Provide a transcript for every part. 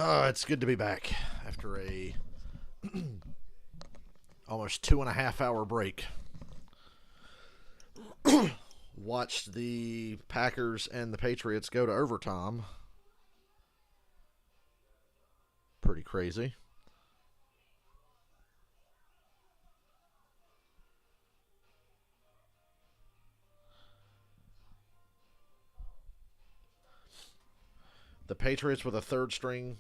It's good to be back after a almost 2.5 hour break. Watched the Packers and the Patriots go to overtime. Pretty crazy. The Patriots with a third string,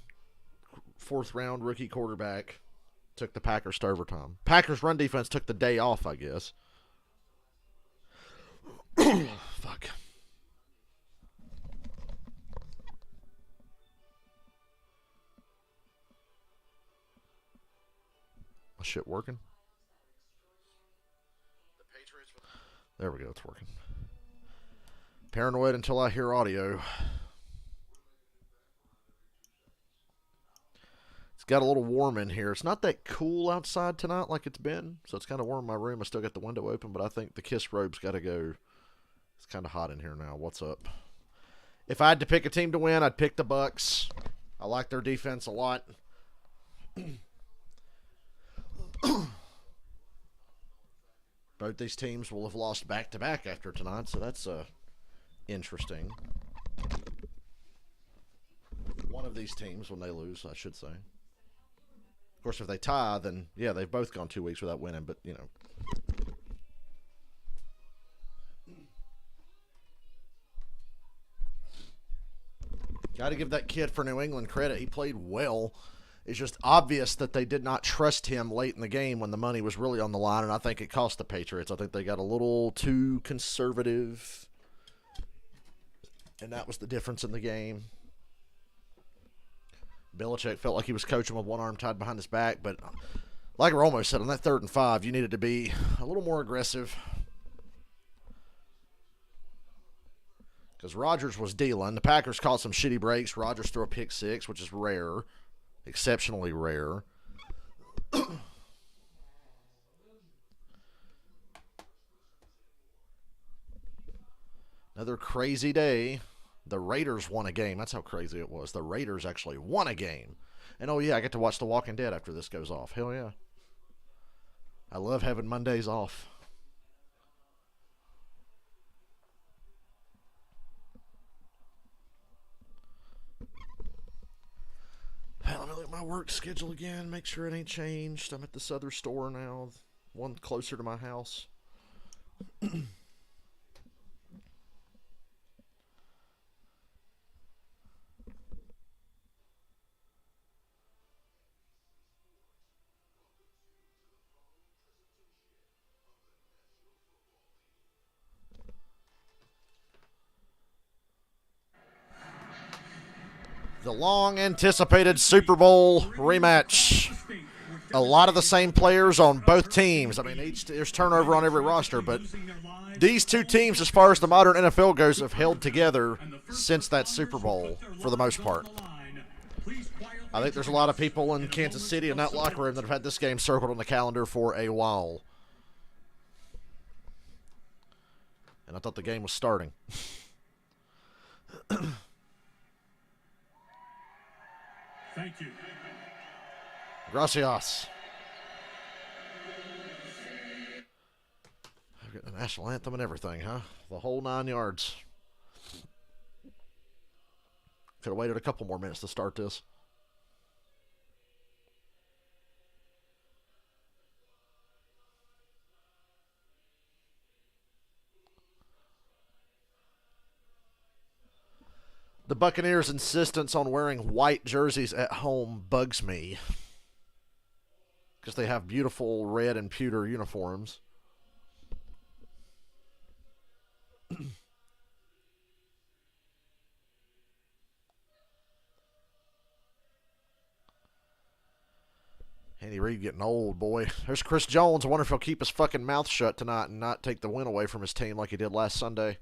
fourth round rookie quarterback took the Packers to overtime. Packers run defense took the day off, I guess. Fuck. My shit working? There we go, it's working. Paranoid until I hear audio. It's got a little warm in here. It's not that cool outside tonight like it's been, so it's kind of warm in my room. I still got the window open, but I think the Kiss robe's got to go. It's kind of hot in here now. What's up? If I had to pick a team to win, I'd pick the Bucs. I like their defense a lot. Both these teams will have lost back-to-back after tonight, so that's interesting. One of these teams, when they lose, I should say. Of course, if they tie, then, yeah, they've both gone 2 weeks without winning, but, you know. Got to give that kid for New England credit. He played well. It's just obvious that they did not trust him late in the game when the money was really on the line, and I think it cost the Patriots. I think they got a little too conservative, and that was the difference in the game. Belichick felt like he was coaching with one arm tied behind his back, but like Romo said, on that 3rd and 5, you needed to be a little more aggressive. Because Rodgers was dealing. The Packers caught some shitty breaks. Rodgers threw a pick 6, which is rare. Exceptionally rare. Another crazy day. The Raiders won a game. That's how crazy it was. The Raiders actually won a game. And oh yeah, I get to watch The Walking Dead after this goes off. Hell yeah. I love having Mondays off. Let me look at my work schedule again. Make sure it ain't changed. I'm at this other store now. One closer to my house. The long-anticipated Super Bowl rematch. A lot of the same players on both teams. I mean, there's turnover on every roster, but these two teams, as far as the modern NFL goes, have held together since that Super Bowl for the most part. I think there's a lot of people in Kansas City in that locker room that have had this game circled on the calendar for a while. And I thought the game was starting. Thank you. Gracias. I've got the national anthem and everything, huh? The whole 9 yards. Could have waited a couple more minutes to start this. The Buccaneers' insistence on wearing white jerseys at home bugs me. Because they have beautiful red and pewter uniforms. Andy Reid getting old, boy. There's Chris Jones. I wonder if he'll keep his fucking mouth shut tonight and not take the win away from his team like he did last Sunday.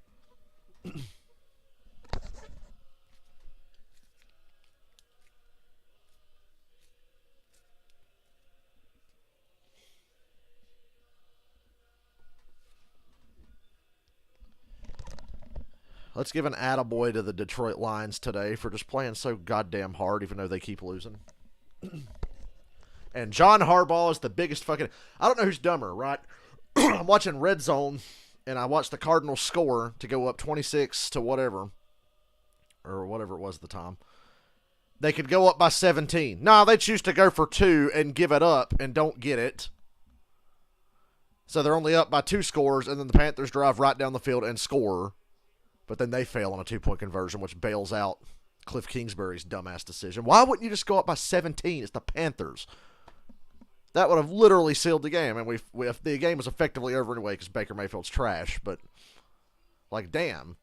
Let's give an attaboy to the Detroit Lions today for just playing so goddamn hard, even though they keep losing. And John Harbaugh is the biggest fucking... I don't know who's dumber, right? I'm watching Red Zone, and I watched the Cardinals score to go up 26 to whatever, or whatever it was at the time. They could go up by 17. No, they choose to go for 2 and give it up and don't get it. So they're only up by 2 scores, and then the Panthers drive right down the field and score. But then they fail on a 2-point conversion, which bails out Cliff Kingsbury's dumbass decision. Why wouldn't you just go up by 17? It's the Panthers. That would have literally sealed the game. And the game was effectively over anyway because Baker Mayfield's trash. But, like, damn.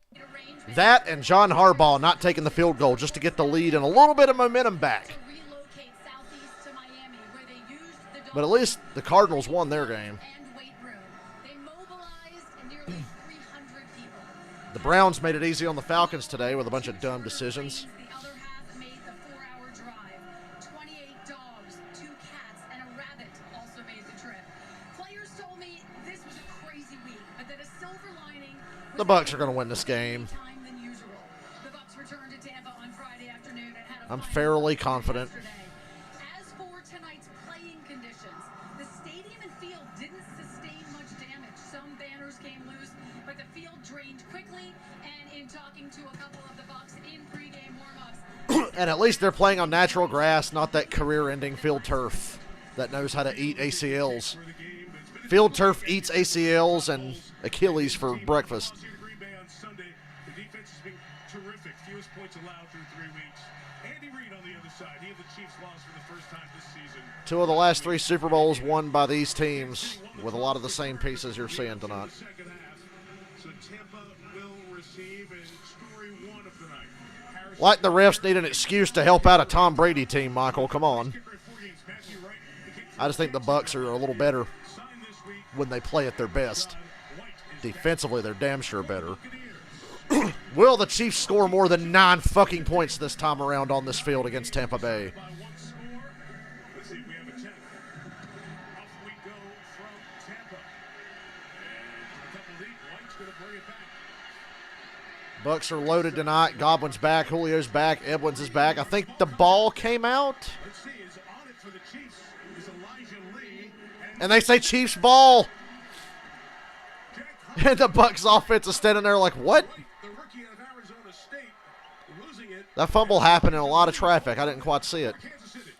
That and John Harbaugh not taking the field goal just to get the lead and a little bit of momentum back. But at least the Cardinals won their game. The Browns made it easy on the Falcons today with a bunch of dumb decisions. The other half made the 4-hour drive. 28 dogs, 2 cats, and a rabbit also made the trip. Players told me this was a crazy week, but that a silver lining was The Bucs are going to win this game. time than usual. The Bucs returned to Tampa on Friday afternoon and had a I'm final fairly yesterday. confident. As for tonight's playing conditions, the stadium and field didn't sustain much damage. Some banners came loose, but the field drained quickly. And in talking to a couple of the Bucs in pregame warm-ups, And at least they're playing on natural grass, not that career-ending field turf that knows how to eat ACLs. Field turf eats ACLs and Achilles for breakfast. Green Bay on Sunday. The defense has been terrific. Fewest points allowed through 3 weeks. Andy Reid on the other side. He and the Chiefs lost for the first time this season. 2 of the last 3 Super Bowls won by these teams with a lot of the same pieces you're seeing tonight. Second half. So Tampa will receive and story 1 of the night. Harrison Like the refs need an excuse to help out a Tom Brady team, Michael. Come on. Skipper at 4 games. Matthew Wright became I just think the Bucs are a little better signed this week. when they play at their best. White is Defensively, they're damn sure better. Buccaneers. Will the Chiefs score more than 9 fucking points this time around on this field against Tampa Bay? By 1 score. Let's see, we have a 10th. Off we go from Tampa. And a couple deep. White's going to bring it back. Bucks are loaded tonight. Godwin's back. Julio's back. Edwards is back. I think the ball came out. Let's see, is on it for the Chiefs is Elijah Lee. And they say Chiefs ball. Jack Hunt, And the Bucks offense is standing there like, what? the rookie out of Arizona State, losing it. That fumble happened in a lot of traffic. I didn't quite see it. Kansas City.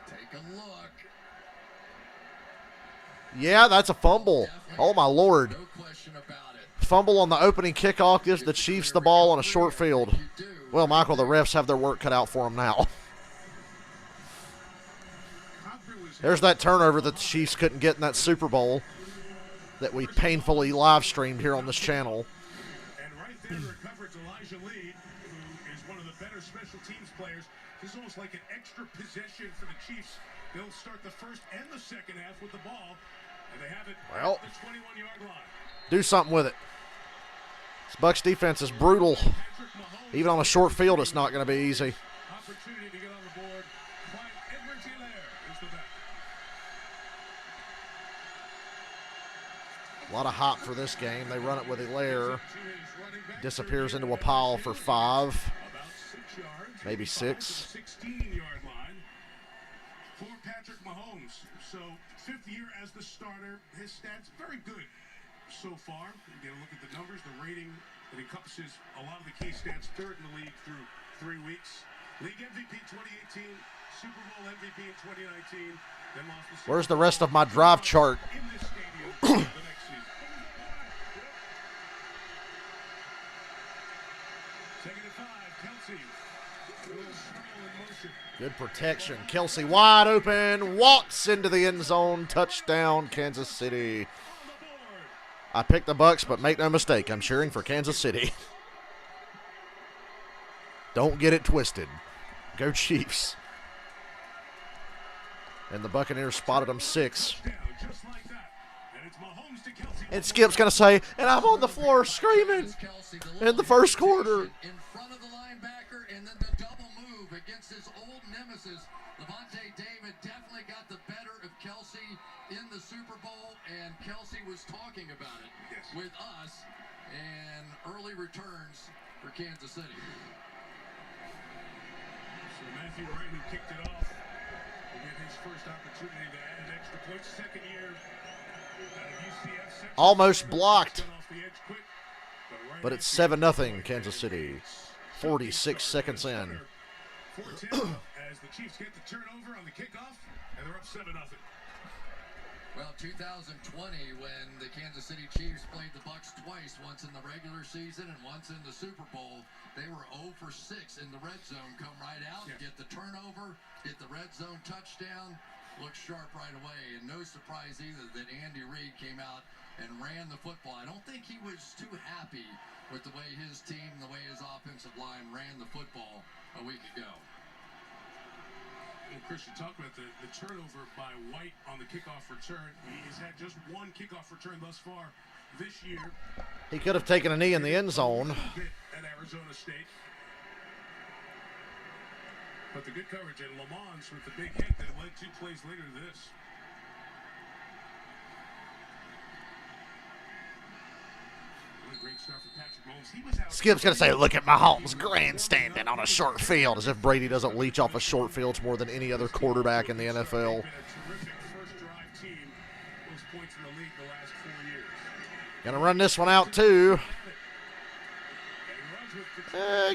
Take a look. Yeah, that's a fumble. Oh, my Lord. No question about it. Fumble on the opening kickoff gives the Chiefs the ball on a short field. You do. Well, Michael, the refs have their work cut out for them now. Humphrey was There's that turnover that the Chiefs couldn't get in that Super Bowl that we painfully live streamed here on this channel. and right there to recover it's Elijah Lee, who is one of the better special teams players. This is almost like an extra possession for the Chiefs. They'll start the first and the second half with the ball, and they have it Well. at the 21-yard line. Do something with it. This Bucs defense is brutal. Patrick Mahomes, Even on a short field, it's not going to be easy. opportunity to get on the board. Clyde Edwards-Helaire is the back. A lot of hop for this game. They run it with Hilaire. To his running back, Disappears into a pile for 5. about 6 yards. Maybe 6. 16-yard line for Patrick Mahomes. So 5th year as the starter. His stats very good so far. You get a look at the numbers, the rating that encompasses a lot of the key stats. 3rd in the league through 3 weeks. League MVP 2018, Super Bowl MVP in 2019. Then lost the Super Where's the rest of my drive chart? in this stadium the next season. Second and 5, Kelsey. Little stroll in motion. Good protection. Kelsey wide open. Walks into the end zone. Touchdown, Kansas City. On the board. I picked the Bucs, but make no mistake, I'm cheering for Kansas City. Don't get it twisted. Go Chiefs. And the Buccaneers spotted them 6. Down just like that. And it's Mahomes to Kelsey. And Skip's going to say, and I'm on the floor screaming Kelsey, in the first quarter. in front of the linebacker, and then the double move against his old nemesis. Levante David definitely got the better of Kelsey in the Super Bowl, and Kelsey was talking about it with us, and early returns for Kansas City. So Matthew Wright, who kicked it off, will get his first opportunity to add an extra point. Second year out of UCF. Almost blocked. Off the edge quick, But it's 7-0 Kansas City. 46 seconds in. 4-10 as the Chiefs get the turnover on the kickoff, and they're up 7-0. Well, 2020, when the Kansas City Chiefs played the Bucs twice, once in the regular season and once in the Super Bowl, they were 0 for 6 in the red zone. Come right out, get the turnover, get the red zone touchdown, look sharp right away. And no surprise either that Andy Reid came out and ran the football. I don't think he was too happy with the way his team, the way his offensive line ran the football a week ago. And Chris, you talked about the turnover by White on the kickoff return. He has had just one kickoff return thus far this year. He could have taken a knee in the end zone. At Arizona State. But the good coverage, and Lamont with the big hit that led 2 plays later to this. What a great start for Patrick Mahomes. He was out. Skip's going to say, look at Mahomes grandstanding on a short field, as if Brady doesn't leech off of short fields more than any other quarterback in the NFL. Been a terrific first drive team. Most points in the league the last 4 years. Going to run this one out, too.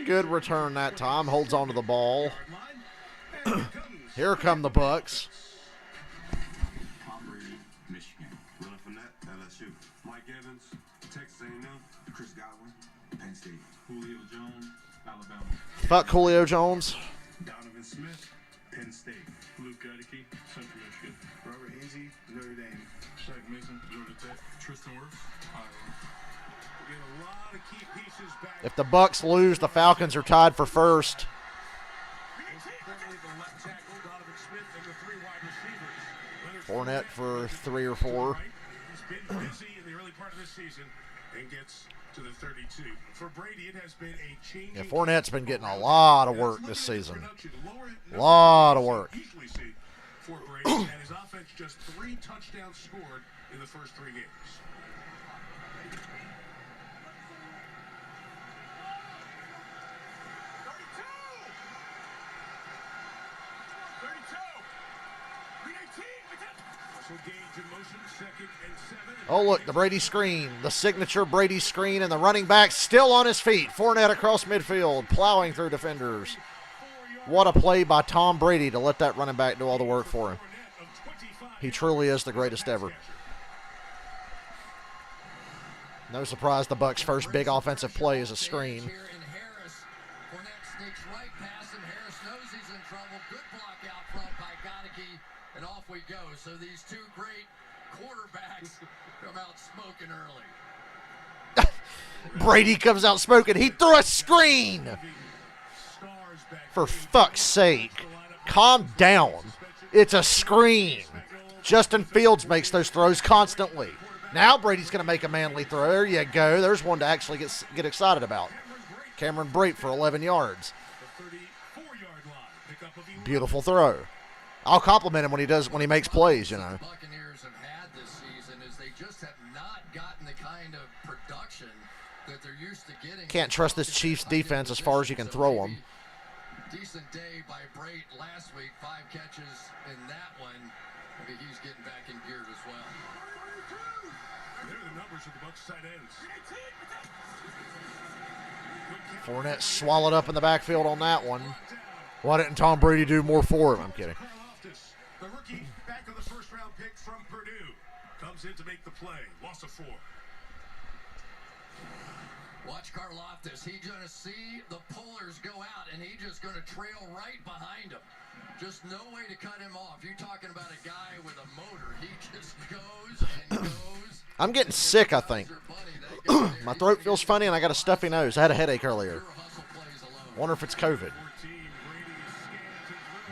Good return that time. Holds on to the ball. Here come the Bucs. Michigan. Willie Fournette, LSU. Mike Evans, Texas A&M. Chris Godwin, Penn State. Julio Jones, Alabama. Fuck Julio Jones. Donovan Smith, Penn State. Luke Goedeke, Central Michigan. Robert Hensey, Notre Dame. Shaq Mason, Georgia Tech. Tristan Wirfs, Iowa. We get a lot of key pieces back. If the Bucs lose, the Falcons are tied for first. Currently the left tackle, Donovan Smith, and the 3 wide receivers. Leonard Fournette for 3 or 4. He's been busy in the early part of this season and gets to the 32. For Brady, it has been a changing. Yeah, Fournette's been getting a lot of work this season. Lot of work. Usually see for Brady, and his offense just 3 touchdowns scored in the first 3 games. So Gage in motion, 2nd and 7. Oh, look, the Brady screen. The signature Brady screen, and the running back still on his feet. Fournette across midfield, plowing through defenders. What a play by Tom Brady to let that running back do all the work for him. He truly is the greatest ever. No surprise the Bucs' first big offensive play is a screen. Here in Harris, Fournette sneaks right past him. Harris knows he's in trouble. Good block out front by Goedeke, and off we go. So these 2 great quarterbacks come out smoking early. Brady comes out smoking. He threw a screen. For fuck's sake. Calm down. It's a screen. Justin Fields makes those throws constantly. Now Brady's going to make a manly throw. There you go. There's one to actually get excited about. Cameron Brate for 11 yards. Beautiful throw. I'll compliment him when he makes plays, you know. Buccaneers have had this season is they just have not gotten the kind of production that they're used to getting. Can't trust this Chiefs defense as far as you can throw them. Decent day by Brate last week, 5 catches in that one. I think he's getting back in gear as well. There are the numbers of the Bucs tight ends. Fournette swallowed up in the backfield on that one. Why didn't Tom Brady do more for him? I'm kidding. The rookie back of the first-round pick from Purdue comes in to make the play. Loss of 4. Watch Karlaftis. He's going to see the pullers go out, and he's just going to trail right behind him. Just no way to cut him off. You're talking about a guy with a motor. He just goes and goes. I'm getting sick, I think. My throat feels funny, and I got a stuffy nose. I had a headache earlier. Wonder if it's COVID.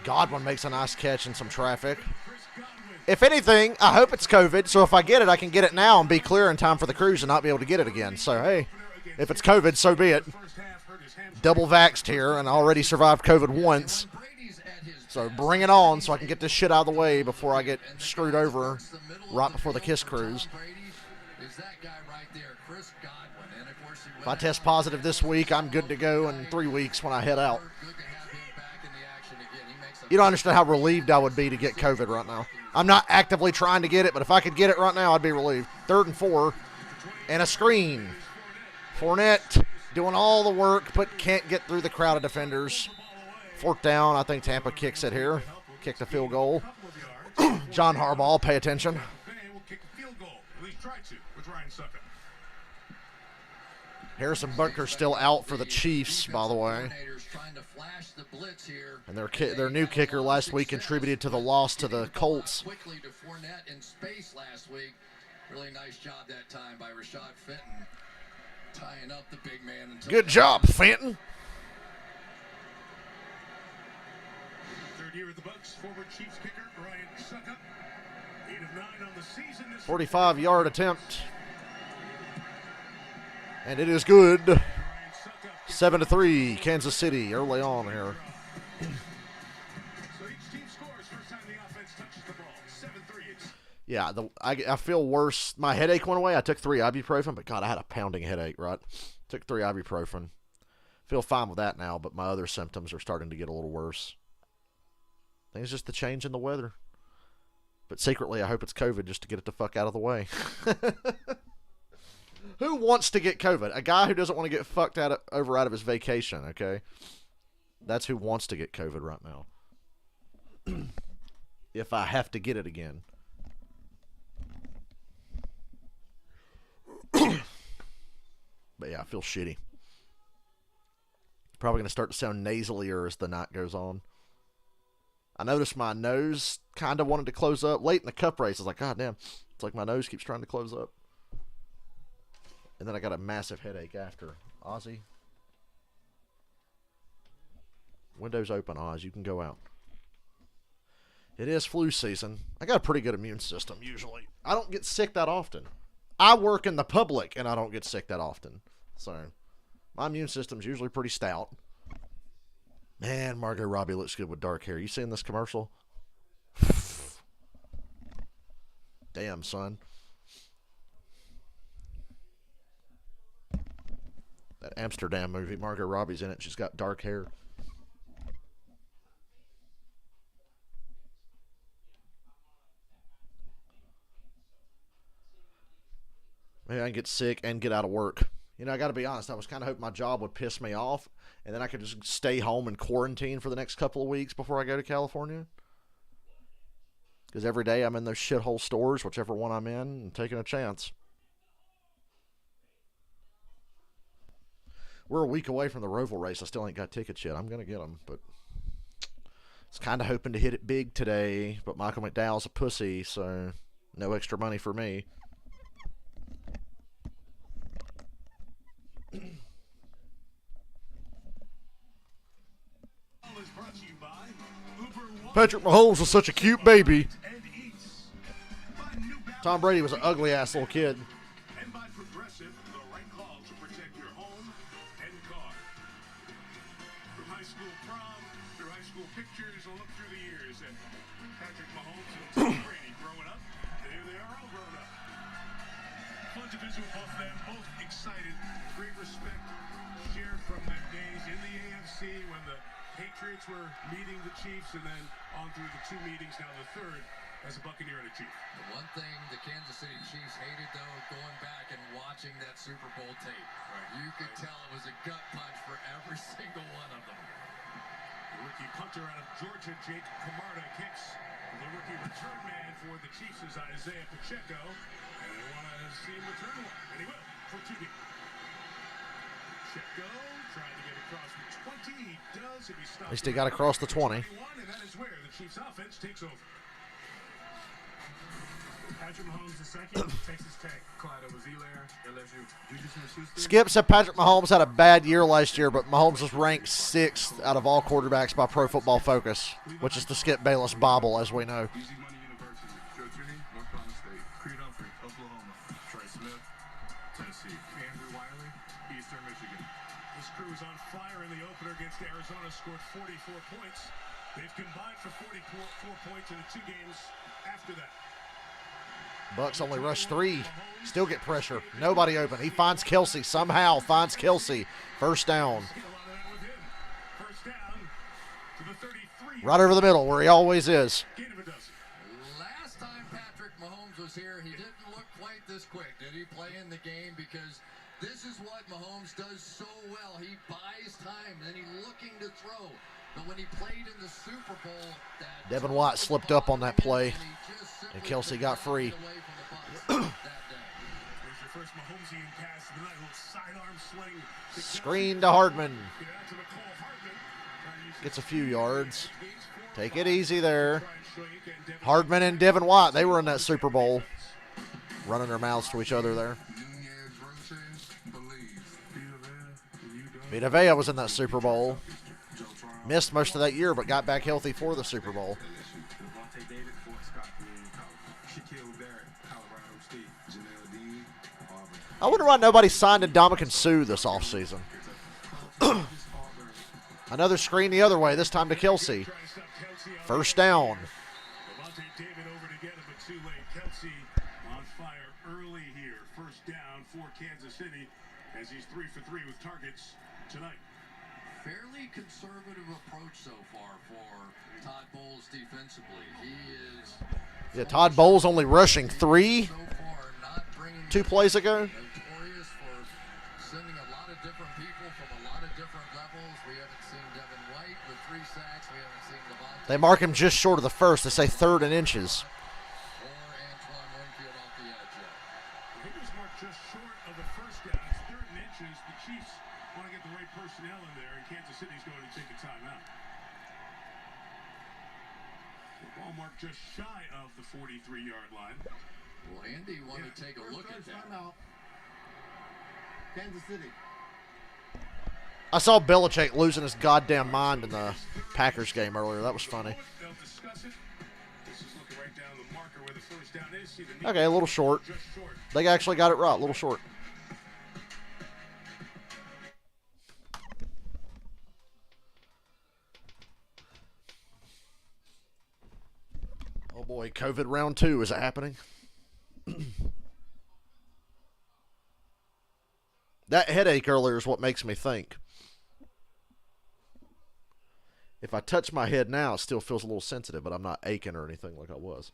Godwin makes a nice catch in some traffic. If anything, I hope it's COVID, so if I get it, I can get it now and be clear in time for the cruise and not be able to get it again. So, hey, if it's COVID, so be it. Double vaxxed here and already survived COVID once. Brady's at his So bring it on so I can get this shit out of the way before I get screwed over right before the Kiss Cruise. If I test positive this week, I'm good to go in 3 weeks when I head out. You don't understand how relieved I would be to get COVID right now. I'm not actively trying to get it, but if I could get it right now, I'd be relieved. 3rd and 4, and a screen. Fournette doing all the work, but can't get through the crowd of defenders. 4th down, I think Tampa kicks it here. Kick the field goal. John Harbaugh, pay attention. Harrison Butker's still out for the Chiefs, by the way. And their new kicker last week contributed to the loss to the Colts. Really nice job that time by Rashad Fenton, tying up the big man. Good job, Fenton. 3rd year at the Bucs, former Chiefs kicker Ryan Suckup, 8 of 9 on the season. 45-yard attempt. And it is good. 7-3, Kansas City early on here. So each team scores first time the offense touches the ball. 7-3. Yeah, I feel worse. My headache went away. I took 3 ibuprofen, but God, I had a pounding headache, right? Took 3 ibuprofen. Feel fine with that now, but my other symptoms are starting to get a little worse. I think it's just the change in the weather. But secretly, I hope it's COVID just to get it the fuck out of the way. Who wants to get COVID? A guy who doesn't want to get fucked out of his vacation, okay? That's who wants to get COVID right now. If I have to get it again. But yeah, I feel shitty. Probably going to start to sound nasalier as the night goes on. I noticed my nose kind of wanted to close up. Late in the cup race, I was like, God damn. It's like my nose keeps trying to close up. And then I got a massive headache after. Ozzy. Windows open, Oz. You can go out. It is flu season. I got a pretty good immune system, usually. I don't get sick that often. I work in the public, and I don't get sick that often. So, my immune system's usually pretty stout. Man, Margot Robbie looks good with dark hair. You seen this commercial? Damn, son. That Amsterdam movie, Margot Robbie's in it. She's got dark hair. Maybe I can get sick and get out of work. You know, I got to be honest. I was kind of hoping my job would piss me off, and then I could just stay home and quarantine for the next couple of weeks before I go to California. Because every day I'm in those shithole stores, whichever one I'm in, and taking a chance. We're a week away from the Roval race. I still ain't got tickets yet. I'm going to get them, but I was kind of hoping to hit it big today, but Michael McDowell's a pussy, so no extra money for me. Patrick Mahomes was such a cute baby. Tom Brady was an ugly-ass little kid. And by Progressive, the right call to protect your home and car. From high school prom through high school pictures, a look through the years. And Patrick Mahomes and Tom Brady growing up. There they are all grown up. Fun to visit with both of them, both excited, great respect shared from their days in the AFC when the Patriots were meeting the Chiefs, and then on through the 2 meetings, now the 3rd as a Buccaneer and a Chief. The one thing the Kansas City Chiefs hated, though, going back and watching that Super Bowl tape. Right. You could tell it was a gut punch for every single one of them. The rookie punter out of Georgia, Jake Camarda, kicks. The rookie return man for the Chiefs is Isaiah Pacheco, and they want to see him return one, and he will for TD. Pacheco trying to get across the 20. He does. If he stops, At least he got across the 20. And that is where the Chiefs offense takes over. Patrick Mahomes II, Texas Tech, Clyde Edwards-Helaire, LSU. Skip said Patrick Mahomes had a bad year last year, but Mahomes was ranked 6th out of all quarterbacks by Pro Football Focus, which is the Skip Bayless Bible, as we know. Easy Money University, Joe Tooney, North Carolina State, Creed Humphrey, Oklahoma, Trey Smith, Tennessee, Andrew Wiley, Eastern Michigan. This crew was on fire in the opener against Arizona, scored 44 points. They've combined for 44 points in the 2 games after that. Bucs only rush 3. Still get pressure. Nobody open. He finds Kelsey. Somehow finds Kelsey. First down. See a lot of that with him. First down to the 33. Right over the middle where he always is. Gain of a dozen. Last time Patrick Mahomes was here, he didn't look quite this quick. Did he play in the game? Because this is what Mahomes does so well. He buys time, and he's looking to throw. But when he played in the Super Bowl, that Devin White slipped up on that play, and Kelsey got free. There's your first Mahomesian pass of the night. A little sidearm sling. Screen to Hardman. Get out to McCall. Hardman. Trying to use Gets a few yards. gains for Take it easy there. Try and shrink, and Devin Hardman and Devin White, they were in that Super Bowl, running their mouths to each other there. Vita Vea was in that Super Bowl. Missed most of that year, but got back healthy for the Super Bowl. I wonder why nobody signed Ndamukong Suh this offseason. Another screen the other way, this time to Kelsey. trying to stop Kelsey on First down. Devontae David over to get him, but too late. Kelsey on fire early here. First down for Kansas City as he's 3 for 3 with targets tonight. Fairly conservative approach so far for Todd Bowles defensively. He is Yeah, Todd Bowles only rushing 3 so far not bringing 2 plays ago. notorious for sending a lot of different people from a lot of different levels. We haven't seen Devin White with 3 sacks. We haven't seen Devontae They mark him just short of the first. They say 3rd and inches. or Antoine Winfield off the edge yet. He was marked just short of the first down. It's 3rd and inches. The Chiefs want to get the right personnel in there, and Kansas City's going to take a timeout. The ball marked just shy of the 43-yard line. Well, Andy wanted to take a look at that. Kansas City. I saw Belichick losing his goddamn mind in the Packers game earlier. That was funny. They'll discuss it. This is looking right down the marker where the first down is. See the knee Okay, a little short. just short. They actually got it right, a little short. Oh boy, COVID round 2, is it happening? That headache earlier is what makes me think. If I touch my head now, it still feels a little sensitive, but I'm not aching or anything like I was.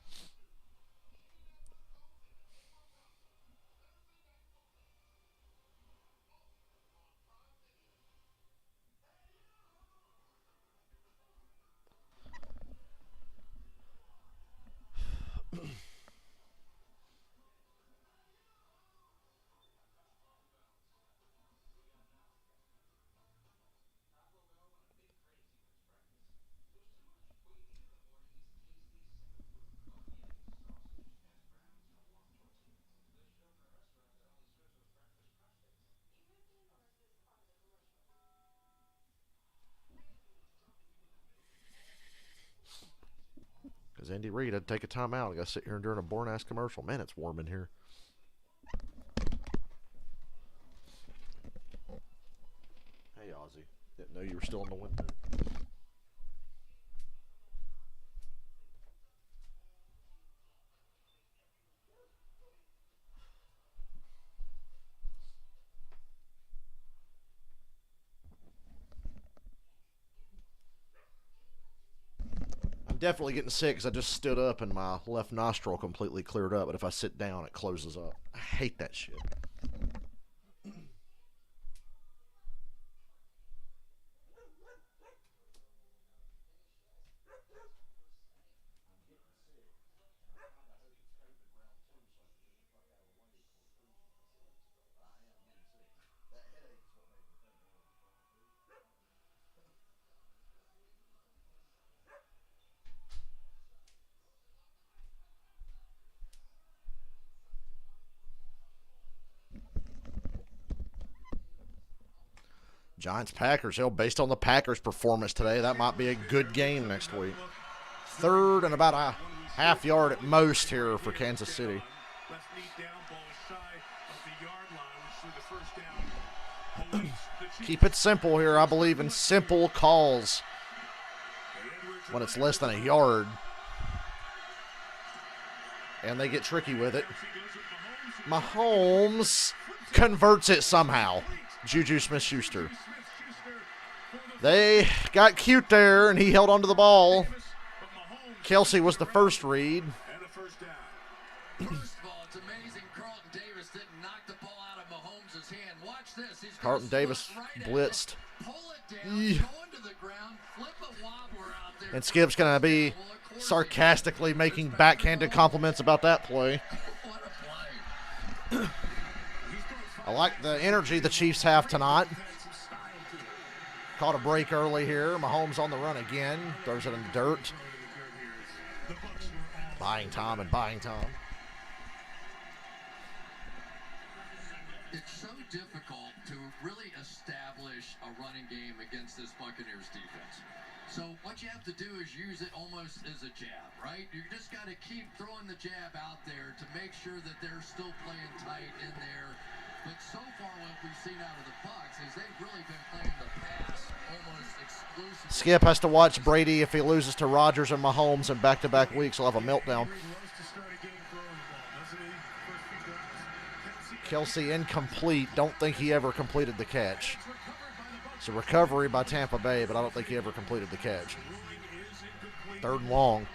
Because Andy Reid had to take a timeout. I got to sit here and during a boring-ass commercial. Man, it's warm in here. Hey, Ozzy. Didn't know you were still in the window. I'm definitely getting sick because I just stood up and my left nostril completely cleared up. But if I sit down, it closes up. I hate that shit. Giants-Packers. Hell, based on the Packers' performance today, that might be a good game next week. 3rd and about a half yard at most here for Kansas City. Left knee down, ball is shy of the yard line, which through the first down. Awaits the Chiefs. Keep it simple here. I believe in simple calls. And Edwards when it's less than a yard. And they get tricky with it. Mahomes converts it somehow. Juju Smith-Schuster. They got cute there, and he held onto the ball. Kelsey was the first read. First of all, it's amazing Carlton Davis didn't knock the ball out of Mahomes' hand. Watch this. He's Carlton Davis blitzed. Pull it down, go into the ground, flip a wobbler out there. And Skip's going to be sarcastically making backhanded compliments about that play. What a play. I like the energy the Chiefs have tonight. Caught a break early here. Mahomes on the run again. Throws it in the dirt. Buying time and buying time. It's so difficult to really establish a running game against this Buccaneers defense. So what you have to do is use it almost as a jab, right? You just got to keep throwing the jab out there to make sure that they're still playing tight in there. But so far what we've seen out of the Bucs is they've really been playing the pass almost exclusively. Skip has to watch Brady if he loses to Rodgers and Mahomes in back-to-back weeks. He'll have a meltdown. Kelsey incomplete. Don't think he ever completed the catch. It's a recovery by Tampa Bay, but I don't think he ever completed the catch. 3rd and long.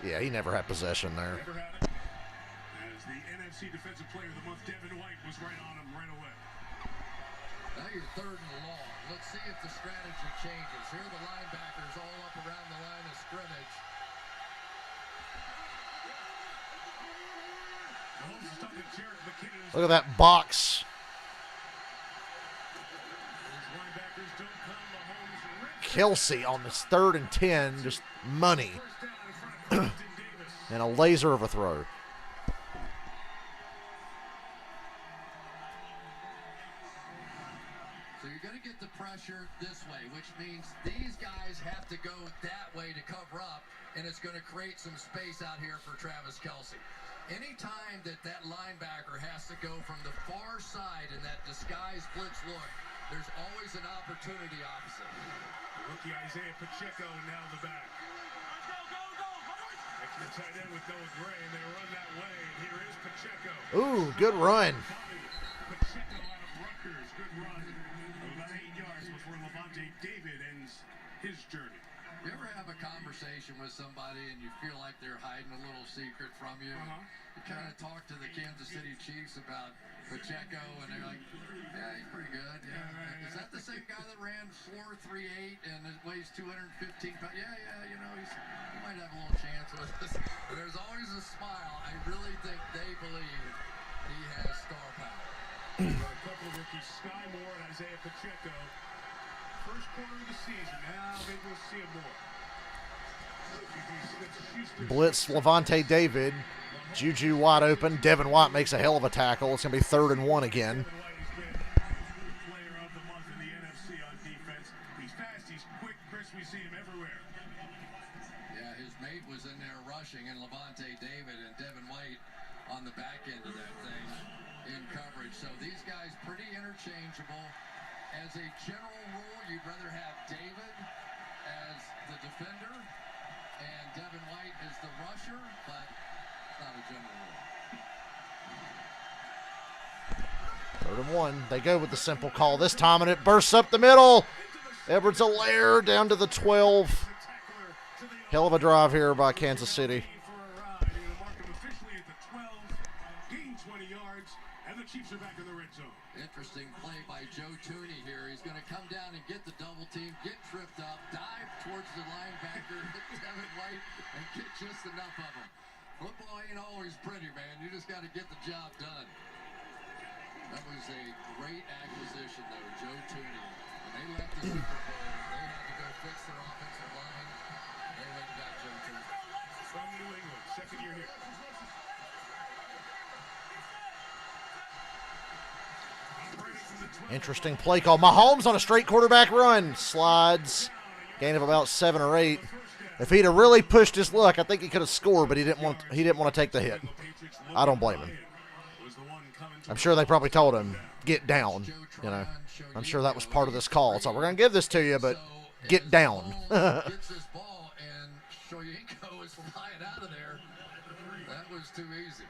Yeah, he never had possession there. As the NFC Defensive Player of the Month, Devin White was right on him right away. Now you're 3rd and long. Let's see if the strategy changes. Here are the linebackers all up around the line of scrimmage. Look at that box. Kelsey on this 3rd and 10, just money. And a laser of a throw. So you're going to get the pressure this way, which means these guys have to go that way to cover up, and it's going to create some space out here for Travis Kelce. Anytime that linebacker has to go from the far side in that disguised blitz look, there's always an opportunity opposite. Rookie Isaiah Pacheco now the back. The tight end with Noah Gray, and they run that way, and here is Pacheco. Ooh, good run. Pacheco out of Rutgers, good run. About 8 yards before Levante David ends his journey. You ever have a conversation with somebody and you feel like they're hiding a little secret from you? You kind of talk to the Kansas City Chiefs about Pacheco, and they're like, yeah, he's pretty good. Yeah. Is that the same guy that ran 4.38 and weighs 215 pounds? Yeah, you know, he might have a little chance with us. There's always a smile. I really think they believe he has star power. A couple of rookies, Sky Moore and Isaiah Pacheco. First quarter of the season. Now maybe we'll see him more. Blitz Levante David. Juju wide open. Devin White makes a hell of a tackle. It's going to be 3rd and 1 again. Player of the month in the NFC on defense. He's fast, he's quick, Chris, we see him everywhere. Yeah, his mate was in there rushing, and Levante David and Devin White on the back end of that thing in coverage. So these guys pretty interchangeable. As a general rule, you'd rather have David as the defender and Devin White as the rusher, but not a general rule. 3rd and 1. They go with the simple call this time, and it bursts up the middle. Edwards-Helaire down to the 12. Hell of a drive here by Kansas City. Chiefs are back in the red zone. Interesting play by Joe Tooney here. He's going to come down and get the double team, get tripped up, dive towards the linebacker, hit Devin White, and get just enough of him. Football ain't always pretty, man. You just got to get the job done. That was a great acquisition, though, Joe Tooney. When they left the Super Bowl, they had to go fix their offensive line. They went and got Joe Tooney. From New England, second year here. Interesting play call. Mahomes on a straight quarterback run. Slides. Gain of about 7 or 8. If he'd have really pushed his luck, I think he could have scored, but he didn't want to take the hit. I don't blame him. I'm sure they probably told him, get down. You know, I'm sure that was part of this call. So we're going to give this to you, but get down. Gets this ball, and Shoyinko is flying out of there. That was too easy.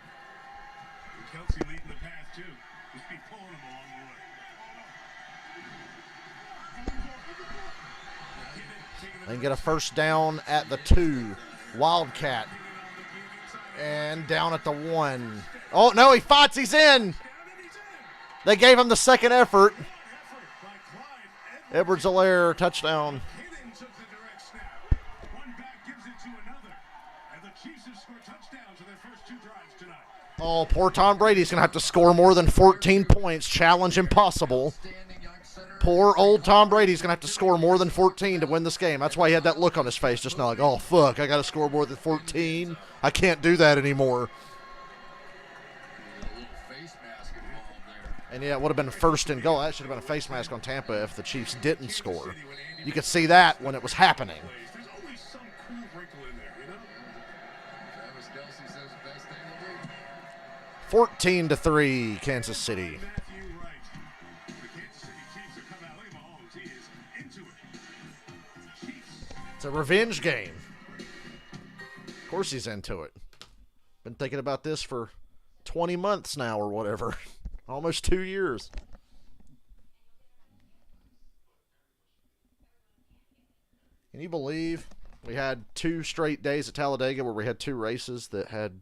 Kelsey leading the path, too. Just be pulling him along the way. They can get a first down at the 2. Wildcat. And down at the 1. Oh, no, he fights. He's in. They gave him the second effort. Edwards-Helaire, touchdown. Oh, poor Tom Brady's going to have to score more than 14 points. Challenge impossible. Poor old Tom Brady's going to have to score more than 14 to win this game. That's why he had that look on his face just now, like, oh, fuck, I got to score more than 14. I can't do that anymore. And yeah, it would have been first and goal. That should have been a face mask on Tampa if the Chiefs didn't score. You could see that when it was happening. 14-3, Kansas City. It's a revenge game. Of course he's into it. Been thinking about this for 20 months now or whatever. Almost 2 years. Can you believe we had 2 straight days at Talladega where we had 2 races that had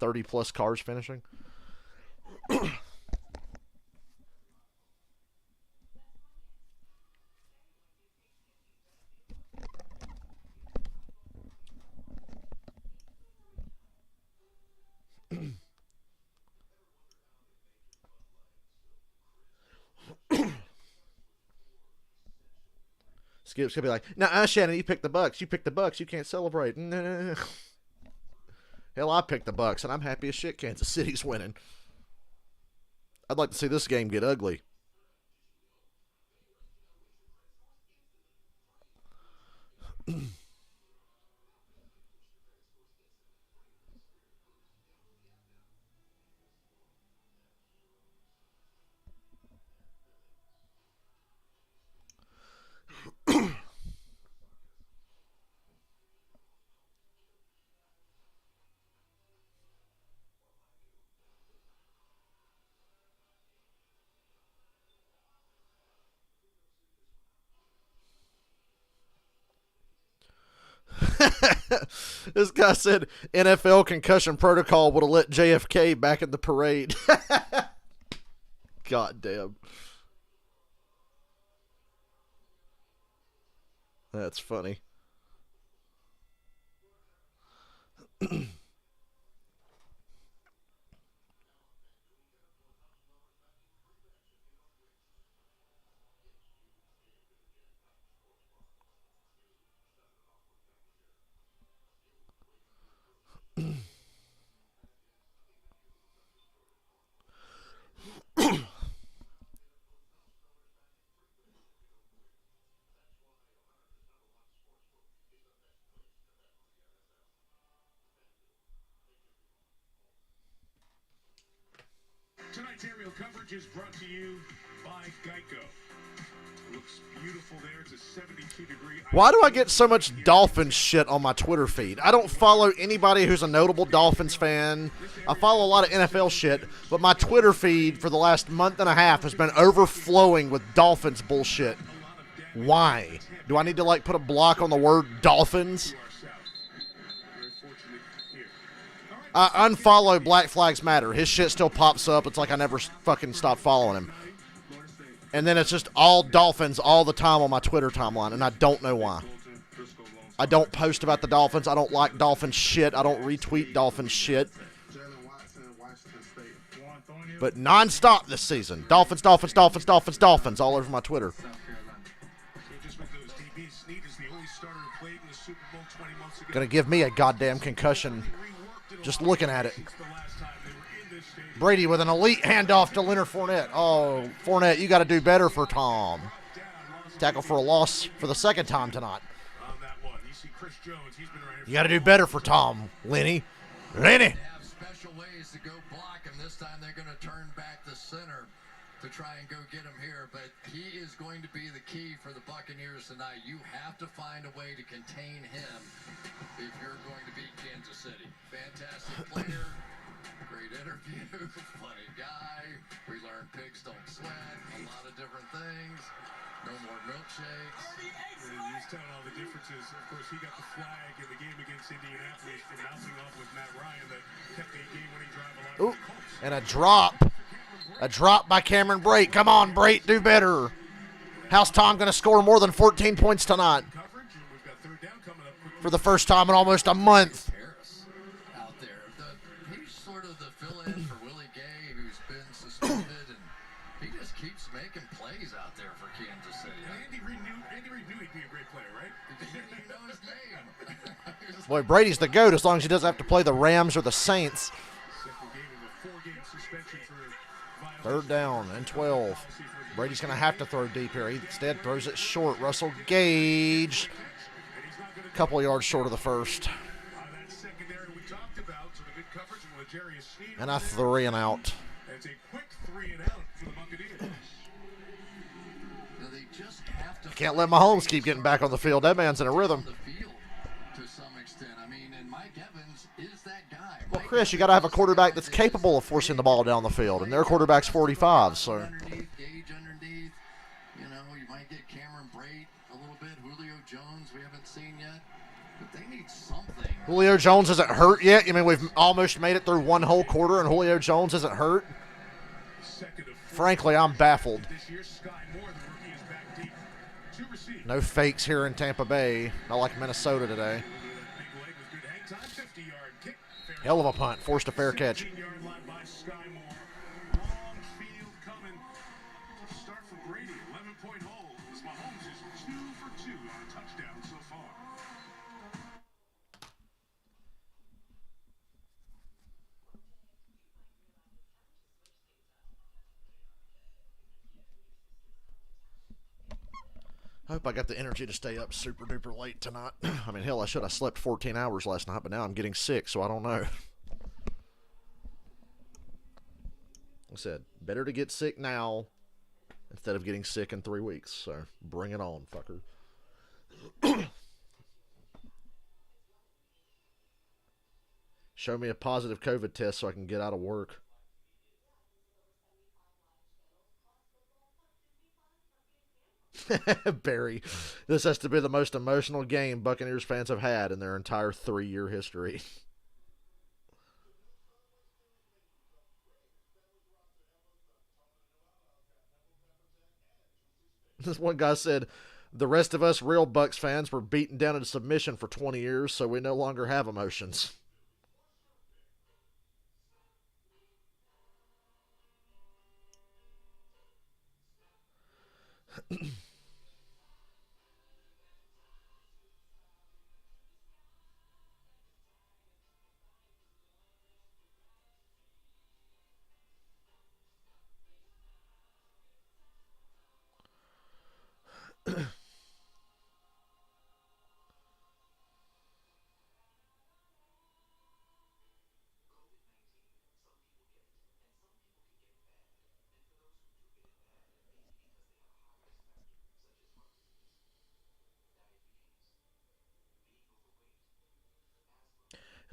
30-plus cars finishing? Skip's gonna be like, nah, Shannon, you picked the Bucs. You picked the Bucs. You can't celebrate. Nah. Hell, I picked the Bucs, and I'm happy as shit Kansas City's winning. I'd like to see this game get ugly. This guy said NFL concussion protocol would have let JFK back in the parade. God damn. That's funny. Tonight's aerial coverage is brought to you by Geico. It looks beautiful there. It's a 72-degree. Why do I get so much Dolphins shit on my Twitter feed? I don't follow anybody who's a notable Dolphins fan. I follow a lot of NFL shit, but my Twitter feed for the last month and a half has been overflowing with Dolphins bullshit. Why? Do I need to, like, put a block on the word Dolphins? I unfollow Black Flags Matter. His shit still pops up. It's like I never fucking stopped following him. And then it's just all Dolphins all the time on my Twitter timeline, and I don't know why. I don't post about the Dolphins. I don't like Dolphins shit. I don't retweet Dolphins shit. But nonstop this season. Dolphins, Dolphins, Dolphins, Dolphins, Dolphins all over my Twitter. Gonna give me a goddamn concussion just looking at it. Brady with an elite handoff to Leonard Fournette. Oh, Fournette, you got to do better for Tom. Tackle for a loss for the second time tonight. see Chris Jones. He's been around here. You got to do better for Tom, Lenny. Lenny. They have special ways to go block him. This time they're going to turn back the center to try and go get him here. But he is going to be the key for the Buccaneers tonight. You have to find a way to contain him if you're going to beat Kansas City. Fantastic player. Great interview. Funny guy. We learned pigs don't sweat. A lot of different things. No more milkshakes. And he's telling all the differences. Of course, he got the flag in the game against Indianapolis for mouthing off with Matt Ryan that kept the game-winning drive alive. Ooh, and a drop. A drop by Cameron Brate. Come on, Brate, do better. How's Tom going to score more than 14 points tonight? Coverage, and we've got third down coming up quickly. For the first time in almost a month. Harris out there. He's sort of the fill-in for Willie Gay, who's been suspended, and he just keeps making plays out there for Kansas City. And Andy Reid knew he'd be a great player, right? You know his name. Boy, Brady's the GOAT as long as he doesn't have to play the Rams or the Saints. Second game of a 4-game suspension for violation. Third down and 12. Brady's going to have to throw deep here. He instead throws it short. Russell Gage, a couple of yards short of the first. That secondary we talked about, so the good coverage with L'Jarius Sneed. And a 3 and out. It's a quick 3 and out for the Buccaneers. They just have to Can't let Mahomes keep getting back on the field. That man's in a rhythm. the field to some extent. I mean, and Mike Evans is that guy. Well, Chris, you got to have a quarterback that's capable of forcing the ball down the field, and their quarterback's 45, so. Underneath, Gage underneath. You know, you might get Cameron Brate a little bit. Julio Jones, we haven't seen yet. But they need something. Julio Jones isn't hurt yet. I mean, we've almost made it through one whole quarter, and Julio Jones isn't hurt. Second of 4. Frankly, I'm baffled. This year, Sky Moore, the rookie, is back deep. 2 receivers. No fakes here in Tampa Bay, not like Minnesota today. Big leg with good hang time. 50-yard kick. Fair Hell of a punt, forced a fair catch. 16-yard line by Sky Moore. Long field coming. Start for Brady. 11-point hole. As Mahomes is 2 for 2 on a touchdown so far. I hope I got the energy to stay up super duper late tonight. I mean, hell, I should have slept 14 hours last night, but now I'm getting sick, so I don't know. Like I said, better to get sick now instead of getting sick in 3 weeks. So bring it on, fucker. Show me a positive COVID test so I can get out of work. Barry, this has to be the most emotional game Buccaneers fans have had in their entire 3-year history. This one guy said, the rest of us real Bucs fans were beaten down into submission for 20 years, so we no longer have emotions.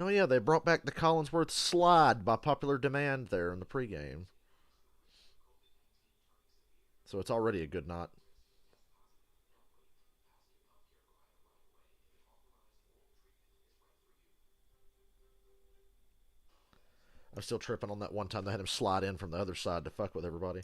Oh, yeah, they brought back the Collinsworth slide by popular demand there in the pregame. So it's already a good night. I'm still tripping on that one time they had him slide in from the other side to fuck with everybody.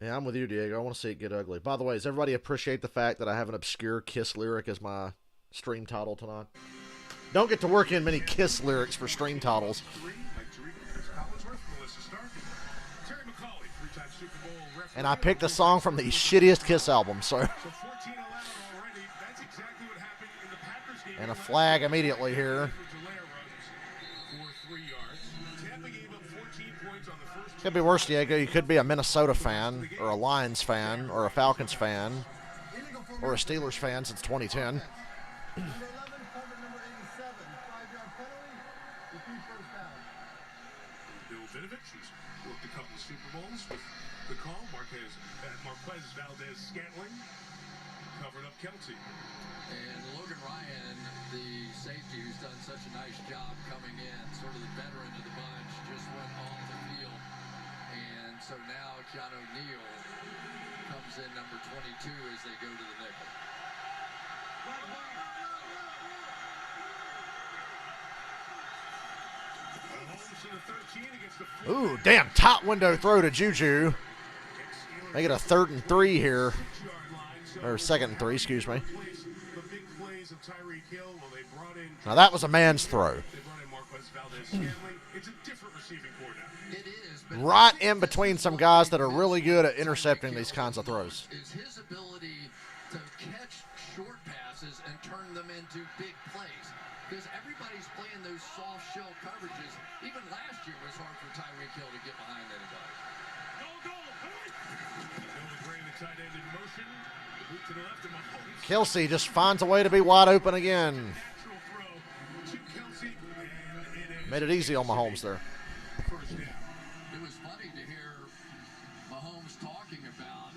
Yeah, I'm with you, Diego. I want to see it get ugly. By the way, does everybody appreciate the fact that I have an obscure Kiss lyric as my stream title tonight? Don't get to work in many Kiss lyrics for stream titles. And I picked a song from the shittiest Kiss album, so. So 14 allowed already. That's exactly what happened in the Packers game And a flag immediately here. Could be worse, Diego. You could be a Minnesota fan, or a Lions fan, or a Falcons fan, or a Steelers fan since 2010. Worked a couple of Super Bowls with the call. Marquez Valdez-Scantling covered up Kelsey. And Logan Ryan, the safety who's done such a nice job coming in, sort of the veteran of the bunch, just went off the field. And so now Keanu Neal comes in number 22 as they go to the nickel. Ooh, damn, top window throw to Juju. They get a 3rd and 3 here. Or 2nd and 3, excuse me. Now that was a man's throw. Right in between some guys that are really good at intercepting these kinds of throws. Is his ability to catch short passes and turn them into big plays. Because everybody's playing those soft shell coverages. Even last year was hard for Tyreek Hill to get behind anybody. Kelsey just finds a way to be wide open again. Made it easy on Mahomes there. It was funny to hear Mahomes talking about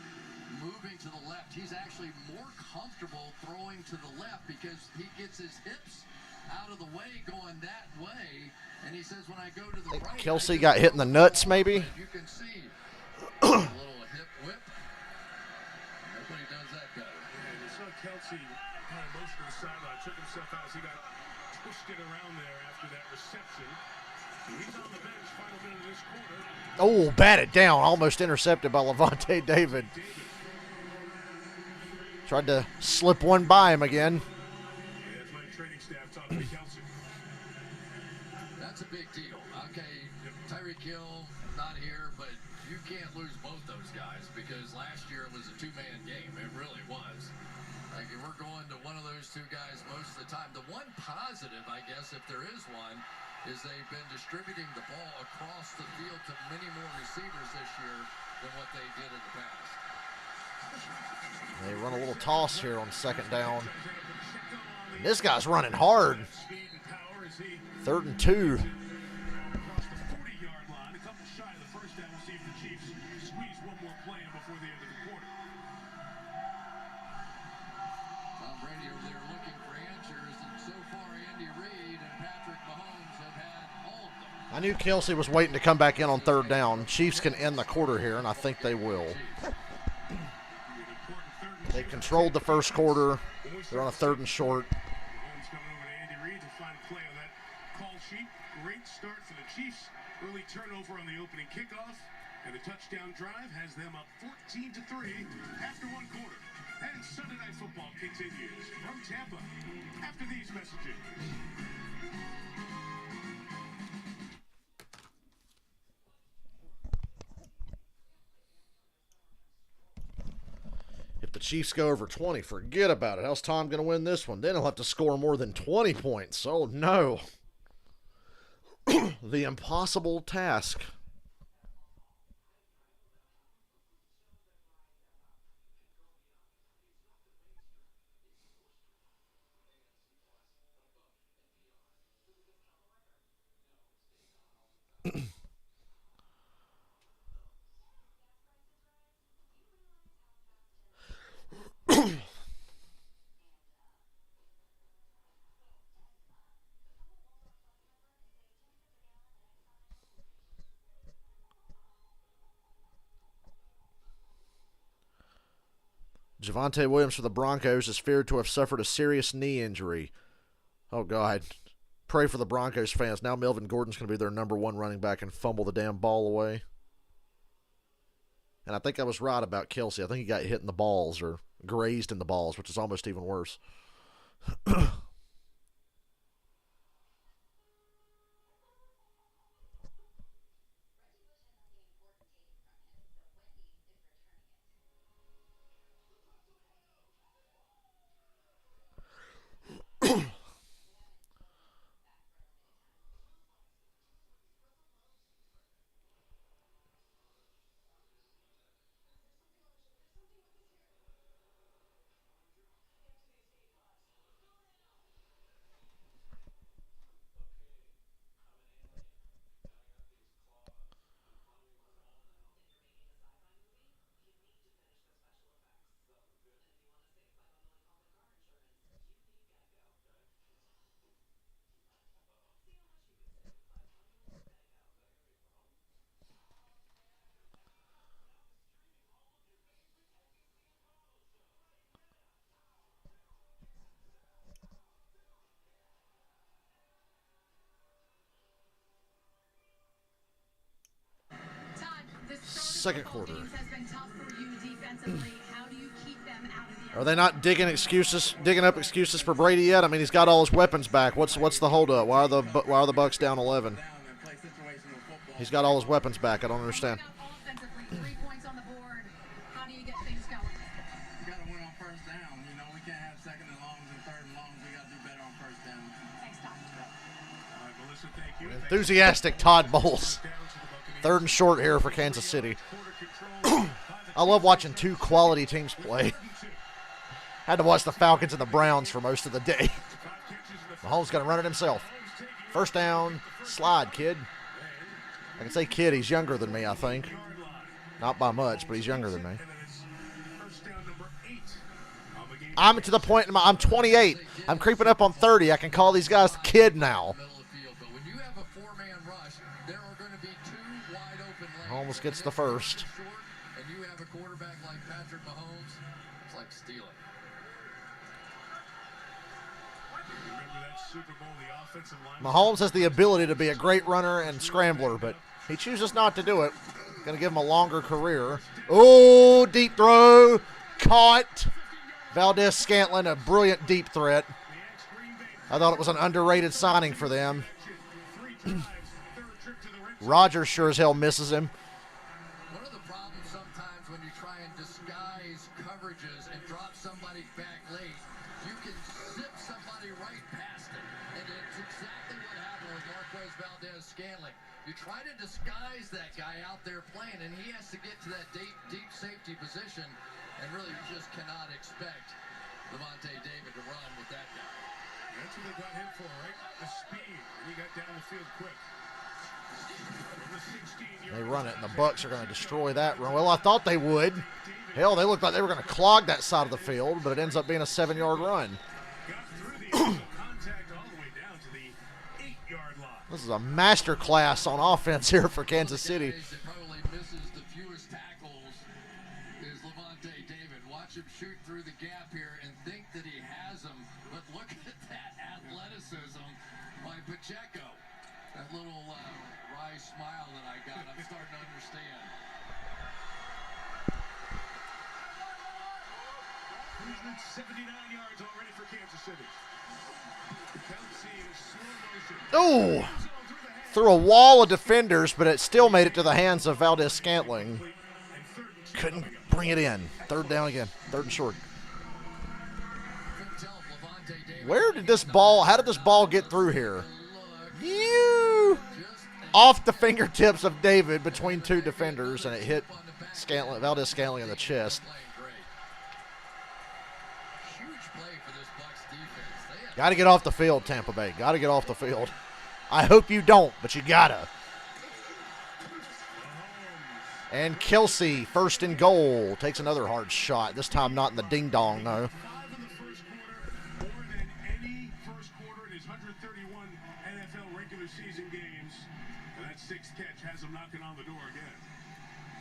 moving to the left. He's actually more comfortable throwing to the left because he gets his hips out of the way going that way. And he says, when I go to the right, Kelsey got hit in the nuts, maybe. You can see a little hip whip. Nobody does that better. Yeah, you saw Kelsey kind of motion to the sideline, took himself out as he got twisted around there after that reception. He's on the bench, final minute of this quarter. Oh, batted down. Almost intercepted by Levante David. Tried to slip one by him again. Yeah, athletic training staff talking to Kelsey. That's a big deal. Okay, Tyreek Hill not here, but you can't lose both those guys because last year it was a two-man game. It really was. Like, we're going to one of those two guys most of the time. The one positive, I guess, if there is one, is they've been distributing the ball across the field to many more receivers this year than what they did in the past. They run a little toss here on 2nd down. And this guy's running hard. 3rd and 2. Across the 40-yard line, a couple shy of the first down. We'll see if the Chiefs squeeze one more play in before the end of the quarter. Tom Brady over there looking for answers, and so far Andy Reid and Patrick Mahomes have had all of them. I knew Kelsey was waiting to come back in on 3rd down. Chiefs can end the quarter here, and I think they will. They controlled the first quarter. They're on a 3rd and short. Mahomes coming over to Andy Reid to find play on that call sheet. Great start for the Chiefs. Early turnover on the opening kickoff. And the touchdown drive has them up 14-3 after one quarter. And Sunday Night Football continues from Tampa after these messages. If the Chiefs go over 20, forget about it. How's Tom going to win this one? Then he'll have to score more than 20 points. Oh, no. The impossible task. Javonte Williams for the Broncos is feared to have suffered a serious knee injury. Oh, God. Pray for the Broncos fans. Now Melvin Gordon's going to be their number 1 running back and fumble the damn ball away. And I think I was right about Kelsey. I think he got hit in the balls or grazed in the balls, which is almost even worse. second quarter. Has been tough for you defensively. How do you keep them out of the Are they not digging up excuses for Brady yet? I mean, he's got all his weapons back. What's the holdup? Why are the Bucs down 11? He's got all his weapons back. I don't understand. offensively? 3 points on the board. How do you get things going? We got to win on first down. You know, we can't have second and longs and third and longs. We got to do better on first down. Thanks, Todd. All right, Melissa, thank you. Enthusiastic Todd Bowles. Third and short here for Kansas City. I love watching two quality teams play. Had to watch the Falcons and the Browns for most of the day. Mahomes going to run it himself. First down, slide, kid. I can say kid, he's younger than me, I think. Not by much, but he's younger than me. I'm to the point, I'm 28. I'm creeping up on 30. I can call these guys kid now. Mahomes gets the first. And you have a quarterback like Patrick Mahomes, it's like stealing. Mahomes has the ability to be a great runner and scrambler, but he chooses not to do it. Going to give him a longer career. Oh, deep throw. Caught. Valdez-Scantling, a brilliant deep threat. I thought it was an underrated signing for them. Rodgers sure as hell misses him. One of the problems sometimes when you try and disguise coverages and drop somebody back late, you can zip somebody right past it. And it's exactly what happened with Marquez Valdez-Scantling. You try to disguise that guy out there playing, and he has to get to that deep safety position, and really you just cannot expect Lavonte David to run with that guy. That's what they got him for, right? The speed. And he got down the field quick. They run it, and the Bucs are going to destroy that run. Well, I thought they would. Hell, they looked like they were going to clog that side of the field, but it ends up being a 7-yard run. This is a master class on offense here for Kansas City. Probably misses the fewest tackles is Lavonte David. Watch him shoot through the gap here and think that he has him, but look at that athleticism by Pacheco. That little wry smile that I got, I'm starting to understand. 79 yards already for Kansas City. Oh, through a wall of defenders, but it still made it to the hands of Valdez-Scantling. Couldn't bring it in. Third down again. Third and short. Where did this ball, how did this ball get through here? Off the fingertips of David between two defenders, and it hit Valdez-Scantling in the chest. Got to get off the field, Tampa Bay. Got to get off the field. I hope you don't, but you got to. And Kelsey, first and goal, takes another hard shot. This time not in the ding-dong, though.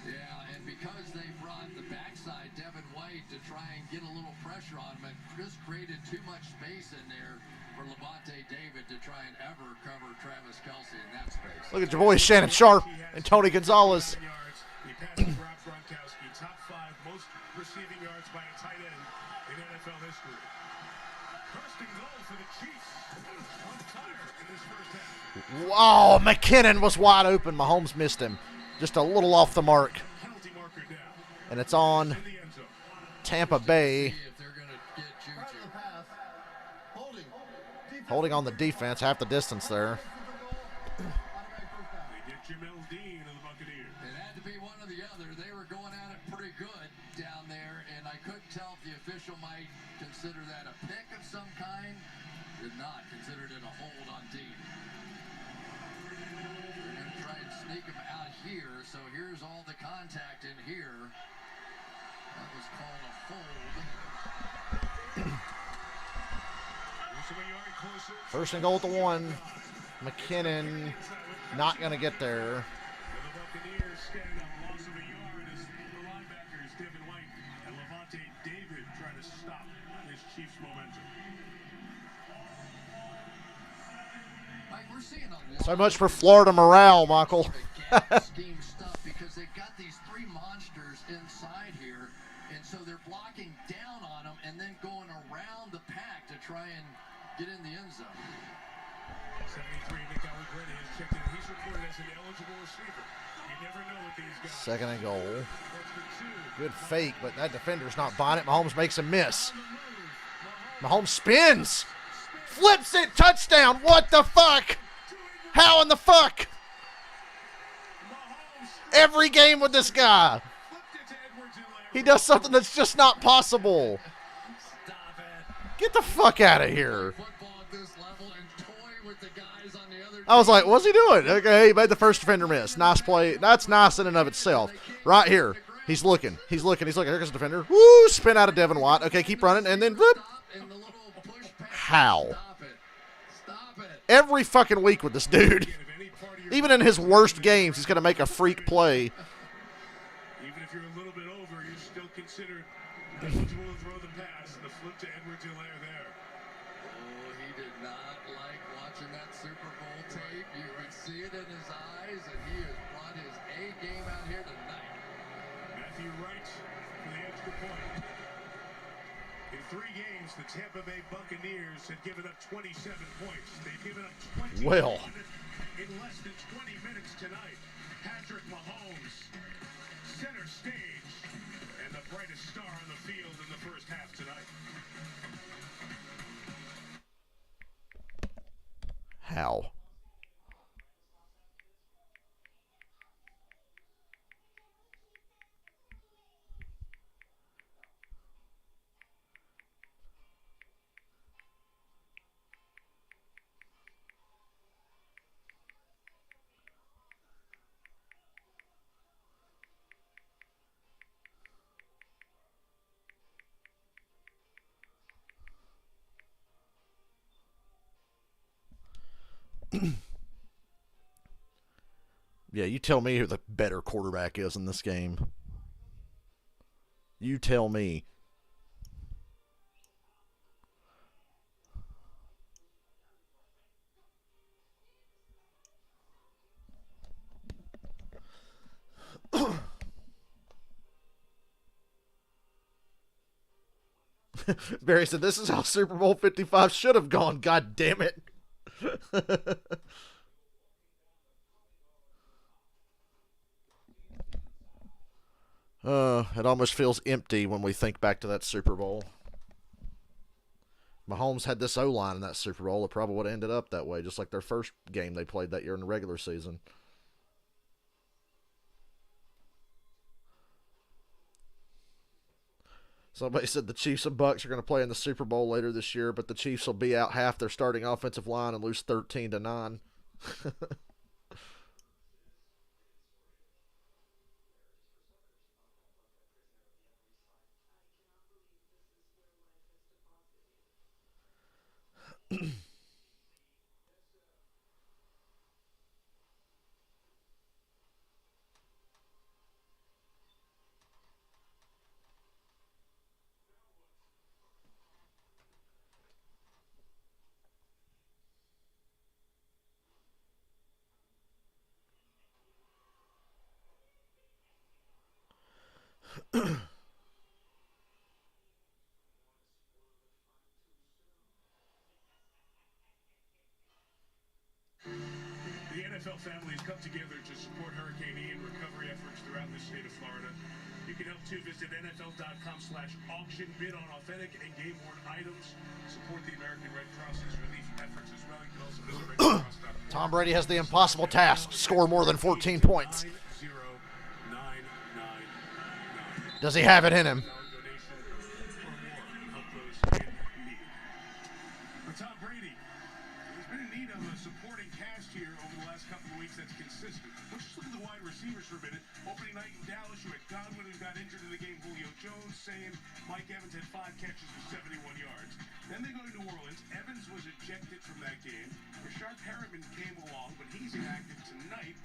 Yeah, and because they brought the backside Devin White to try and get a little pressure on him, it just created too much space in there for Lavonte David to try and ever cover Travis Kelsey in that space. Look at your boys Shannon Sharp and Tony Gonzalez. Top 5 most receiving yards by a tight end in NFL history. First and goal for the Chiefs. On fire in this first half. Wow, McKinnon was wide open. Mahomes missed him. Just a little off the mark. And it's on Tampa Bay. Holding on the defense, half the distance there. It had to be one or the other. They were going at it pretty good down there, and I couldn't tell if the official might consider that a pick of some kind. Did not. Considered it a hold on Dean. They're going to try and sneak him out here, so here's all the contact in here. That was called a hold. First and goal at the 1. McKinnon not going to get there. Mike, we're seeing a So much for Florida morale, Michael. scheme stuff because because they've got these three monsters inside here, and so they're blocking down on them and then going around the pack to try and get in the end zone. 73, Nick Allegretti has checked in. He's reported as an eligible receiver. You never know with these guys. Second and goal. Good fake, but that defender's not buying it. Mahomes makes a miss. Mahomes spins. Flips it. Touchdown. What the fuck? How in the fuck? Every game with this guy. He does something that's just not possible. Get the fuck out of here. I was like, what's he doing? Okay, he made the first defender miss. Nice play. That's nice in and of itself. Right here. He's looking. He's looking. He's looking. Here goes the defender. Woo! Spin out of Devin White. Okay, keep running. And then, whoop. How? Every fucking week with this dude. Even in his worst games, he's going to make a freak play. Even if you're a little bit over, you're still considered eligible to throw the pass. The flip to Edwards-Helaire there. Oh, he did not like watching that Super Bowl tape. You could see it in his eyes, and he has brought his A game out here tonight. Matthew Wright for the extra point. In 3 games, the Tampa Bay Buccaneers had given up 27 points. They've given up 20 Well. in less than 20 minutes tonight. Patrick Mahomes, center stage, and the brightest star on the field in the first half tonight. How? Yeah, you tell me who the better quarterback is in this game. You tell me. Barry said, this is how Super Bowl 55 should have gone. God damn it. It almost feels empty when we think back to that Super Bowl. Mahomes had this O-line in that Super Bowl. It probably would have ended up that way, just like their first game they played that year in the regular season. Somebody said the Chiefs and Bucs are going to play in the Super Bowl later this year, but the Chiefs will be out half their starting offensive line and lose 13-9. The NFL family has come together to support Hurricane Ian recovery efforts throughout the state of Florida. You can help too. Visit NFL.com/auction. Bid on authentic and game-worn items. Support the American Red Cross's relief efforts as well. You can also visit redcross.org. Tom Brady has the impossible task: score more than 14 points. 90999. Does he have it in him? Donation or more. Help those in need. For Tom Brady, he's been in need of a supporting cast here over the last couple of weeks that's consistent. Let's just look at the wide receivers for a minute. Opening night in Dallas, you had Godwin, who got injured in the game. Julio Jones saying Mike Evans had 5 catches for 71 yards. Then they go to New Orleans. Evans was ejected from that game. Rashard Perriman came along, but he's inactive tonight.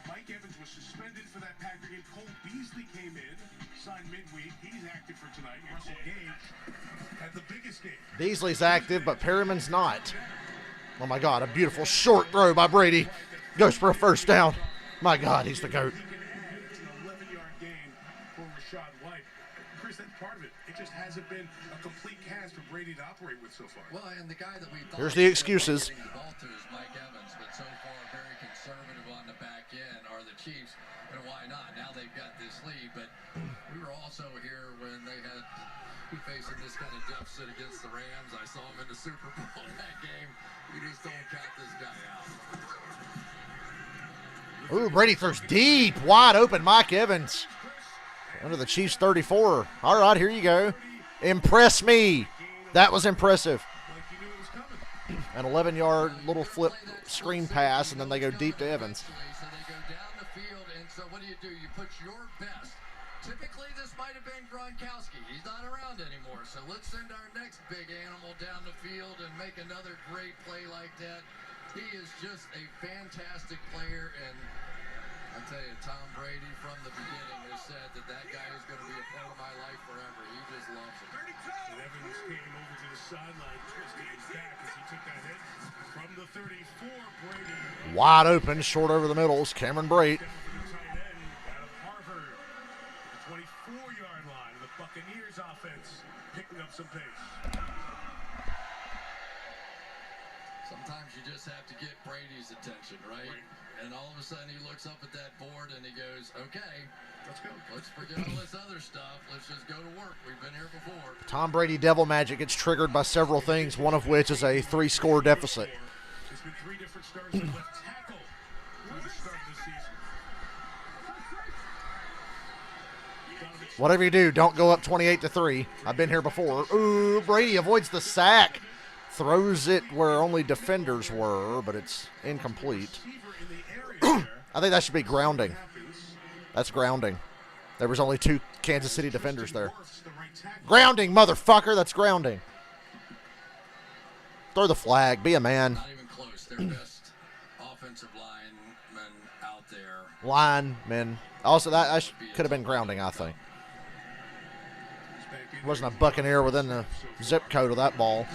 Mike Evans was suspended for that Packer game. Cole Beasley came in, signed midweek. He's active for tonight. Russell Gage had the biggest game. Beasley's active, but Perriman's not. Oh my God, a beautiful short throw by Brady. Goes for a first down. My God, he's the GOAT. hasn't been a complete cast for Brady to operate with so far. Well, and the guy that we thought Here's the excuses. getting the ball to is Mike Evans, but so far very conservative on the back end are the Chiefs, and why not? Now they've got this lead, but we were also here when they had facing this kind of deficit against the Rams. I saw him in the Super Bowl in that game. You just don't count this guy out. Ooh, Brady throws deep, wide open. Mike Evans under the Chiefs 34. All right, here you go. Impress me. That was impressive. An 11-yard little flip screen pass, and then they go deep to Evans. So they go down the field, and so what do? You put your best. Typically, this might have been Gronkowski. He's not around anymore, so let's send our next big animal down the field and make another great play like that. He is just a fantastic player, and I tell you, Tom Brady from the beginning has said that guy is going to be a part of my life forever. He just loves it. And Evans came over to the sideline, twisting his back as he took that hit from the 34. Brady Wide open, short over the middle is Cameron Brate. tight end out of Harvard, the 24-yard line. The Buccaneers offense picking up some pace. Sometimes you just have to get Brady's attention, right? And all of a sudden he looks up at that board and he goes, okay, Let's go. let's forget all this other stuff. Let's just go to work. We've been here before. Tom Brady devil magic gets triggered by several things, one of which is a 3-score deficit. There's been 3 different stars at left tackle through the start of the season. Whatever you do, don't go up 28-3. I've been here before. Ooh, Brady avoids the sack. Throws it where only defenders were, but it's incomplete. I think that should be grounding. That's grounding. There was only 2 Kansas City defenders there. Grounding, motherfucker. That's grounding. Throw the flag. Be a man. Not even close. Their best offensive lineman out there. Linemen. Also, that could have been grounding, I think. Wasn't a Buccaneer within the zip code of that ball.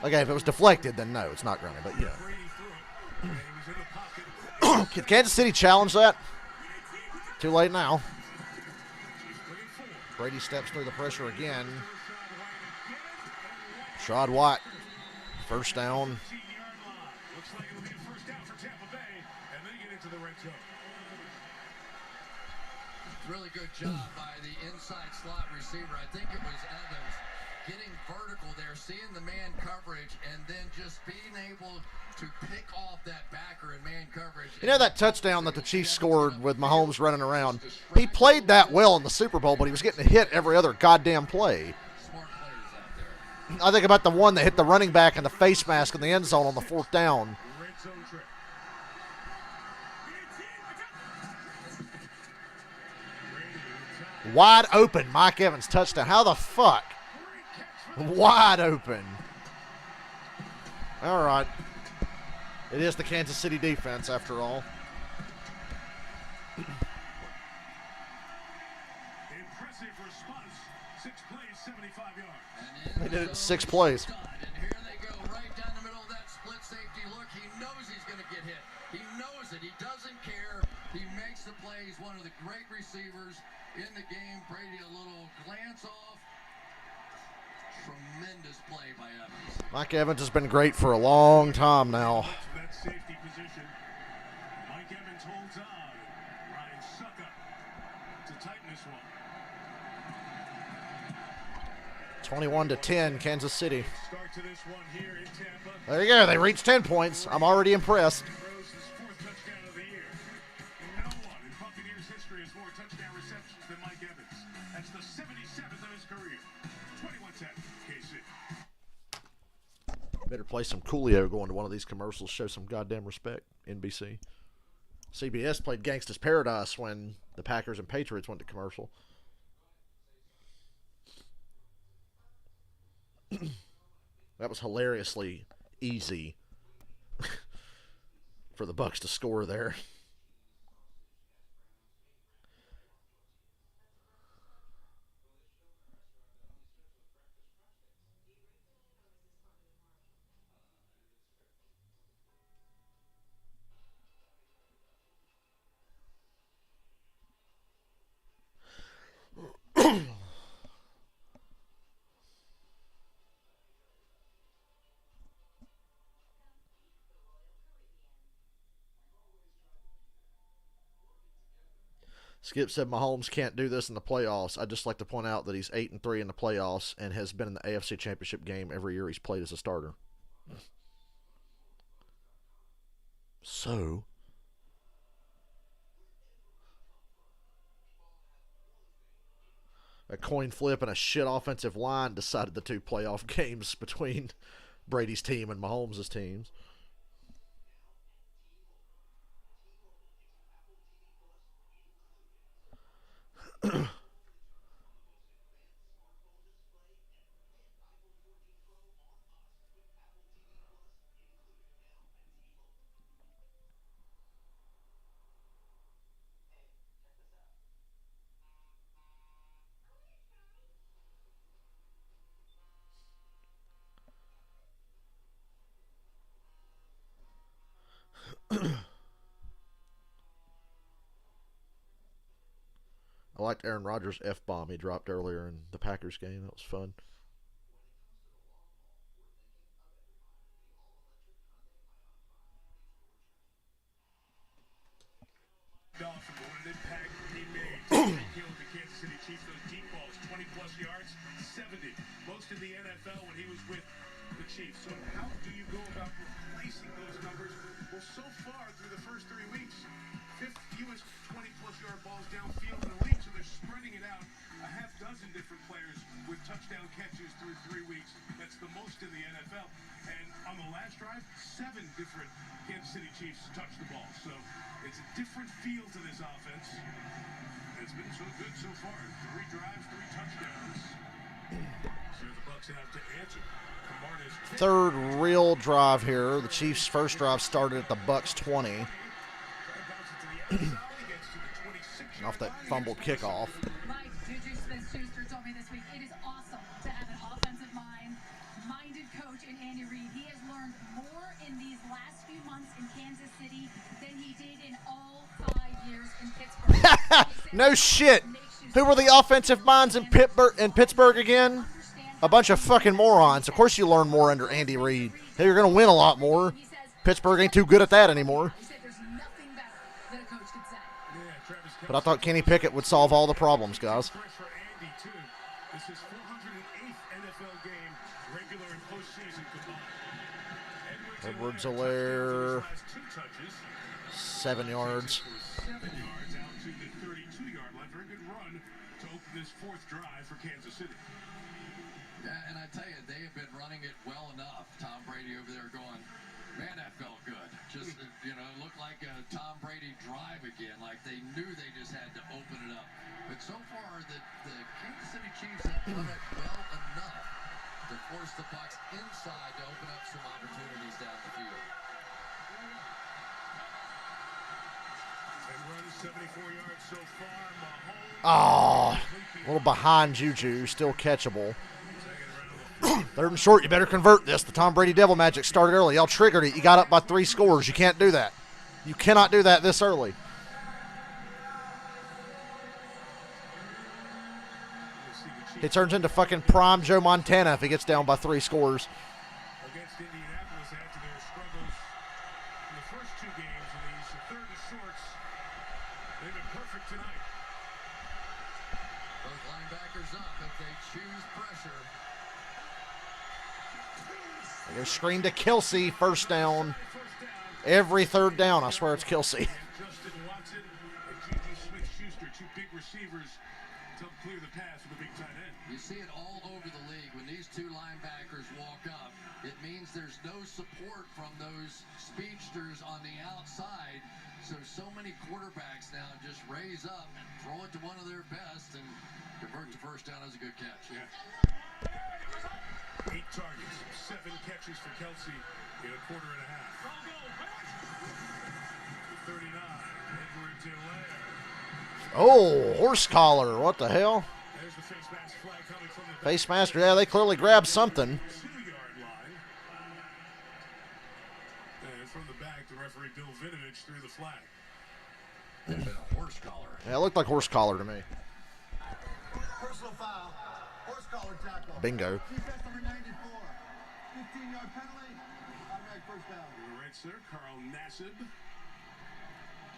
Okay, if it was deflected, then no, it's not grounding. But, you know. Can Kansas City challenge that? Too late now. Brady steps through the pressure again. Shad Watt. First down. Looks like it'll be a first down for Tampa Bay, and they get into the red zone. Really good job by the inside slot receiver. I think it was Evans getting vertical there, seeing the man coverage, and then just being able to pick off that backer in man coverage. You know that touchdown that the Chiefs scored with Mahomes running around? He played that well in the Super Bowl, but he was getting hit every other goddamn play. Smart players out there. I think about the one that hit the running back in the face mask in the end zone on the 4th down. Red zone trip. Wide open, Mike Evans touchdown. How the fuck? Wide open. All right. It is the Kansas City defense, after all. Impressive response. 6 plays, 75 yards. They did it in 6 plays. And here they go, right down the middle of that split safety look. He knows he's going to get hit. He knows it. He doesn't care. He makes the play. He's one of the great receivers in the game. Brady a little glance off. Tremendous play by Evans. Mike Evans has been great for a long time now. That safety position. Mike Evans holds on. Ryan Sucka to tighten this one. 21-10, Kansas City. Start to this one here in Tampa. There you go. They reached 10 points. I'm already impressed. Throws his 4th touchdown of the year. No one in Buccaneers history has more touchdown receptions than Mike Evans. That's the 77th of his career. 21-10, KC. Better play some Coolio going to one of these commercials. Show some goddamn respect, NBC. CBS played Gangsta's Paradise when the Packers and Patriots went to commercial. That was hilariously easy for the Bucs to score there. Skip said Mahomes can't do this in the playoffs. I'd just like to point out that he's 8-3 in the playoffs and has been in the AFC Championship game every year he's played as a starter. So, a coin flip and a shit offensive line decided the 2 playoff games between Brady's team and Mahomes' teams. I liked Aaron Rodgers' F-bomb he dropped earlier in the Packers game. That was fun. Dolphin, but what an impact he made. Killing the Kansas City Chiefs, those deep balls, 20-plus yards, 70. Most in the NFL when he was with the Chiefs. So how do you go about replacing those numbers? Well, so far through the first 3 weeks, 5th fewest 20-plus yard balls downfield in the league, so they're spreading it out. A half dozen different players with touchdown catches through 3 weeks. That's the most in the NFL. And on the last drive, 7 different Kansas City Chiefs touched the ball. So it's a different feel to this offense. It's been so good so far. 3 drives, 3 touchdowns. So the Bucs have to answer. Third real drive here. The Chiefs' first drive started at the Bucs 20. Off that fumbled kickoff. Mike Juju Smith-Schuster told me this week it is awesome to have an offensive minded coach in Andy Reid. He has learned more in these last few months in Kansas City than he did in all 5 years in Pittsburgh. No shit. Who were the offensive minds in Pittsburgh again? A bunch of fucking morons. Of course you learn more under Andy Reid. Hey, you're going to win a lot more. Pittsburgh ain't too good at that anymore. But I thought Kenny Pickett would solve all the problems, guys. Edwards-Helaire, 7 yards. 7 yards out to the 32-yard line. Very good run to open this 4th drive for Kansas City. Yeah, and I tell you, they have been running it well enough. Tom Brady over there going, man, that felt good. Just, it looked like a Tom Brady drive again. Like they knew they just had to open it up. But so far, the Kansas City Chiefs have done it well enough to force the Bucs inside to open up some opportunities down the field. And runs 74 yards so far. Mahomes. Oh, a little behind Juju, still catchable. 3rd and short, you better convert this. The Tom Brady Devil Magic started early. Y'all triggered it. You got up by 3 scores. You can't do that. You cannot do that this early. He turns into fucking prime Joe Montana if he gets down by 3 scores. Against Indianapolis after their struggles in the first 2 games in these 3rd and shorts. They've been perfect tonight. Both linebackers up if they choose pressure. They go screen to Kelsey, first down. Every 3rd down, I swear it's Kelsey. Justin Watson and Juju Smith-Schuster, 2 big receivers to help clear the pass with a big tight end. You see it all over the league. When these 2 linebackers walk up, it means there's no support from those speedsters on the outside. So many quarterbacks now just raise up and throw it to one of their best and convert to first down as a good catch. Yeah. 8 targets, 7 catches for Kelsey in a quarter and a half. 39, Edwards-Helaire. Oh, horse collar. What the hell? There's the face mask flag coming from the Face master, yeah, they clearly grabbed something. 2-yard line. And from the back, the referee Bill Vinovich threw the flag. It's been a horse collar. Yeah, it looked like horse collar to me. Personal foul. Horse collar tackle. Bingo. Defense number 94. 15-yard penalty. Automatic first down. To the right, sir, Carl Nassib.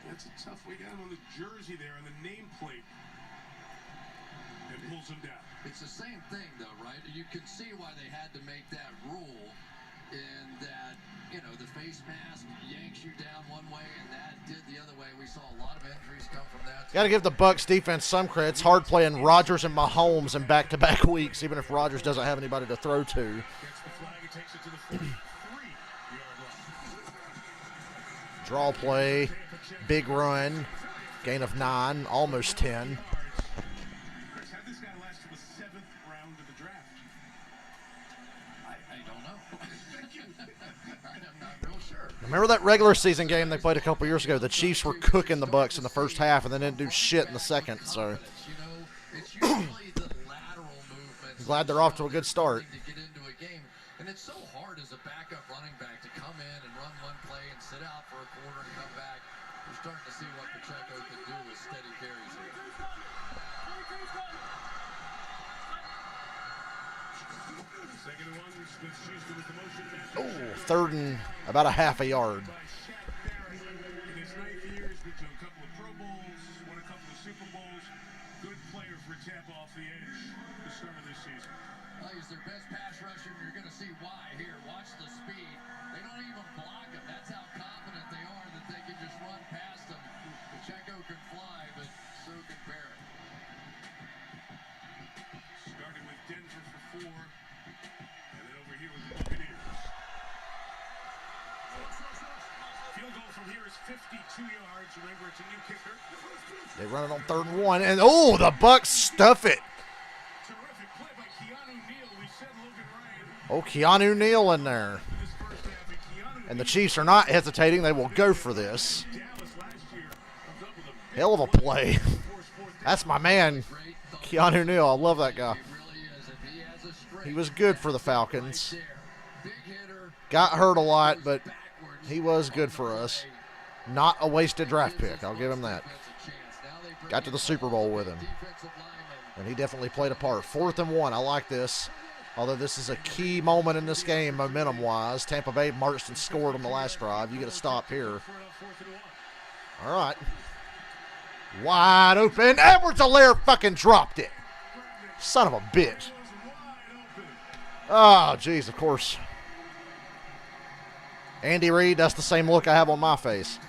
That's a tough way down on the jersey there, on the nameplate. And pulls him down. It's the same thing, though, right? You can see why they had to make that rule in that, you know, the face mask yanks you down one way and that did the other way. We saw a lot of injuries come from that. Got to give the Bucs defense some credit. It's hard playing Rodgers and Mahomes in back-to-back weeks, even if Rodgers doesn't have anybody to throw to. Gets the flag and takes it to the 43-yard line. Draw play, big run, gain of 9, almost 10. Chris, how'd this guy last to the 7th round of the draft? I don't know. I'm not real sure. Remember that regular season game they played a couple years ago? The Chiefs were cooking the Bucs in the first half and then didn't do shit in the second. So You know, it's usually the lateral movements. glad they're off to a good start. To get into a game. And it's so hard as a backup running back to come in and run one play and sit out for a quarter and come back. We're starting to see what Pacheco can do with steady carries here. Second and 1, Smith-Schuster with the motion. Oh, third and about a half a yard. By Shaq Barrett. In his 9th year, he's been to a couple of Pro Bowls, won a couple of Super Bowls. Good player for Tampa off the edge to start of this season. Well, he's their best pass rusher, and you're going to see why here. Watch the speed. They don't even block him. That's how confident they are that they can just run past him. Pacheco can fly, but so can Barrett. Started with Denver for 4, and then over here with the Buccaneers. Field goal from here is 52 yards. Remember, it's a new kicker. They run it on 3rd and 1, and oh, the Bucs stuff it. Terrific play by Keanu Neal. We said Logan Ryan Oh, Keanu Neal in there. this first half, and Keanu And the Chiefs are not hesitating. They will go for this. Dallas last year comes up with a big Hell of a play. force fourth down. That's my man, Keanu Neal. I love that guy. He really is. If he has a strength, He was good for the Falcons. there. Big hitter, Got hurt a lot, but he was good for us. Not a wasted draft pick. I'll give him that. Got to the Super Bowl with him. And he definitely played a part. 4th and 1. I like this. Although this is a key moment in this game, momentum-wise. Tampa Bay marched and scored on the last drive. You get a stop here. All right. Wide open. Edwards-Helaire fucking dropped it. Son of a bitch. Oh, jeez, of course. Andy Reid, that's the same look I have on my face.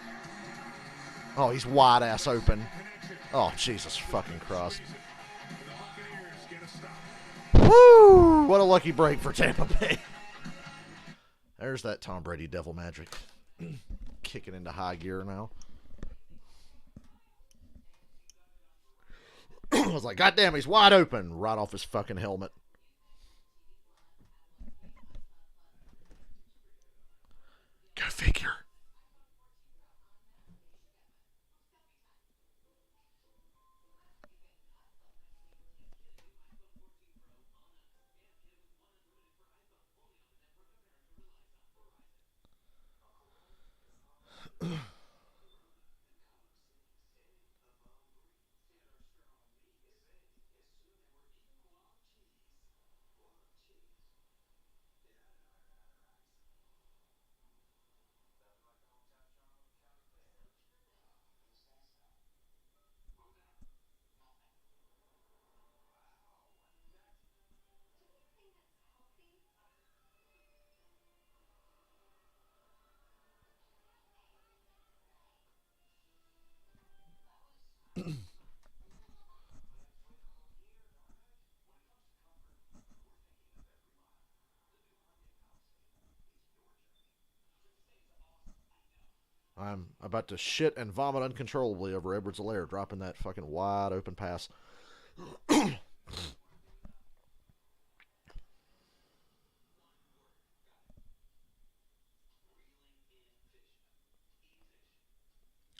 Oh, he's wide-ass open. Oh, Jesus fucking Christ. Woo! What a lucky break for Tampa Bay. There's that Tom Brady devil magic. Kicking into high gear now. I was like, God damn, he's wide open. Right off his fucking helmet. Go figure. I'm about to shit and vomit uncontrollably over Edwards-Helaire dropping that fucking wide open pass.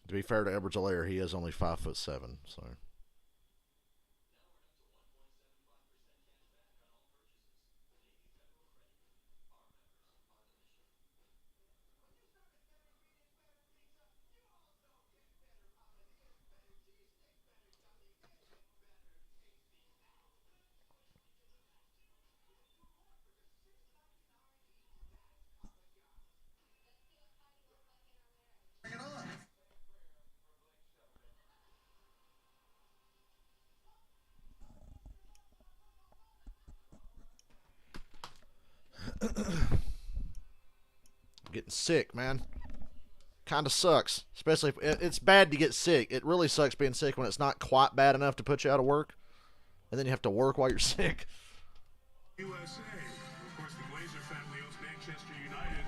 To be fair to Edwards-Helaire, he is only 5'7", so. I'm getting sick, man. Kind of sucks. Especially if it's bad to get sick. It really sucks being sick when it's not quite bad enough to put you out of work. And then you have to work while you're sick. USA. Of course, the Glazer family owns Manchester United.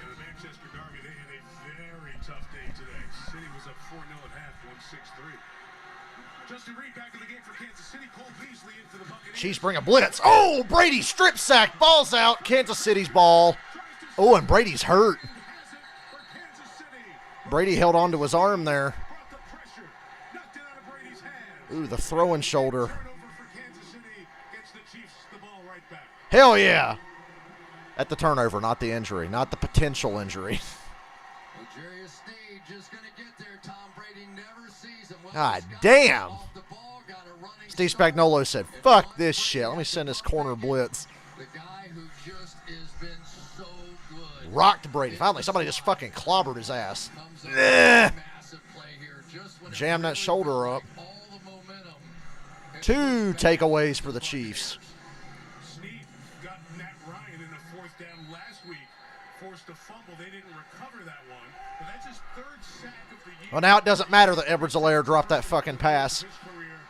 And the Manchester Derby, they had a very tough day today. City was up 4-0 at half, won 6-3. Justin Reed back in the game for Kansas City. Cole Beasley in for the Buccaneers. Chiefs bring a blitz. Oh, Brady strip sack. Ball's out. Kansas City's ball. Oh, and Brady's hurt. Brady held on to his arm there. Ooh, the throwing shoulder. Hell yeah. At the turnover, not the injury, not the potential injury. God damn. Steve Spagnuolo said, fuck this shit. Let me send this corner blitz. Rocked Brady. Finally, somebody just fucking clobbered his ass. Jam that shoulder up. 2 takeaways for the Chiefs. Snead got Matt Ryan in a 4th down last week. Forced a fumble. They didn't recover that one. But that's his 3rd sack of the year. Well, now it doesn't matter that Edwards-Helaire dropped that fucking pass.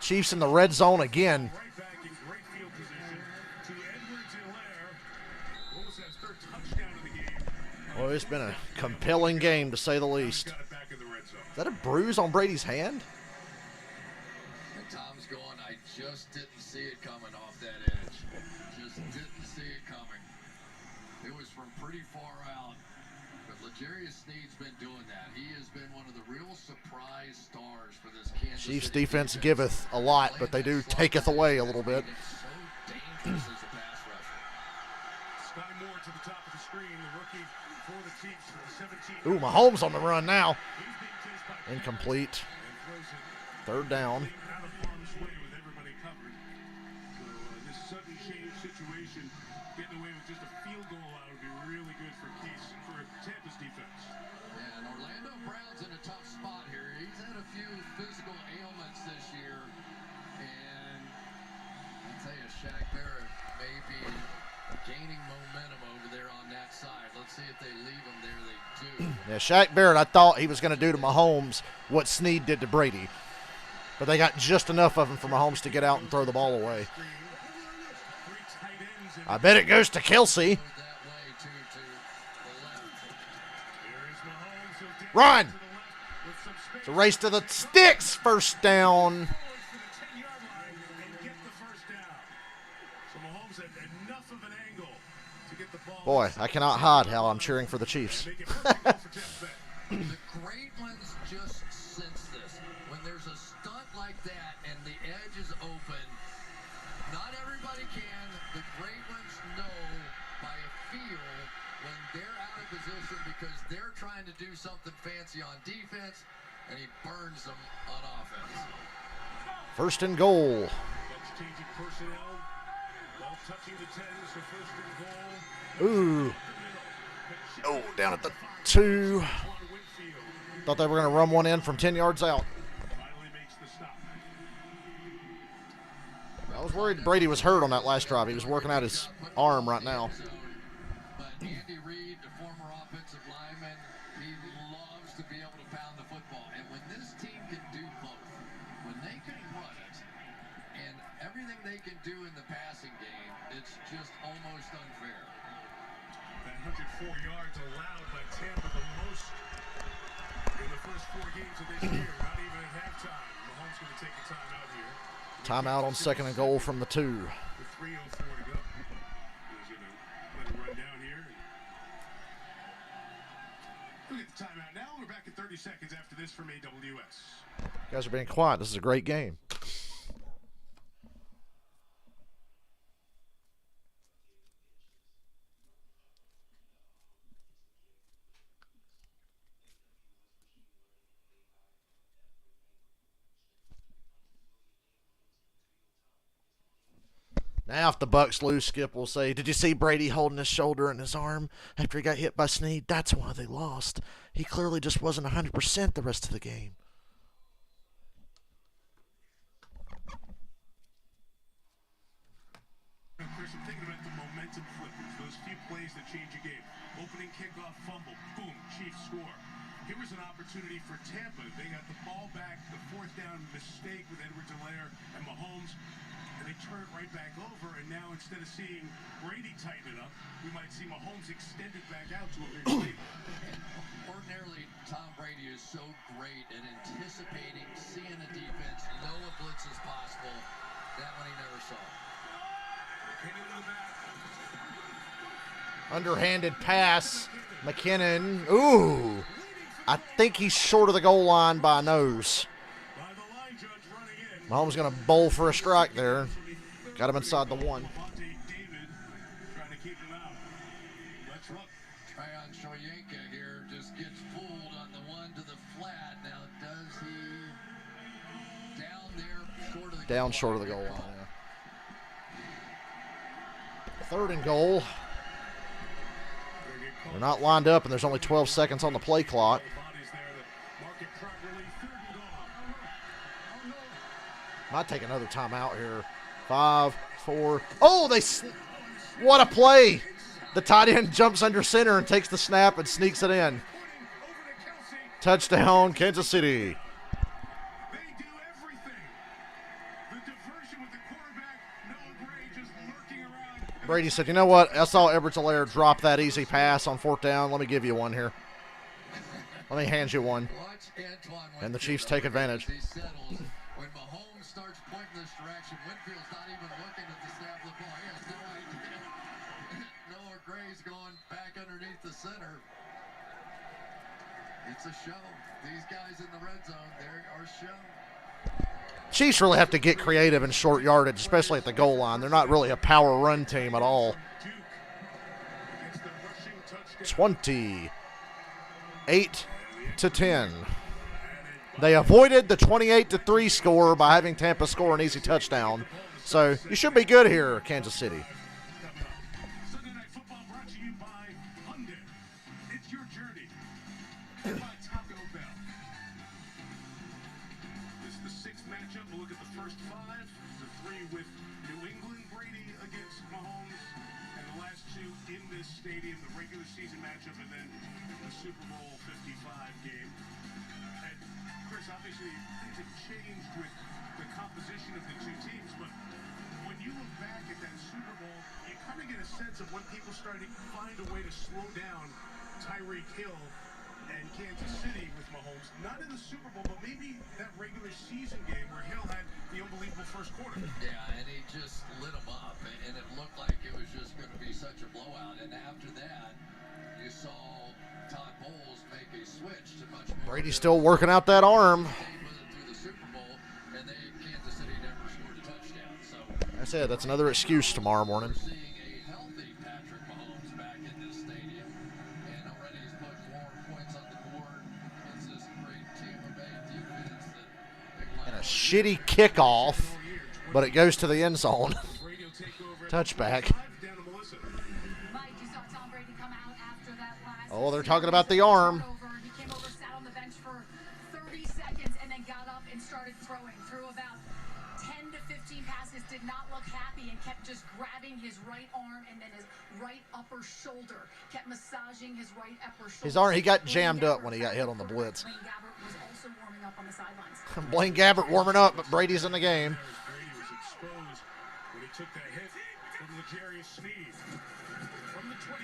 Chiefs in the red zone again. Right back in great field position to Edwards-Helaire. What was that, his 3rd touchdown of the game? Well, it's been a compelling game, to say the least. Got it back in the red zone. Is that a bruise on Brady's hand? And Tom's going, I just didn't see it coming off that edge. Just didn't see it coming. It was from pretty far out. But L'Jarius Sneed's been doing that. He has been one of the real surprise stars for this Kansas Chiefs City defense giveth a lot, but they do taketh away a little bit. It's so dangerous as a pass rusher. Sky Moore to the top of the screen. The rookie for the Chiefs for the 17. Ooh, Mahomes on the run now. He's being chased by Incomplete. and throws it 3rd down. out of harm's way with everybody covered. So this sudden change situation, getting away with just a field goal out would be really good for Tampa's defense. And Orlando Brown's in a tough spot here. He's had a few physical ailments this year. And I tell you, Shaq Barrett may be gaining momentum over there on that side. Let's see if they leave him there. They do. Yeah, Shaq Barrett, I thought he was going to do to Mahomes what Snead did to Brady. But they got just enough of him for Mahomes to get out and throw the ball away. I bet it goes to Kelsey. That way to the left. Run! It's a race to the sticks. 1st down. Boy, I cannot hide how I'm cheering for the Chiefs. The great ones just sense this. When there's a stunt like that and the edge is open, not everybody can. The great ones know by a feel when they're out of position because they're trying to do something fancy on defense, and he burns them on offense. 1st and goal. Bucs changing personnel. Ball touching the 10, so 1st and goal. Ooh. Oh, down at the 2. Thought they were going to run one in from 10 yards out. Finally makes the stop. I was worried Brady was hurt on that last drive. He was working out his arm right now. But Andy Reid, the former offensive lineman, he loves to be able to pound the football. And when this team can do both, when they can run it, and everything they can do in the passing game, it's just almost unfair. That 104 yards allowed by Tampa, the most in the first 4 games of this year. Not even at halftime. Mahomes going to take a timeout here. Timeout on 2nd and goal from the 2. With 3:04 to go. He's going to let it run down here. Look at the timeout now. We're back in 30 seconds after this from AWS. You guys are being quiet. This is a great game. Now, if the Bucs lose, Skip will say, "Did you see Brady holding his shoulder and his arm after he got hit by Snead? That's why they lost. He clearly just wasn't 100% the rest of the game." Chris, I'm thinking about the momentum flippers. those few plays that change a game. Opening kickoff fumble, boom, Chiefs score. Here was an opportunity for Tampa. They got the ball back, the fourth down mistake with Edwards-Helaire and Mahomes, and they turn it right back over. And now instead of seeing Brady tighten it up, we might see Mahomes extend it back out to a big lead. Ordinarily, Tom Brady is so great at anticipating, seeing the defense, know a blitz is possible. That one he never saw. Hit into the back. Underhanded pass. McKinnon. Ooh. I think he's short of the goal line by a nose. By the line judge running in. Mahomes going to bowl for a strike there. Got him inside the 1. David trying to keep him out. Let's look. Tryon Shoyinka here just gets fooled on the one to the flat. Now, does he down there short of the Down goal short of the line? goal line, yeah. 3rd and goal. They're not lined up, and there's only 12 seconds on the play clock. Bodies there that mark it properly. 3rd and goal. Might take another timeout here. 5, 4. Oh, what a play! The tight end jumps under center and takes the snap and sneaks it in. Touchdown, Kansas City. They do everything. The diversion with the quarterback, Noah Gray just lurking around. Brady said, you know what? I saw Edwards-Helaire drop that easy pass on 4th down. Let me give you one here. Let me hand you one. Watch Antoine And the Winfield, Chiefs take though, advantage. as he settles. When Mahomes starts pointing this direction, Winfield's not even looking at the snap of the ball. He has no idea. Noah Gray's going back underneath the center. It's a show. These guys in the red zone, they're our show. Chiefs really have to get creative in short yardage, especially at the goal line. They're not really a power run team at all. Duke gets the rushing touchdown. 28-10. They avoided the 28-3 score by having Tampa score an easy touchdown. So you should be good here, Kansas City. Sunday Night Football brought to you by Hyundai. It's your journey. And by Taco Bell. This is the 6th matchup. We'll look at the first 5. The 3 with New England, Brady against Mahomes. And the last 2 in this stadium, the regular season matchup, and then the Super Bowl 55 game. And Chris, obviously, things have changed with the composition of the 2 teams, but when you look back at that Super Bowl, you kind of get a sense of when people started to find a way to slow down Tyreek Hill and Kansas City with Mahomes. Not in the Super Bowl, but maybe that regular season game where Hill had the unbelievable first quarter. Yeah, and he just lit them up, and it looked like it was just going to be such a blowout. And after that, you saw Todd Bowles make a switch to much more. Brady's still working out that arm. Stayed with it through the Super Bowl, and Kansas City never scored a touchdown. So That's it. That's another excuse tomorrow morning. we're seeing a healthy Patrick Mahomes back in this stadium, and already he's put more points on the board. It's this great Tampa Bay defense that And a shitty kickoff, but it goes to the end zone. Brady will take over at Touchback. 5, down to Melissa. Mike, you saw Tom Brady come out after that last. Oh, they're talking about the arm. He came over, sat on the bench for 30 seconds, and then got up and started throwing. Threw about 10 to 15 passes, did not look happy, and kept just grabbing his right arm and then his right upper shoulder. Kept massaging his right upper shoulder. His arm, he got jammed up when he got hit on the blitz. Blaine Gabbert was also warming up on the sidelines. Blaine Gabbert warming up, but Brady's in the game. Brady was exposed when he took that hit from L'Jarius Sneed. From the 25,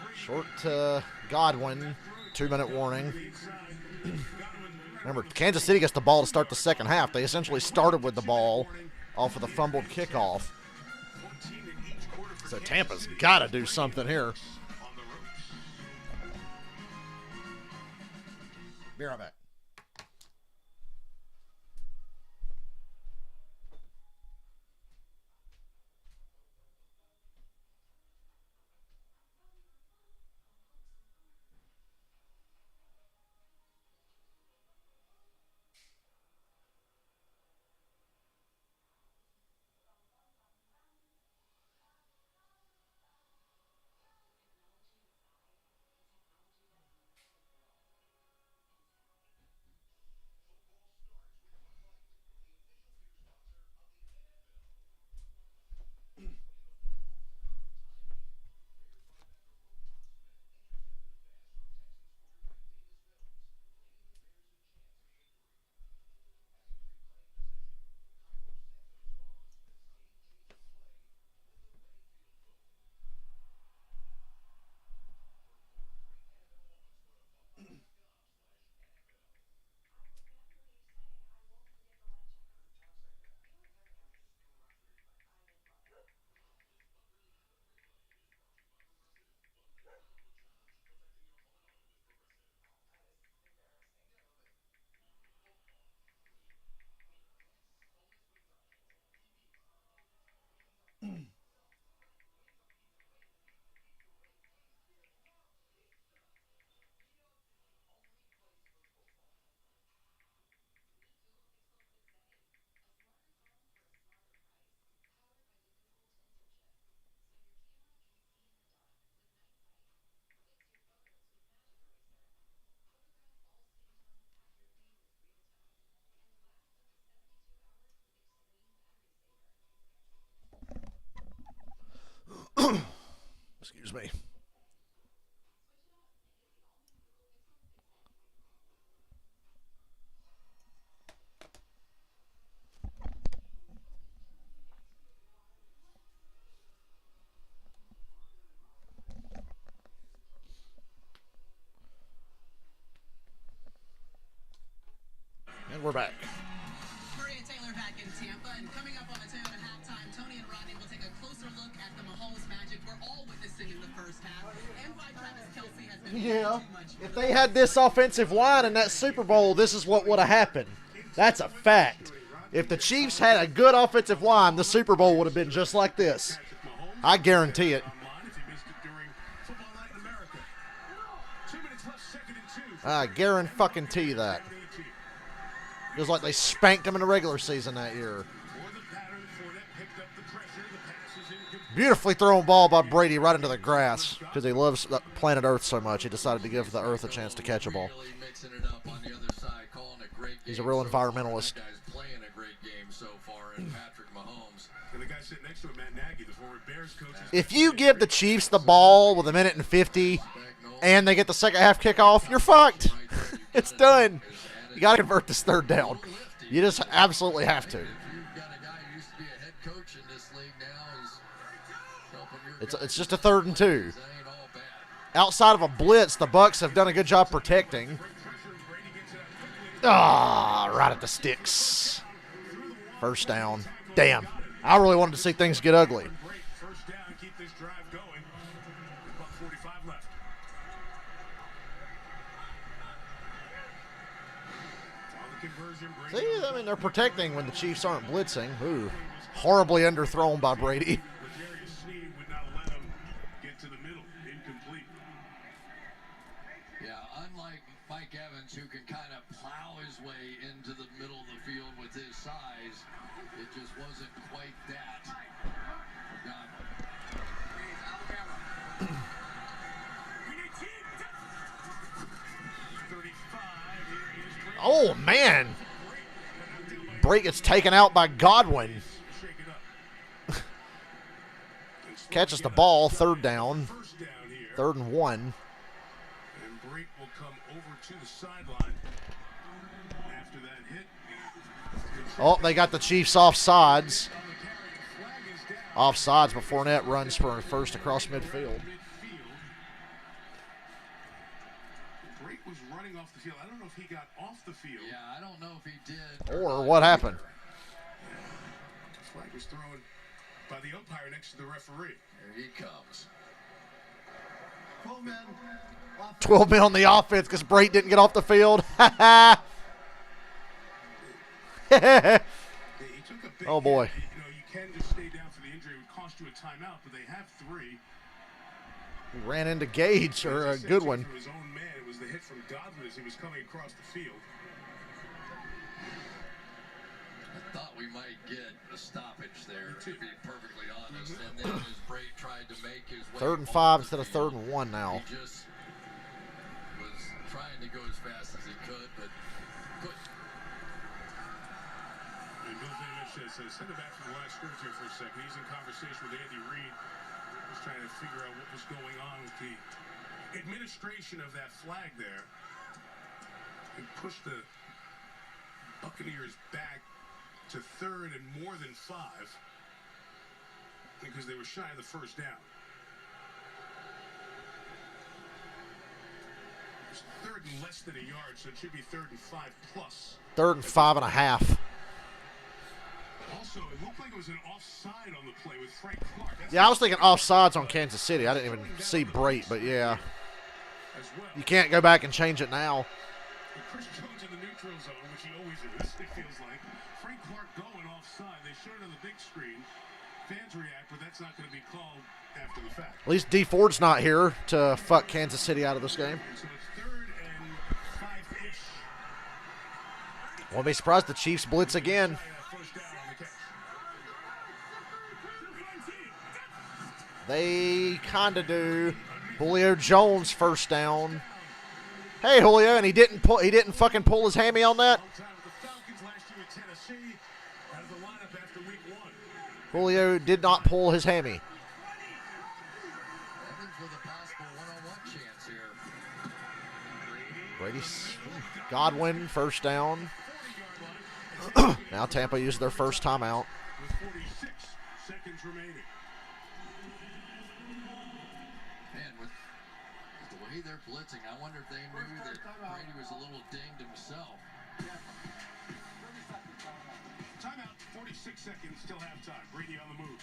Brady Short to Godwin. 2-minute warning. inside. Remember, Kansas City gets the ball to start the second half. They essentially started with the ball off of the fumbled kickoff. 14 in each quarter for So Kansas Tampa's City. got to do something here. On the ropes. Be right back. Excuse me. And we're back. Maria Taylor back in Tampa, and coming up on the Toyota halftime, Tony and Rodney will take a closer look at the Mahomes magic we're all witnessing in the first half, and why Travis Kelce has been Yeah. too much. If they had this offensive line in that Super Bowl, this is what would have happened. That's a fact. If the Chiefs had a good offensive line, the Super Bowl would have been just like this. I guarantee it. I guarantee that. It was like they spanked them in the regular season that year. Beautifully thrown ball by Brady right into the grass because he loves planet Earth so much. He decided to give the Earth a chance to catch a ball. He's a real environmentalist. If you give the Chiefs the ball with 1:50 and they get the second half kickoff, you're fucked. It's done. You got to convert this third down. You just absolutely have to. It's just a 3rd and 2. Outside of a blitz, the Bucs have done a good job protecting. Right at the sticks. First down. Damn. I really wanted to see things get ugly. See, I mean, they're protecting when the Chiefs aren't blitzing. Ooh, horribly underthrown by Brady. Yeah, unlike Mike Evans, who can kind of plow his way into the middle of the field with his size, it just wasn't quite that. Oh, man. Brake gets taken out by Godwin. Catches the ball, 3rd down. 3rd and 1. And Brake will come over to the sideline after that hit. Oh, they got the Chiefs offsides. Offsides before Fournette runs for first across midfield. Brake was running off the field. I don't know if he got off the field. Yeah, I don't know if he did. Or what happened. The flag was thrown by the umpire next to the referee. Here he comes. 12 men on the offense because Brake didn't get off the field. Oh, boy. You know, you can just stay down for the injury. It would cost you a timeout, but they have 3. He ran into Gage, or a good one. His own man. It was the hit from Godwin as he was coming across the field. I thought we might get a stoppage there, to be perfectly honest. And then as Brake tried to make his way 3rd and 5 instead of 3rd and 1 now. He just was trying to go as fast as he could, but couldn't. And Bill Vinovich says, send it back from the last script here for a second. He's in conversation with Andy Reid. He's trying to figure out what was going on with the administration of that flag there. It pushed the Buccaneers back to 3rd and more than 5 because they were shy of the first down. It's 3rd and less than a yard, so it should be 3rd and 5 plus. 3rd and 5.5. Also, it looked like it was an offside on the play with Frank Clark. Yeah, I was thinking offsides on Kansas City. I didn't even see Brake, but yeah. You can't go back and change it now. Chris Jones in the neutral zone, which he always is, it feels like. Frank Clark going offside. They showed it on the big screen. Fans react, but that's not going to be called after the fact. At least D Ford's not here to fuck Kansas City out of this game. So it's 3rd and 5-ish. Won't be surprised the Chiefs blitz again. First down on the catch. They kind of do. Julio Jones first down. Hey Julio, and he didn't fucking pull his hammy on that. Out of the lineup after week 1. Julio did not pull his hammy. Brady's Godwin, first down. Now Tampa used their first timeout. With 46 seconds remaining. Man, with the way they're blitzing, I wonder if they knew that Brady was a little dinged himself. Timeout, 46 seconds, still halftime. Brady on the move.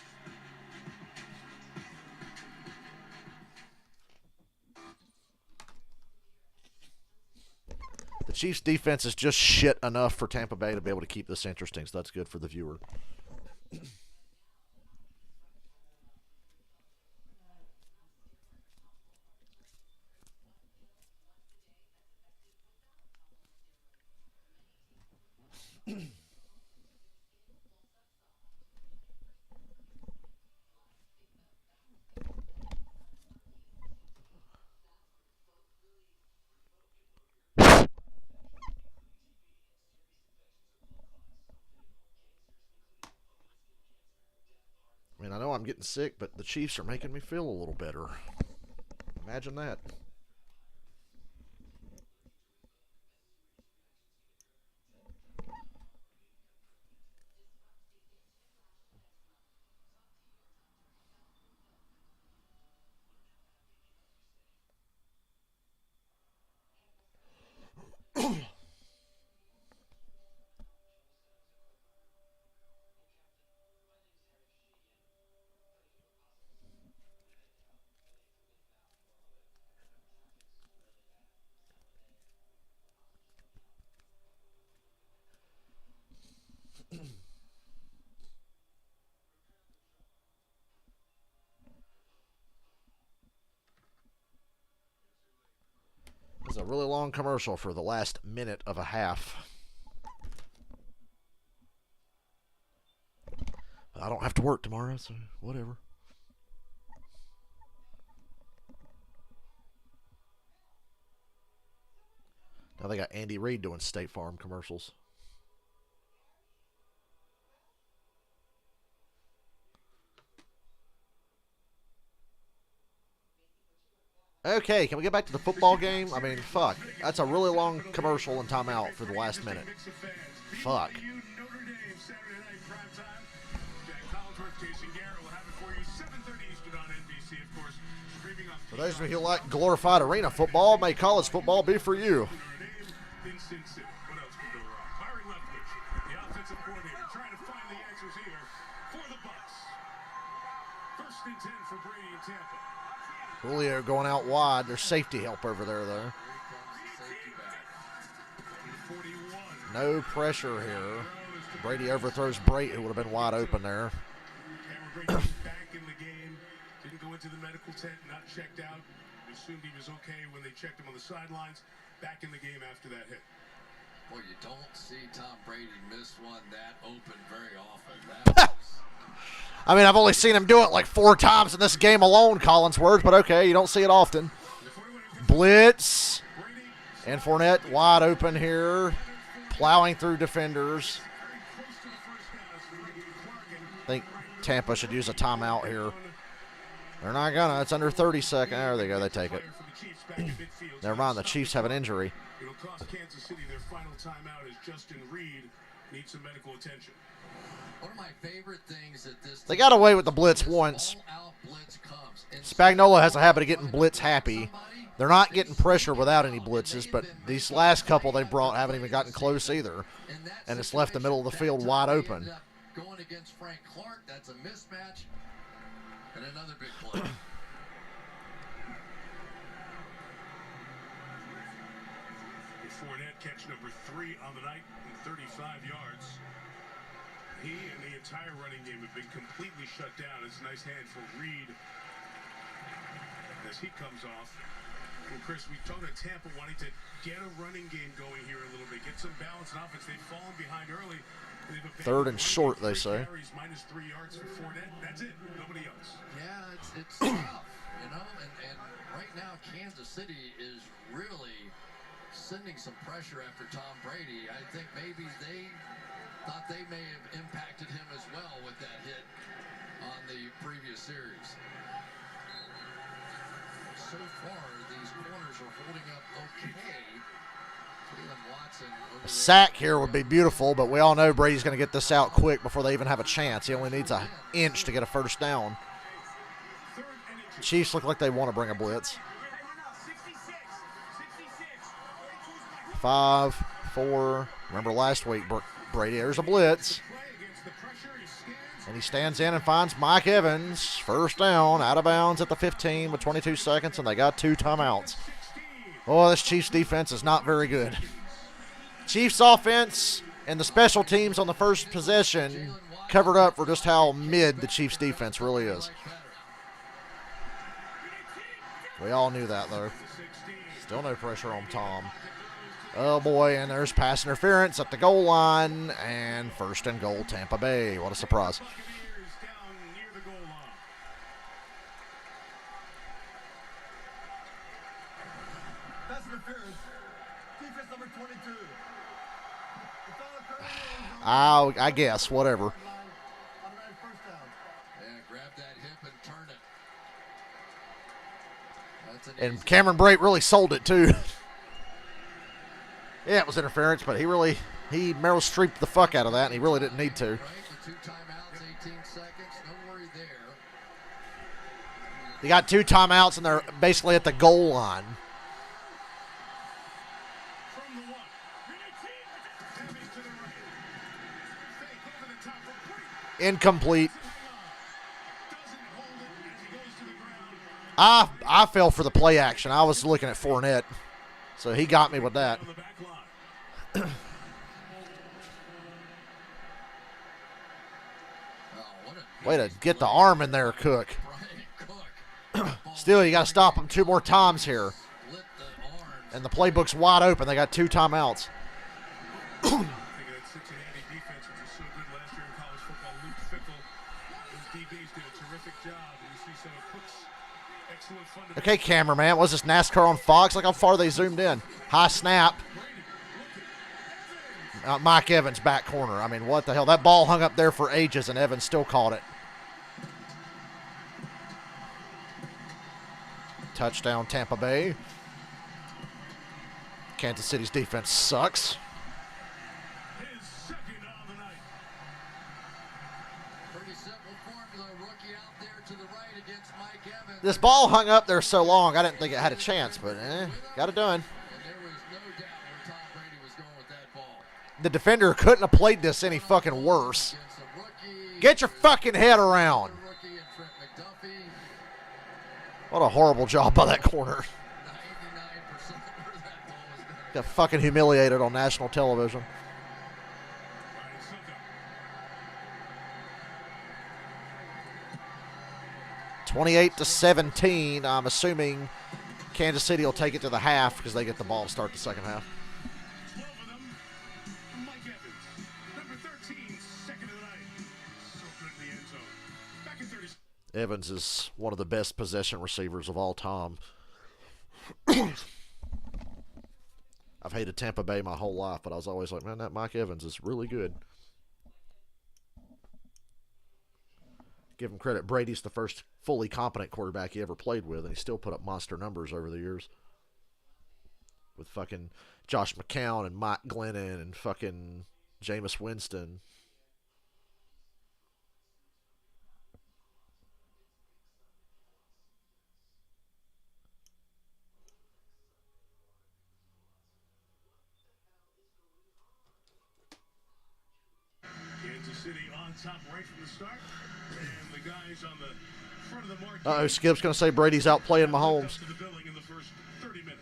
The Chiefs' defense is just shit enough for Tampa Bay to be able to keep this interesting, so that's good for the viewer. I mean, I know I'm getting sick, but the Chiefs are making me feel a little better. Imagine that. This is a really long commercial for the last minute of a half. I don't have to work tomorrow, so whatever. Now they got Andy Reid doing State Farm commercials. Okay, can we get back to the football game? I mean, fuck. That's a really long commercial and timeout for the last minute. Fuck. For those of you who like glorified arena football, may college football be for you. Julio going out wide. There's safety help over there, though. No pressure here. Brady overthrows Brait, who would have been wide open there. Back in the game. Didn't go into the medical tent, not checked out. Assumed he was okay when they checked him on the sidelines. Back in the game after that hit. Well, you don't see Tom Brady miss one that open very often. That was... I mean, I've only seen him do it like 4 times in this game alone, Collinsworth, but okay, you don't see it often. Blitz. And Fournette wide open here, plowing through defenders. I think Tampa should use a timeout here. They're not gonna. It's under 30 seconds. There they go. They take it. Never mind. The Chiefs have an injury. It'll cost Kansas City their final timeout as Justin Reed needs some medical attention. One of my favorite things that this They got away with the blitz once. Spagnuolo has a habit of getting blitz happy. They're not getting pressure without any blitzes, but these last couple they brought haven't even gotten close either. And it's left the middle of the field wide open. Going against Frank Clark, that's a mismatch. And another big play. Fournette catch number 3 on the night and 35 yards. He and the entire running game have been completely shut down. It's a nice hand for Reed as he comes off. Well, Chris, we talked about Tampa wanting to get a running game going here a little bit, get some balance in offense. They've fallen behind early. Third and short, they say. Carries, minus 3 yards for Fournette. That's it. Nobody else. Yeah, it's tough, you know. And right now, Kansas City is really sending some pressure after Tom Brady. I think maybe they thought they may have impacted him as well with that hit on the previous series. So far, these corners are holding up okay. A sack here would be beautiful, but we all know Brady's going to get this out quick before they even have a chance. He only needs an inch to get a first down. Chiefs look like they want to bring a blitz. 5, 4. Remember last week, Brady, there's a blitz. And he stands in and finds Mike Evans. First down, out of bounds at the 15 with 22 seconds, and they got 2 timeouts. Oh, this Chiefs defense is not very good. Chiefs offense and the special teams on the first possession covered up for just how mid the Chiefs defense really is. We all knew that, though. Still no pressure on Tom. Oh, boy, and there's pass interference at the goal line, and first and goal, Tampa Bay. What a surprise. Pass interference. Defense number 22. I guess, whatever. Automatic first down. Yeah, grab that hip and turn it. That's an And easy Cameron Brate really sold it, too. Yeah, it was interference, but he Meryl Streeped the fuck out of that, and he really didn't need to. right with 2 timeouts, 18 seconds. No worry there. They got 2 timeouts, and they're basically at the goal line. From the 1. Davies to the right. Fake over the top for Brady. Incomplete. Doesn't hold it as he goes to the ground. I fell for the play action. I was looking at Fournette, so he got me with that. On the back line. Oh, what a Way to get the arm in there, Cook. Brian Cook. Still, you got to stop them 2 more times here. Split the arms. And the playbook's wide open. They got 2 timeouts. I think that Cincinnati defense, which was so good last year in college football, Luke Fickell, those DBs did a terrific job. And you see some of Cook's excellent fundamental. Okay, cameraman. Was this NASCAR on Fox? Look how far they zoomed in. High snap. Mike Evans, back corner. I mean, what the hell? That ball hung up there for ages, and Evans still caught it. Touchdown, Tampa Bay. Kansas City's defense sucks. His second on the night. Pretty simple formula. Rookie out there to the right against Mike Evans. This ball hung up there so long, I didn't think it had a chance, but got it done. And there was no doubt where Tom Brady was going with that ball. The defender couldn't have played this any fucking worse. Against a rookie. Get your fucking head around. Rookie and Trent McDuffie. What a horrible job by that corner. 99% where that ball was going. Got fucking humiliated on national television. Ryan Succo. 28-17. I'm assuming Kansas City will take it to the half because they get the ball to start the second half. 12 of them. Mike Evans. Number 13, second of the night. So good in the end zone. Back in 30. Evans is one of the best possession receivers of all time. I've hated Tampa Bay my whole life, but I was always like, man, that Mike Evans is really good. Give him credit. Brady's the first fully competent quarterback he ever played with, and he still put up monster numbers over the years. With fucking Josh McCown and Mike Glennon and fucking Jameis Winston. Kansas City on top right from the start. And the guys on the front of the marquee. Uh-oh, Skip's going to say Brady's out playing Mahomes. To the building in the first 30 minutes.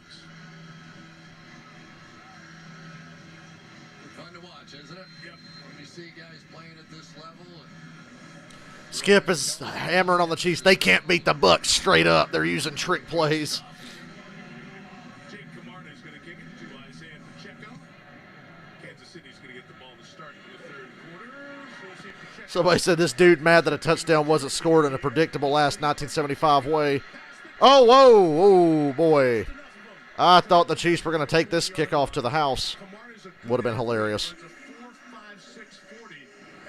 Fun to watch, isn't it? Yep. When you see guys playing at this level. Skip is hammering on the Chiefs. They can't beat the Bucs straight up. They're using trick plays. Jake Camarda is going to kick it to Isaiah Pacheco. Kansas City's going to get the ball to start in the third quarter. So we'll see if Pacheco. Somebody said this dude mad that a touchdown wasn't scored in a predictable last 1975 way. Oh, whoa, oh, boy. I thought the Chiefs were going to take this kickoff to the house. Would have been hilarious. It's a 4-5-6-40,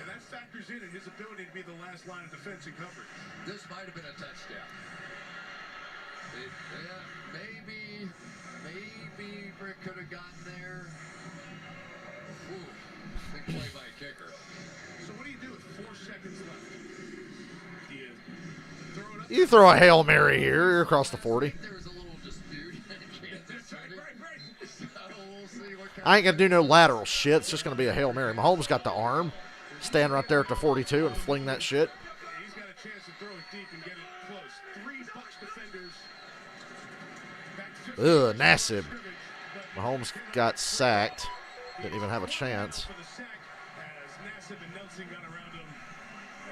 and that factors in his ability to be the last line of defense and coverage. This might have been a touchdown. Maybe Brick could have gotten there. Ooh, big play by a kicker. So what do you do with 4 seconds left? Do you throw it up? You throw a Hail Mary here. You're across the 40. There was a little dispute in Kansas City. So we'll see what kind I ain't going to do no lateral shit. It's just going to be a Hail Mary. Mahomes got the arm. Stand right there at the 42 and fling that shit. He's got a chance to throw it deep and get it close. 3 Bucs defenders. Ugh, Nassib. Mahomes got sacked. Didn't even have a chance.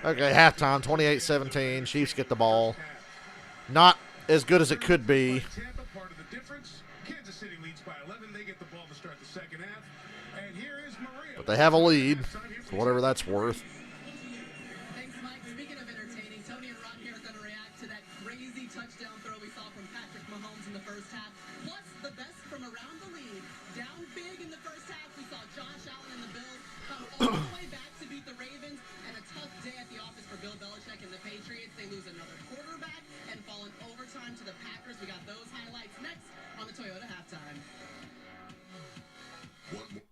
Okay, halftime, 28-17. Chiefs get the ball. Not as good as it could be. Tampa, part of the difference. Kansas City leads by 11. They get the ball to start the second half. And here is Maria. But they have a lead, for whatever that's worth. Thanks, Mike. Speaking of entertaining, Tony and Ron here are going to react to that crazy touchdown throw we saw from Patrick Mahomes in the first half. Plus, the best from around the league. Down big in the first half, we saw Josh Allen and the Bills come all the way back to beat the Ravens. And a tough day at the office for Bill Belichick and the Patriots. They lose another quarterback and fall in overtime to the Packers. We got those highlights next on the Toyota Halftime. One more.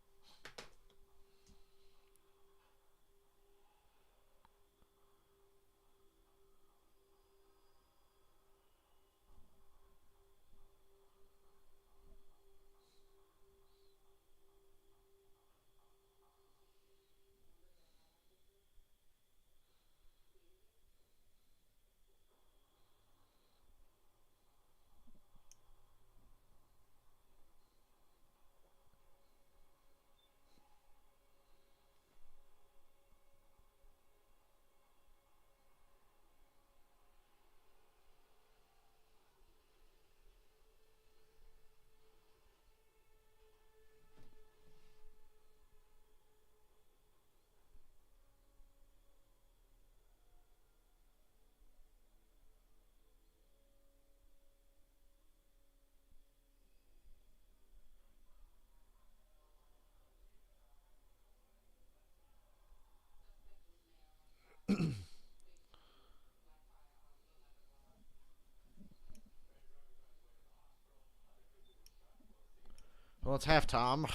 Well, it's halftime.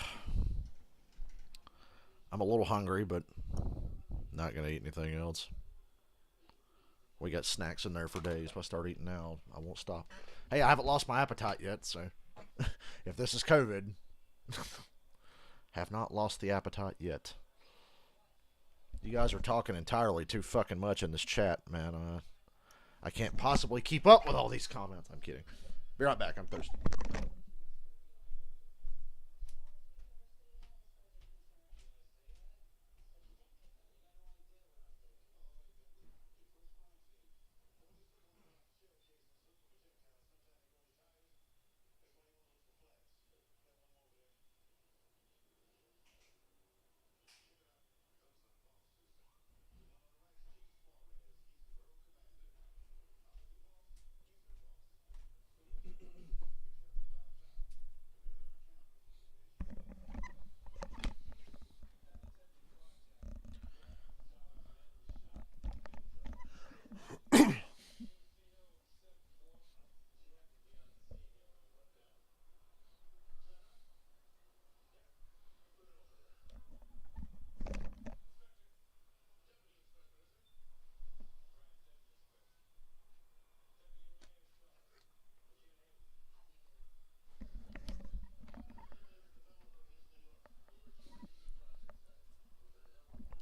I'm a little hungry, but not going to eat anything else. We got snacks in there for days. If I start eating now, I won't stop. Hey, I haven't lost my appetite yet, so if this is COVID, have not lost the appetite yet. You guys are talking entirely too fucking much in this chat, man. I can't possibly keep up with all these comments. I'm kidding. Be right back. I'm thirsty.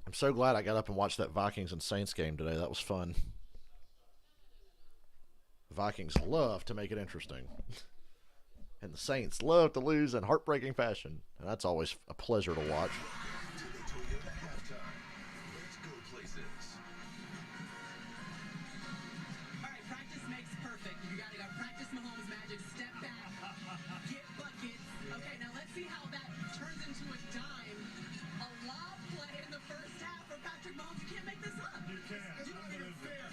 I'm so glad I got up and watched that Vikings and Saints game today. That was fun. The Vikings love to make it interesting. And the Saints love to lose in heartbreaking fashion. And that's always a pleasure to watch. To the Toyota Halftime. Let's go places. All right, practice makes perfect. You got to go practice Mahomes magic, step back, get buckets. Okay, now let's see how that turns into a dime. A lob play in the first half for Patrick Mahomes. You can't make this up. You can't. You don't even fair.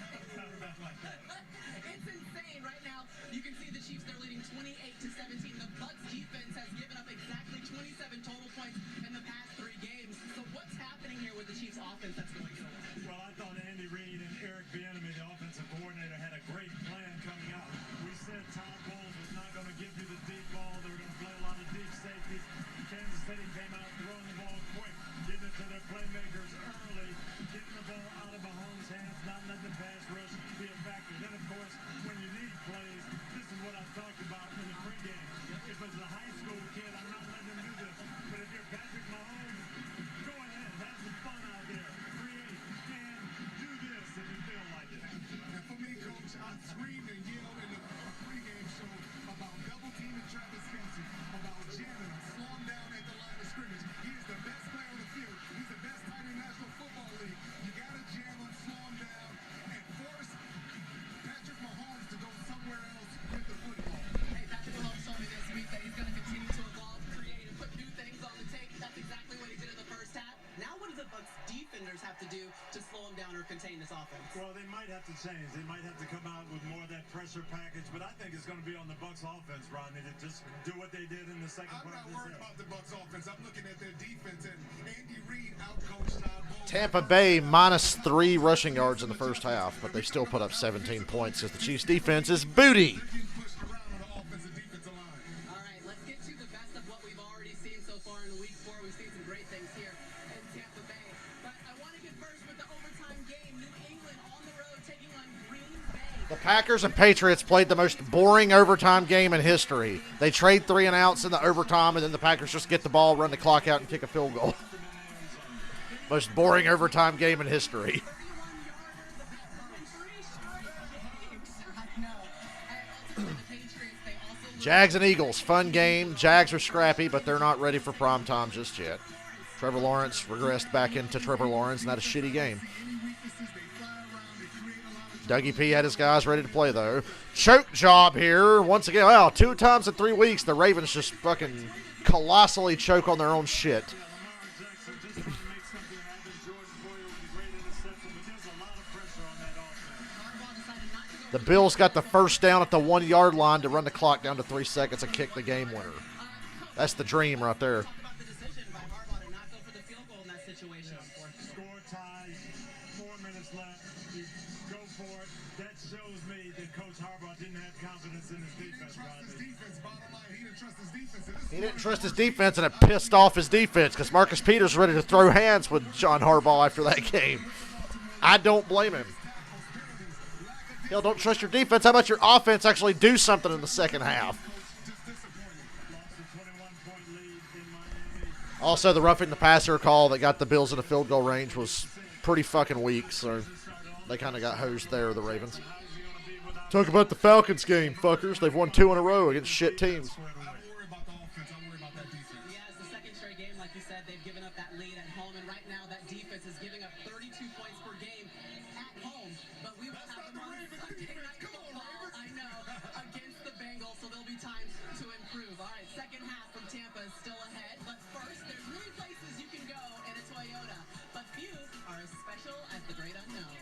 It's insane right now. You can see the Chiefs, they're leading 28-17. The Bucs defense has given up exactly 27 total points in the past 3 games. course, when you need plays, this is what I talked about in the pregame. If it's a high school kid, I'm not letting him do this. But if you're Patrick Mahomes, go ahead, have some fun out there, create, and do this if you feel like it. And for me, Coach, I screamed and yelled in the pregame show about double teaming Travis Kelce, about jamming him, slow him down at the line of scrimmage. He is the best player on the field. He's the best tight end in the National Football League. You got to jam him, slow him down, and force Patrick Mahomes to go somewhere else with the football. Hey, Patrick Mahomes told me this week that he's going to continue to evolve, create, and put new things on the tape. That's exactly what he did in the first half. Now what do the Bucs defenders have to do to slow him down or contain this offense? Well, they might have to change. They might have to come out with more of that pressure package, but I think it's going to be on the Bucs offense, Rodney, to just do what they did in the second I'm part not of this worried half. about the Bucs offense. I'm looking at their defense, and Andy Reid outcoached Todd Bowles. Tampa Bay -3 rushing yards in the first half, but they still put up 17 points because the Chiefs' defense is booty. Pushed around on the offensive defensive line. All right, let's get to the best of what we've already seen so far in week 4. We've seen some great things here in Tampa Bay. But I want to get first with the overtime game. New England on the road taking on Green Bay. The Packers and Patriots played the most boring overtime game in history. They trade 3 and outs in the overtime, and then the Packers just get the ball, run the clock out, and kick a field goal. Most boring overtime game in history. Jags and Eagles, fun game. Jags are scrappy, but they're not ready for prime time just yet. Trevor Lawrence regressed back into Trevor Lawrence, and that a shitty game. Dougie P had his guys ready to play, though. Choke job here. Once again, wow, 2 times in 3 weeks, the Ravens just fucking colossally choke on their own shit. The Bills got the first down at the 1-yard line to run the clock down to 3 seconds and kick the game winner. That's the dream right there. About the decision by Harbaugh to not go for the field goal in that situation. Score ties, 4 minutes left. You go for it. That shows me that Coach Harbaugh didn't have confidence in his defense, Rodney. He didn't trust his defense, and it pissed off his defense because Marcus Peters was ready to throw hands with John Harbaugh after that game. I don't blame him. Hell, don't trust your defense. How about your offense actually do something in the second half? Also, the roughing the passer call that got the Bills in the field goal range was pretty fucking weak, so they kind of got hosed there, the Ravens. Talk about the Falcons game, fuckers. They've won 2 in a row against shit teams. Yeah, it's the second straight game, like you said, they've given up that lead at home, and right now that defense is giving up 32 points per game at home. But we will have them on Sunday Night Football, I know, against the Bengals, so there'll be time to improve. All right, second half from Tampa is still ahead, but first, there's many places you can go in a Toyota, but few are as special as the great unknown.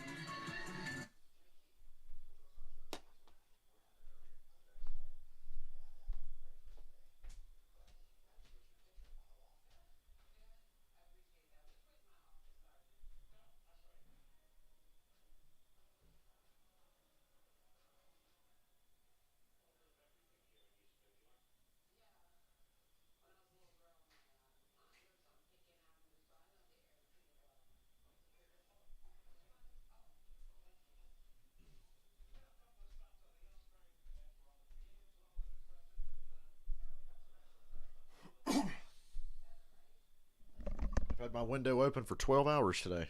I've had my window open for 12 hours today.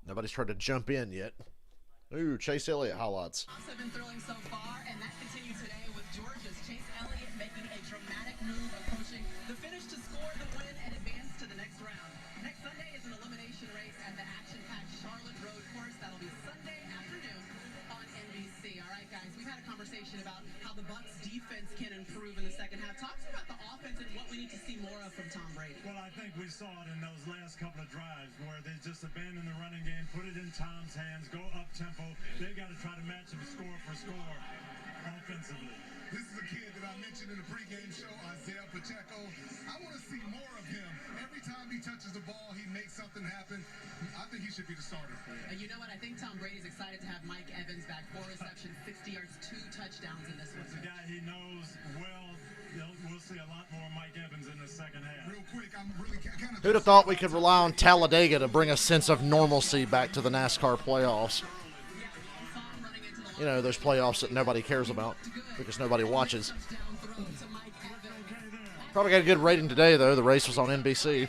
Nobody's tried to jump in yet. Ooh, Chase Elliott highlights. Have been thrilling so far, and that continues today with Georgia's Chase Elliott making a dramatic move, approaching the finish to score the win and advance to the next round. Next Sunday is an elimination race at the action-packed Charlotte Road Course. That'll be Sunday afternoon on NBC. All right, guys, we've had a conversation about how the Bucs defense can improve in the second half. Talk to me about the offense and what we need to see more of from Tom Brady. Well, I think we saw it in those last couple of drives where they just abandoned the running game, put it in Tom's hands, go up-tempo. They got to try to match him score for score offensively. This is a kid that I mentioned in the pregame show, Isaiah Pacheco. I want to see more of him. Every time he touches the ball, he makes something happen. I think he should be the starter. And you know what? I think Tom Brady's excited to have Mike Evans back. 4 receptions, 60 yards, 2 touchdowns in this one. It's a guy he knows well. We'll see a lot more Mike Evans in the second half. Real quick, I'm really kind of... Who'd have thought we could rely on Talladega to bring a sense of normalcy back to the NASCAR playoffs? You know, those playoffs that nobody cares about because nobody watches. Probably got a good rating today, though. The race was on NBC.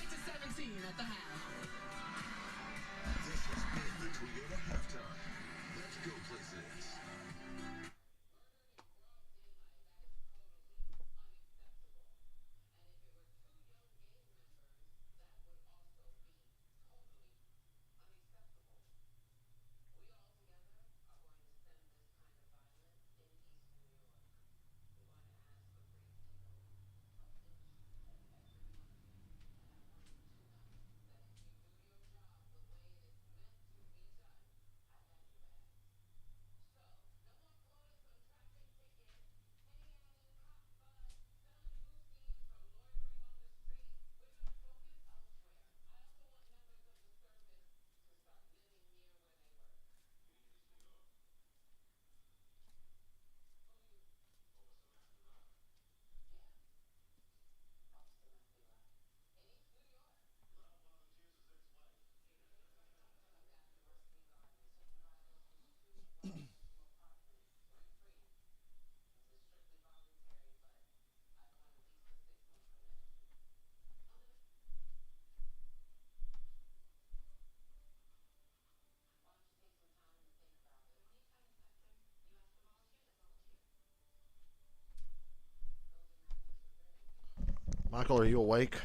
Michael, are you awake?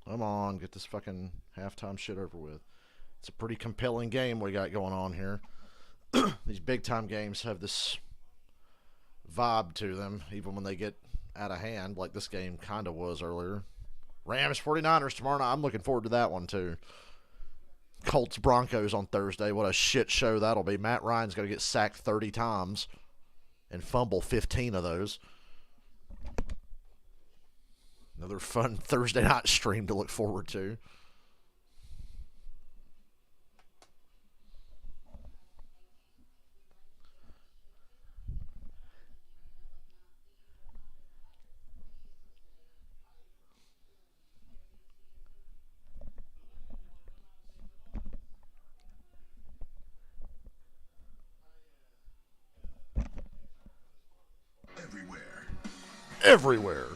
Come on, get this fucking halftime shit over with. It's a pretty compelling game we got going on here. These big time games have this vibe to them, even when they get out of hand, like this game kind of was earlier. Rams 49ers tomorrow night. I'm looking forward to that one, too. Colts Broncos on Thursday. What a shit show that'll be. Matt Ryan's going to get sacked 30 times and fumble 15 of those. Another fun Thursday night stream to look forward to. Everywhere.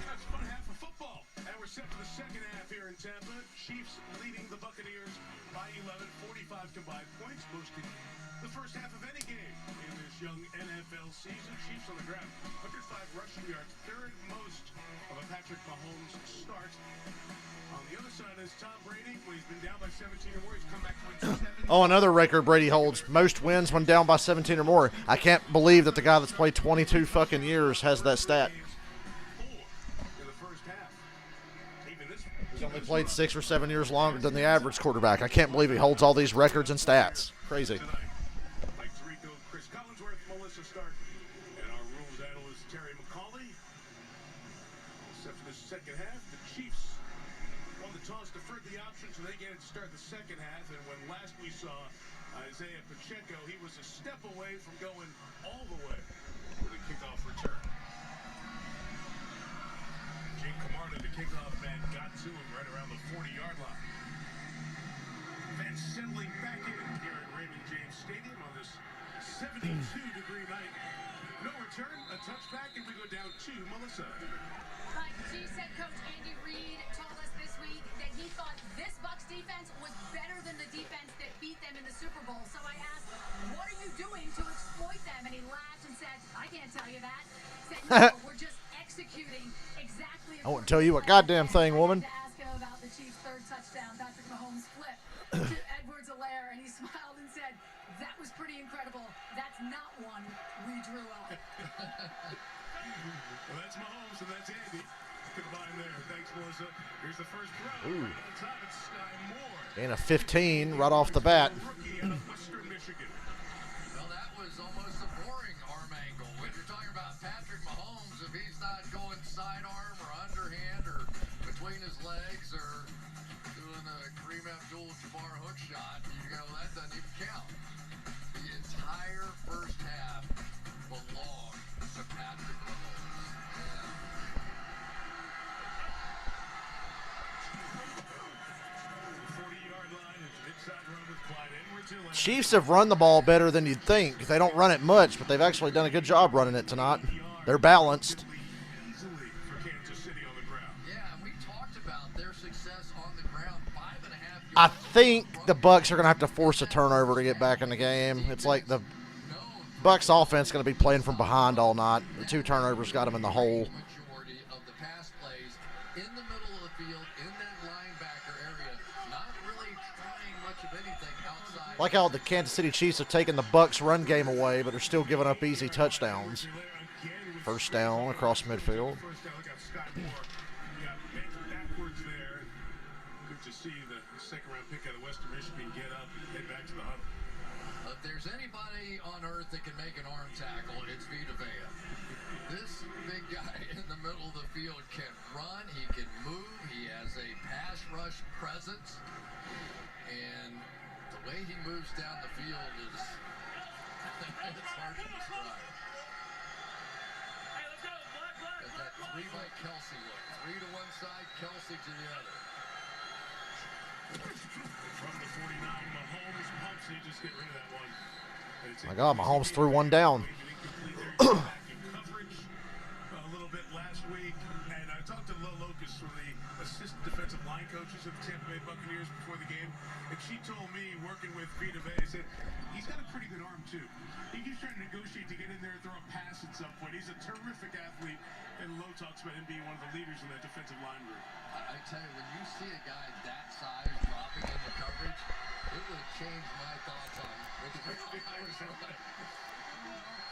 That's one half of football, and we're set for the second half here in Tampa. Chiefs leading the Buccaneers by 11, 45 combined points, most in the first half of any game in this young NFL season. Chiefs on the ground, 105 rushing yards, third most of a Patrick Mahomes start. On the other side is Tom Brady. When he's been down by 17 or more, he's come back to win 7. Oh, another record Brady holds. Most wins when down by 17 or more. I can't believe that the guy that's played 22 fucking years has that stat. He's only played 6 or 7 years longer than the average quarterback. I can't believe he holds all these records and stats. Crazy. Mike Tirico, Chris Collinsworth, Melissa Stark, and our rules analyst Terry McCauley. Except for the second half, the Chiefs won the toss, deferred the option, so they get it to start the second half. And when last we saw Isaiah Pacheco, he was a step away from going all the way with a kickoff return. Jake Camarda, the kickoff man, got to him right around the 40-yard line. Then settling back in here at Raymond James 72-degree night. No return, a touchback, and we go down to Melissa. Chiefs head coach Andy Reid told us this week that he thought this Bucs defense was better than the defense that beat them in the Super Bowl. So I asked, what are you doing to exploit them? And he laughed and said, I can't tell you that. He said, no, we're just executing exactly. I won't tell you a goddamn thing, woman. I had to ask him about the Chiefs' third touchdown, Patrick Mahomes' flip to Edwards-Helaire, and he smiled and said, that was pretty incredible. That's not one we drew up. Well, that's Mahomes, and that's Andy. Combined there. Thanks, Melissa. Here's the first throw. Ooh. Right at the top, it's Sky Moore. And a 15 right off the bat. Rookie out of Western Michigan. Well, that was almost a boring arm angle. When you're talking about Patrick Mahomes, if he's not going sidearm or underhand or between his legs or doing a Kareem Abdul-Jabbar hook shot, you go, that doesn't even count. The entire first half belonged to Patrick Mahomes. 40-yard line, it's an inside run with Clyde Edwards-Helaire. Chiefs have run the ball better than you'd think. They don't run it much, but they've actually done a good job running it tonight. They're balanced. Easily for Kansas City on the ground. Yeah, and we talked about their success on the ground. 5.5 yards. I think the Bucs are going to have to force a turnover to get back in the game. It's like the Bucs offense is going to be playing from behind all night. The 2 turnovers got them in the hole. Majority of the pass plays in the middle of the field, in that linebacker area, not really trying much of anything outside. Like how the Kansas City Chiefs have taken the Bucs run game away, but are still giving up easy touchdowns. First down across midfield. First down, look out, Sky Moore. You got bent backwards there. Good to see the second-round pick out of Western Michigan get up and head back to the huddle. If there's anybody on earth that can make an arm tackle, it's Vita Vea. This big guy in the middle of the field can run, he can move, he has a pass rush presence, and the way he moves down the field is it's hard to describe. Got that 3 by Kelsey look. 3 to one side, Kelsey to the other. From the 49, Mahomes pumps. He just get rid of that one. And it's My God, Mahomes threw one down. Coverage a little bit last week, and I talked to Lo Locust, one of the assistant defensive line coaches of the Tampa Bay Buccaneers before the game, and she told me, working with Vita Vea, said he's got a pretty good arm too. He keeps trying to negotiate to get in there and throw a pass at some point. He's a terrific athlete, and Lo talks about him being one of the leaders in that defensive line group. I tell you, when you see a guy that size dropping in the coverage, it would change my thoughts on which way I was running.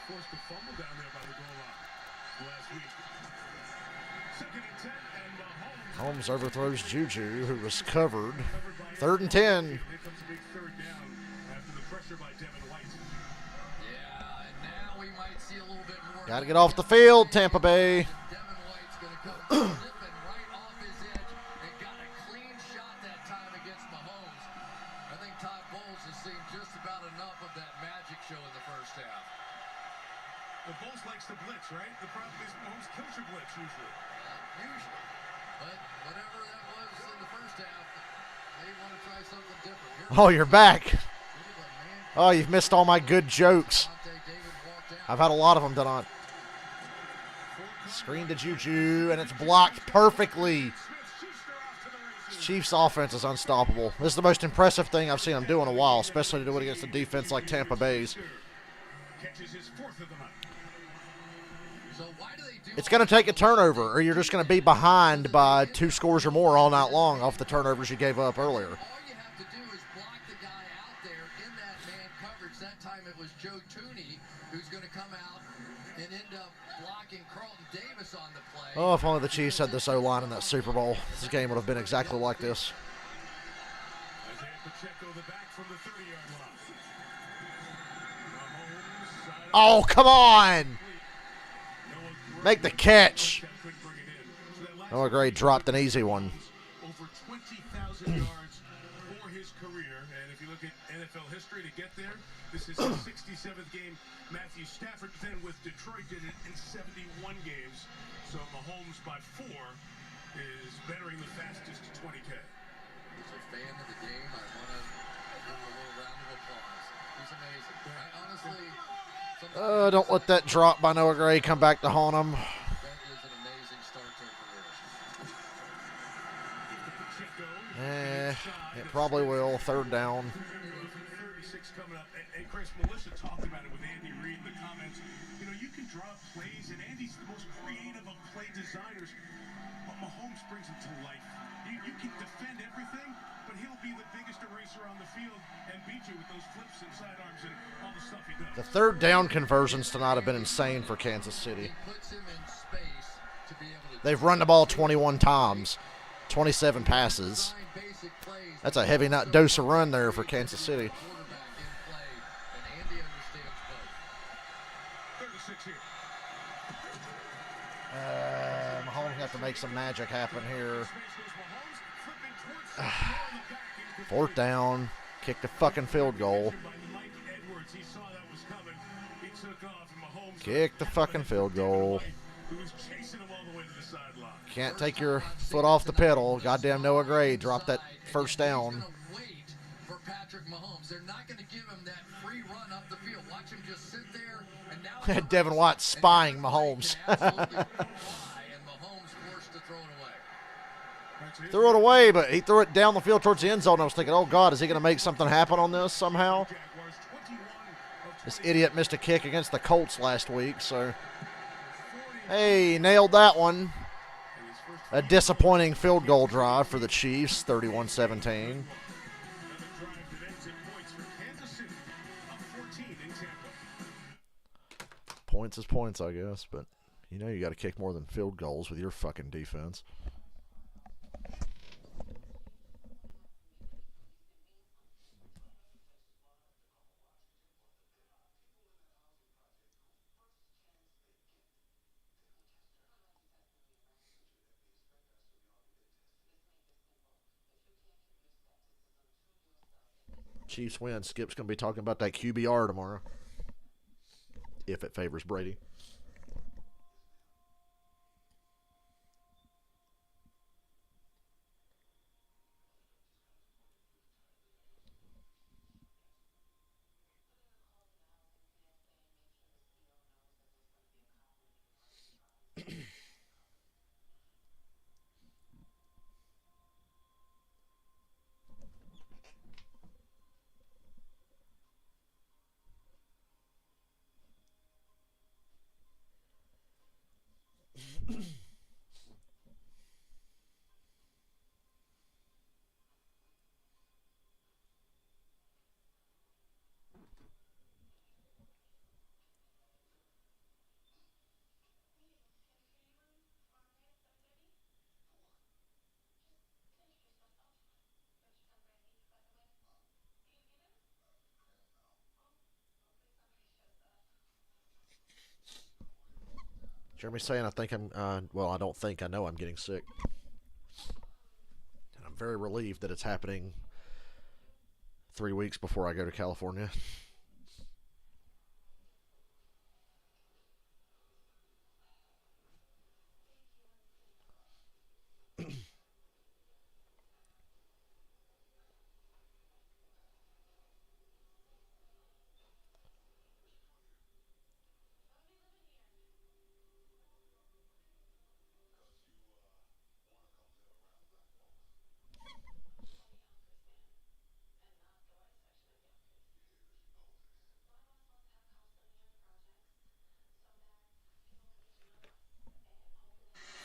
Forced to fumble down there by the goal line last week. Second and 10, and Mahomes. Holmes overthrows Juju, who was covered. 3rd and 10. Here comes a big third down after the pressure by Devin White. Yeah, and now we might see a little bit more. Got to get off the field, Tampa Bay. Devin White's going to come zipping right off his edge and got a clean shot that time against Mahomes. I think Todd Bowles has seen just about enough of that magic show in the first half. The Bulls likes to blitz, right? The problem is Mahomes kills your blitz usually. Usually. But whatever that was in the first half, they want to try something different. Here Oh, you're back. Oh, you've missed all my good jokes. I've had a lot of them tonight. Screen to Juju, and it's blocked perfectly. Chiefs' offense is unstoppable. This is the most impressive thing I've seen them do in a while, especially to do it against a defense like Tampa Bay's. Catches his 4th of the night. So why do they do It's going to take a turnover, or you're just going to be behind by 2 scores or more all night long off the turnovers you gave up earlier. all you have to do is block the guy out there in that man coverage. That time it was Joe Tooney who's going to come out and end up blocking Carlton Davis on the play. Oh, if only the Chiefs had this O-line in that Super Bowl. This game would have been exactly like this. Isaiah Pacheco, the back from the 30-yard line. Mahomes, Oh, come on! Make the catch. couldn't bring it in. So that last Noah Gray dropped an easy one. over 20,000 yards for his career. And if you look at NFL history to get there, this is his 67th game. Matthew Stafford then with Detroit did it in 71 games. So Mahomes by 4 is bettering the fastest to 20K. He's a fan of the game. I want to give him a little round of applause. He's amazing. I honestly, Don't let that drop by Noah Gray come back to haunt him. That is an amazing start to a career. It probably will. Third down. 36 coming up. And Chris, Melissa talked about it with Andy Reid in the comments. You know, you can draw plays, and Andy's the most creative of play designers, but Mahomes brings them to life. You can defend everything, but he'll be the biggest eraser on the field and beat you with those flips and sidearms and all the stuff he does. The third down conversions tonight have been insane for Kansas City. Puts him in space to be able to They've run the ball 21 times, 27 passes. That's a heavy dose of run there for Kansas City. quarterback in play, and Andy understands both. 36 here. Mahomes have to make some magic happen here. Fourth down. Kick the fucking field goal. Kick the fucking field goal. Can't take your foot off the pedal. Goddamn Noah Gray dropped that first down. Wait for Patrick Mahomes. They're not going to give him that free run up the field. Watch him just sit there, and now Devin White spying Mahomes. and Mahomes forced to throw it away. Threw it away, but he threw it down the field towards the end zone. I was thinking, oh, God, is he going to make something happen on this somehow? This idiot missed a kick against the Colts last week, so. Hey, nailed that one. A disappointing field goal drive for the Chiefs, 31-17. Points is points, I guess, but you know you got to kick more than field goals with your fucking defense. Chiefs win. Skip's going to be talking about that QBR tomorrow, if it favors Brady. Jeremy's saying, I think I'm, well, I don't think, I know I'm getting sick. And I'm very relieved that it's happening 3 weeks before I go to California.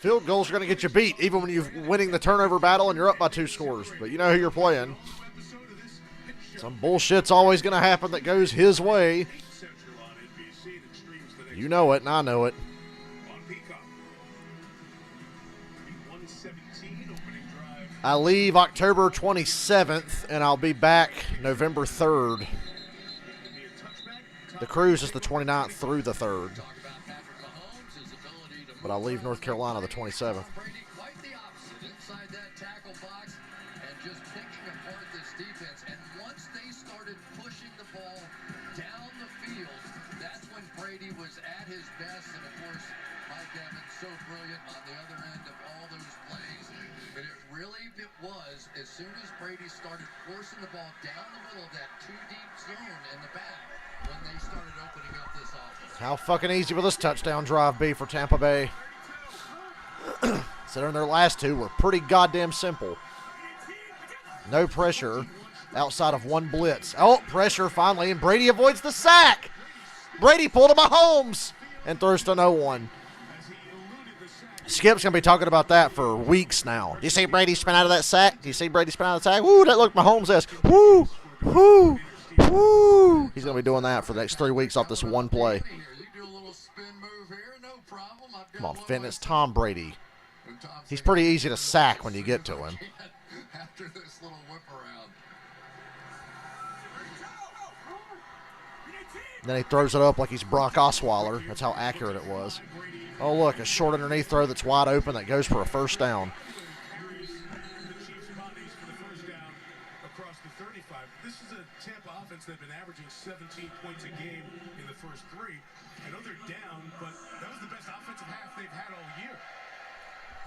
Field goals are going to get you beat, even when you're winning the turnover battle and you're up by 2 scores. But you know who you're playing. Some bullshit's always going to happen that goes his way. You know it, and I know it. I leave October 27th, and I'll be back November 3rd. The cruise is the 29th through the 3rd. But I'll leave North Carolina the 27th. Quite the opposite inside that tackle box and just picking apart this defense. And once they started pushing the ball down the field, that's when Brady was at his best. And of course, Mike Evans so brilliant on the other end of all those plays. But it was as soon as Brady started forcing the ball down the middle of that 2 deep zone in the back when they started opening up this offense. How fucking easy will this touchdown drive be for Tampa Bay? Considering their last two were pretty goddamn simple. No pressure outside of one blitz. Oh, pressure finally, and Brady avoids the sack. Brady pulled a Mahomes and throws to no one. Skip's going to be talking about that for weeks now. Do you see Brady spin out of that sack? Do you see Brady spin out of the sack? Woo, that looked Mahomes-esque. Woo, woo, woo. He's going to be doing that for the next 3 weeks off this one play. Come on, Finn, it's Tom Brady. He's pretty easy to sack when you get to him. After this little whip around. Then he throws it up like he's Brock Osweiler. That's how accurate it was. Oh, look, a short underneath throw that's wide open that goes for a first down. This is a Tampa offense that's been averaging 17 points a game in the first 3. I know they're down, but that was the best offensive half they've had all year.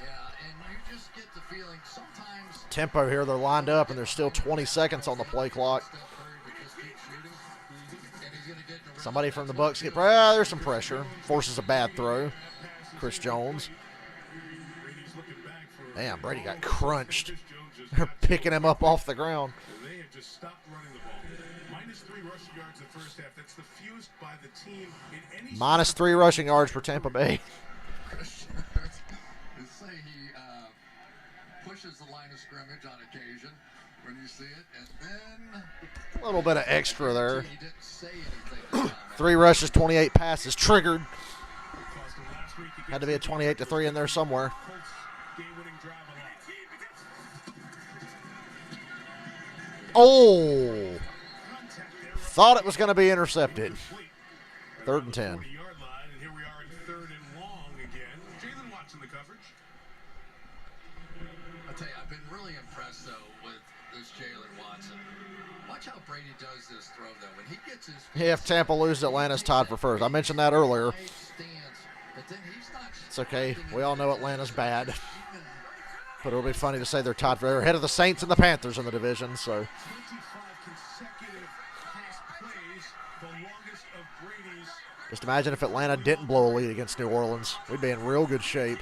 Yeah, and you just get the feeling sometimes. Tempo here, they're lined up, and there's still 20 seconds on the play clock. Somebody from the Bucs there's some pressure. Forces a bad throw. Chris Jones. Damn, Brady got crunched. They're picking him up off the ground. They have just stopped running the ball. -3 rushing yards in the first half. That's the fewest by the team in any. -3 rushing yards for Tampa Bay. Say he pushes the line of scrimmage on occasion when you see it, and then A little bit of extra there. he didn't say anything. 3 rushes, 28 passes. Triggered. Had to be a 28-3 in there somewhere. Oh! Thought it was going to be intercepted. 3rd and 10. I'll tell you, I've been really impressed, though, with this Jalen Watson. Watch how Brady does this throw, though. When he gets his... Yeah, if Tampa loses, Atlanta's tied for first. I mentioned that earlier. It's okay. We all know Atlanta's bad. But it'll be funny to say they're tied for. They're ahead of the Saints and the Panthers in the division, so... Just imagine if Atlanta didn't blow a lead against New Orleans. We'd be in real good shape.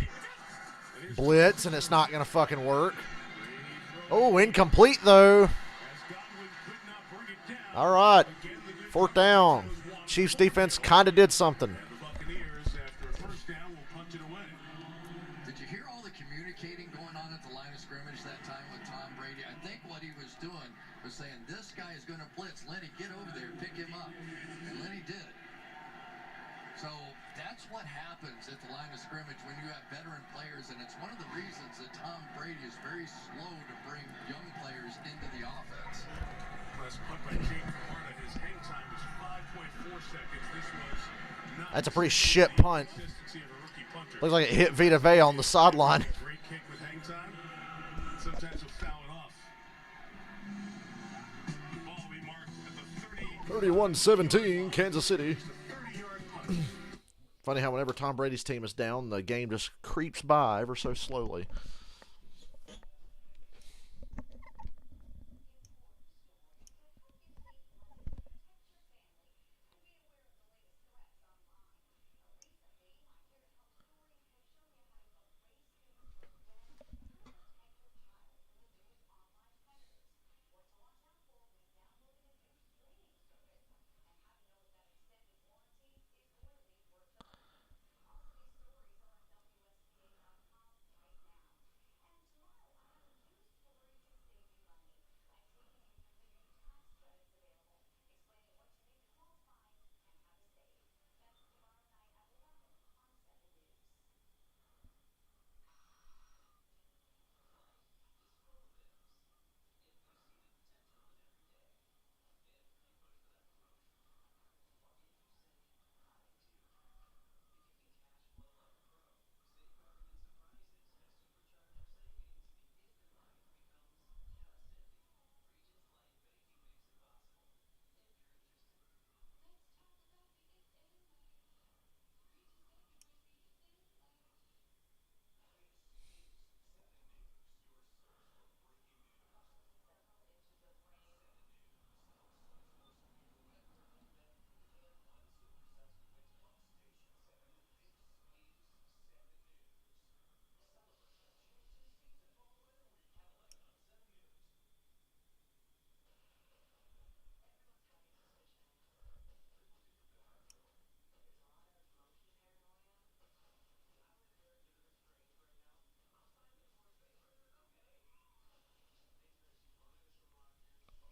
Blitz, and it's not going to fucking work. Oh, incomplete, though. All right. 4th down. Chiefs defense kind of did something. Did you hear all the communicating going on at the line of scrimmage that time with Tom Brady? I think what he was doing was saying, this guy is going to blitz. Lenny, get over there, pick him up. And Lenny did. So that's what happens at the line of scrimmage when you have veteran players, and it's one of the reasons that Tom Brady is very slow to bring young players into the offense. That's a pretty shit punt. Looks like it hit Vita Vea on the sideline. 31-17, Kansas City. Funny how whenever Tom Brady's team is down, the game just creeps by ever so slowly.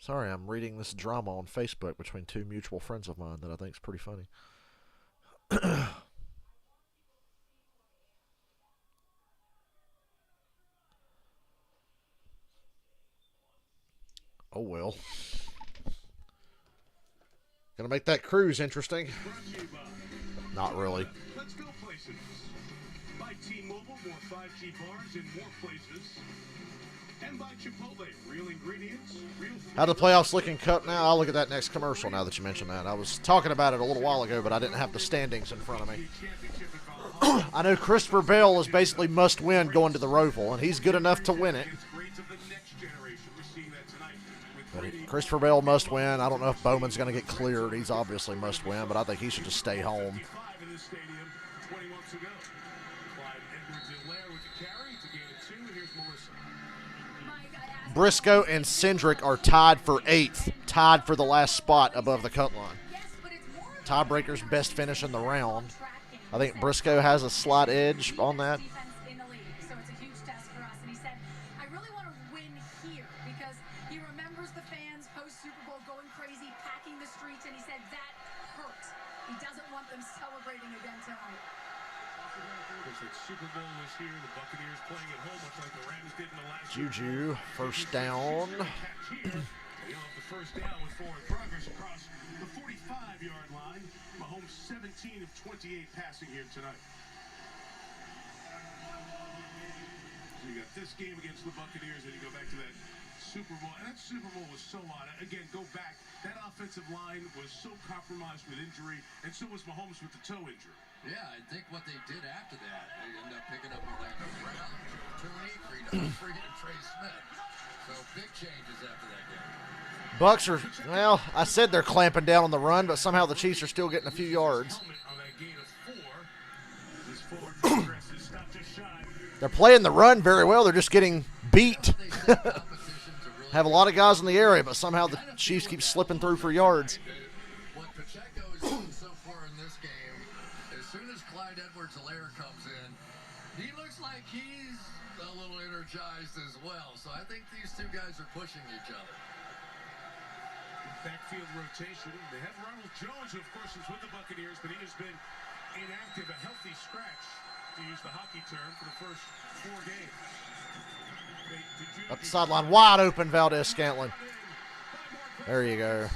Sorry, I'm reading this drama on Facebook between two mutual friends of mine that I think is pretty funny. Oh, well. Gonna make that cruise interesting. Not really. Let's go places. By T-Mobile, more 5G bars in more places. And by Chipotle, real ingredients, real food. How the playoffs looking cut now? I'll look at that next commercial now that you mentioned that. I was talking about it a little while ago, but I didn't have the standings in front of me. I know Christopher Bell is basically must win going to the Roval, and he's good enough to win it. But Christopher Bell must win. I don't know if Bowman's going to get cleared. He's obviously must win, but I think he should just stay home. Briscoe and Cindric are tied for 8th, tied for the last spot above the cut line. Tiebreaker's best finish in the round. I think Briscoe has a slight edge on that. So it's a huge test for us. And he said, I really want to win here because he remembers the fans post-Super Bowl going crazy, packing the streets, and he said that hurt. He doesn't want them celebrating again tonight. Super Bowl was here, the Buccaneers playing at home, much like the Rams did in the last Juju, first down. The first down with forward progress across the 45-yard line. Mahomes 17 of 28 passing here tonight. So you got this game against the Buccaneers, and you go back to that Super Bowl. And that Super Bowl was so odd. Again, go back. That offensive line was so compromised with injury, and so was Mahomes with the toe injury. Yeah, I think what they did after that, they ended up picking up Orlando Brown, Tooney, Free and Trey Smith. So big changes after that game. Bucs are, well, I said they're clamping down on the run, but somehow the Chiefs are still getting a few yards. They're playing the run very well. They're just getting beat. Have a lot of guys in the area, but somehow the Chiefs keep slipping through for yards. What Pacheco is doing so far in this game, as soon as Clyde Edwards-Helaire comes in, he looks like he's a little energized as well. So I think these two guys are pushing each other. Backfield rotation. They have Ronald Jones, who of course is with the Buccaneers, but he has been inactive, a healthy scratch, to use the hockey term, for the first 4 games. Up the sideline, wide open, Valdez-Scantling. There you go.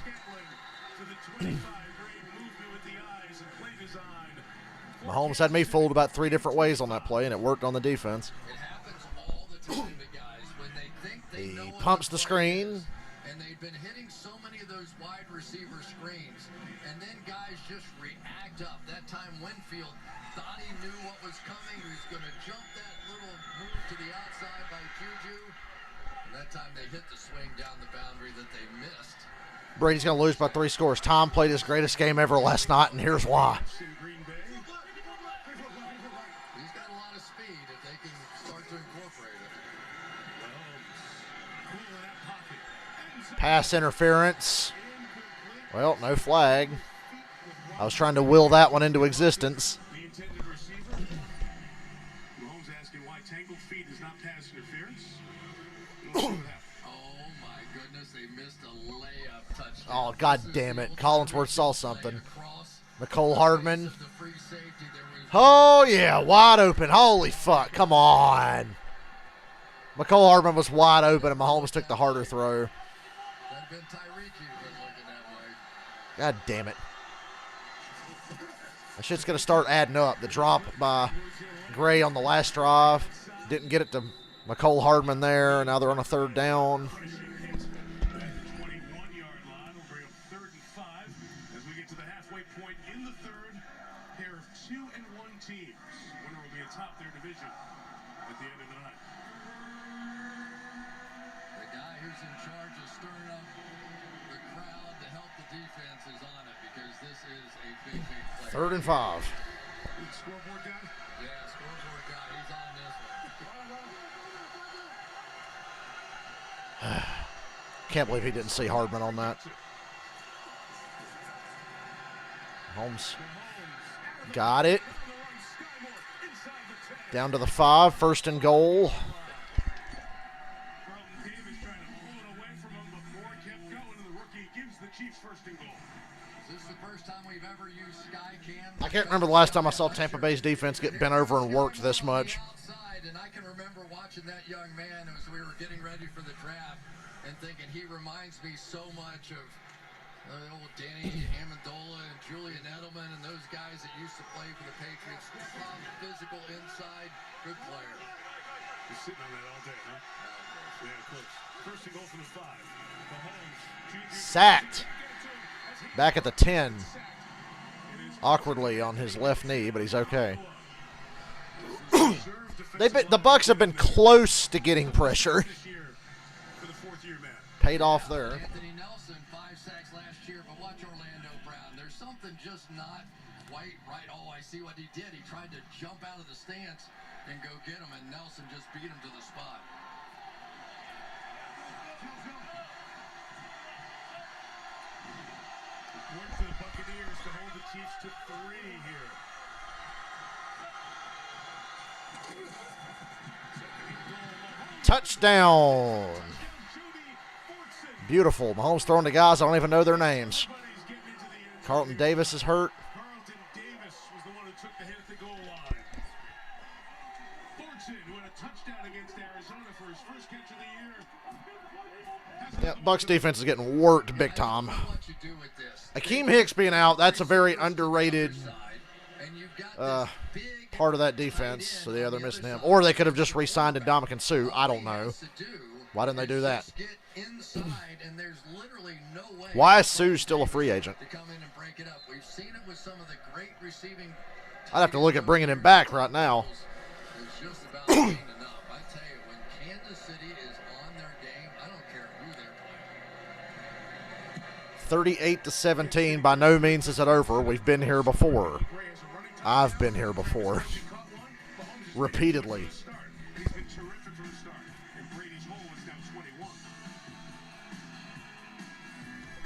Mahomes had me fooled about 3 different ways on that play, and it worked on the defense. It happens all the time to guys when they think they know He what pumps the play screen. is, and they've been hitting so many of those wide receiver screens, and then guys just react up. That time Winfield thought he knew what was coming. He was going to jump that little move to the outside by Juju. And that time they hit the swing down the boundary that they missed. Brady's going to lose by 3 scores. Tom played his greatest game ever last night, and here's why. He's got a lot of speed if they can start to incorporate it. Pass interference. Well, no flag. I was trying to will that one into existence. The intended receiver. Mahomes asking why tangled feet is not pass interference. Oh my goodness, they missed a layup touchdown. Oh, God damn it. Collinsworth saw something. McCole Hardman. Oh, yeah, wide open. Holy fuck, come on. McCole Hardman was wide open, and Mahomes took the harder throw. That'd been Tyreek who was looking that way. God damn it. That shit's going to start adding up. The drop by Gray on the last drive. Didn't get it to McCole Hardman there. Now they're on a 3rd down. Third and 5. Scoreboard guy? Yeah, scoreboard guy. He's on this one. Can't believe he didn't see Hardman on that. Holmes got it. Down to the 5, 1st and goal. Davis trying to pull it away from him, but Moore kept going. I can't remember the last time I saw Tampa Bay's defense get bent over and worked this much. And I can remember watching that young man as we were getting ready for the draft and thinking he reminds me so much of old Danny Amendola and Julian Edelman and those guys that used to play for the Patriots. Tough, physical inside, good player. He's sitting on that all day, huh? Yeah, close. First and goal from the 5. Mahomes. Sacked. Back at the 10. Awkwardly on his left knee, but he's okay. The Bucs have been close to getting pressure. Paid off there. Anthony Nelson, 5 sacks last year, but watch Orlando Brown. There's something just not quite right. Oh, I see what he did. He tried to jump out of the stance and go get him, and Nelson just beat him to the spot. Work for the Buccaneers to hold the Chiefs to 3 here. Touchdown. Beautiful. Mahomes throwing to guys I don't even know their names. Carlton Davis is hurt. Carlton Davis was the one who took the hit at the goal line. Thornton who had a touchdown against Arizona for his first catch of the year. Yeah, Bucs defense is getting worked big time. Akeem Hicks being out, that's a very underrated part of that defense. So yeah, they're missing him. Or they could have just re-signed Ndamukong Suh. I don't know. Why didn't they do that? Why is Sue still a free agent? I'd have to look at bringing him back right now. 38-17. By no means is it over. We've been here before. I've been here before. Repeatedly.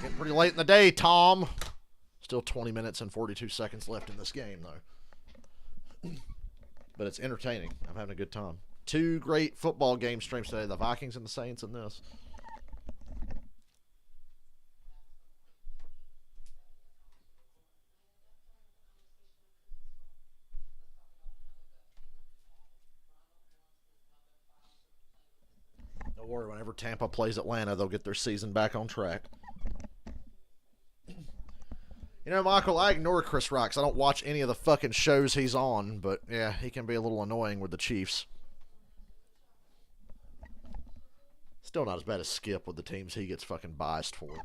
Getting pretty late in the day, Tom. Still 20 minutes and 42 seconds left in this game, though. But it's entertaining. I'm having a good time. 2 great football game streams today. The Vikings and the Saints and this. Don't worry, whenever Tampa plays Atlanta, they'll get their season back on track. You know, Michael, I ignore Chris Rock 'cause I don't watch any of the fucking shows he's on, but yeah, he can be a little annoying with the Chiefs. Still not as bad as Skip with the teams he gets fucking biased for.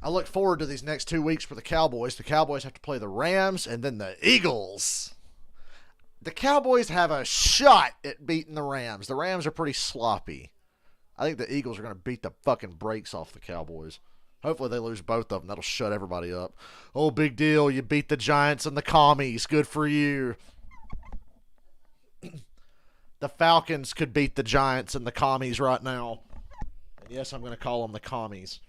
I look forward to these next 2 weeks for the Cowboys. The Cowboys have to play the Rams and then the Eagles. The Cowboys have a shot at beating the Rams. The Rams are pretty sloppy. I think the Eagles are going to beat the fucking brakes off the Cowboys. Hopefully they lose both of them. That'll shut everybody up. Oh, big deal. You beat the Giants and the Commies. Good for you. The Falcons could beat the Giants and the Commies right now. And yes, I'm going to call them the Commies.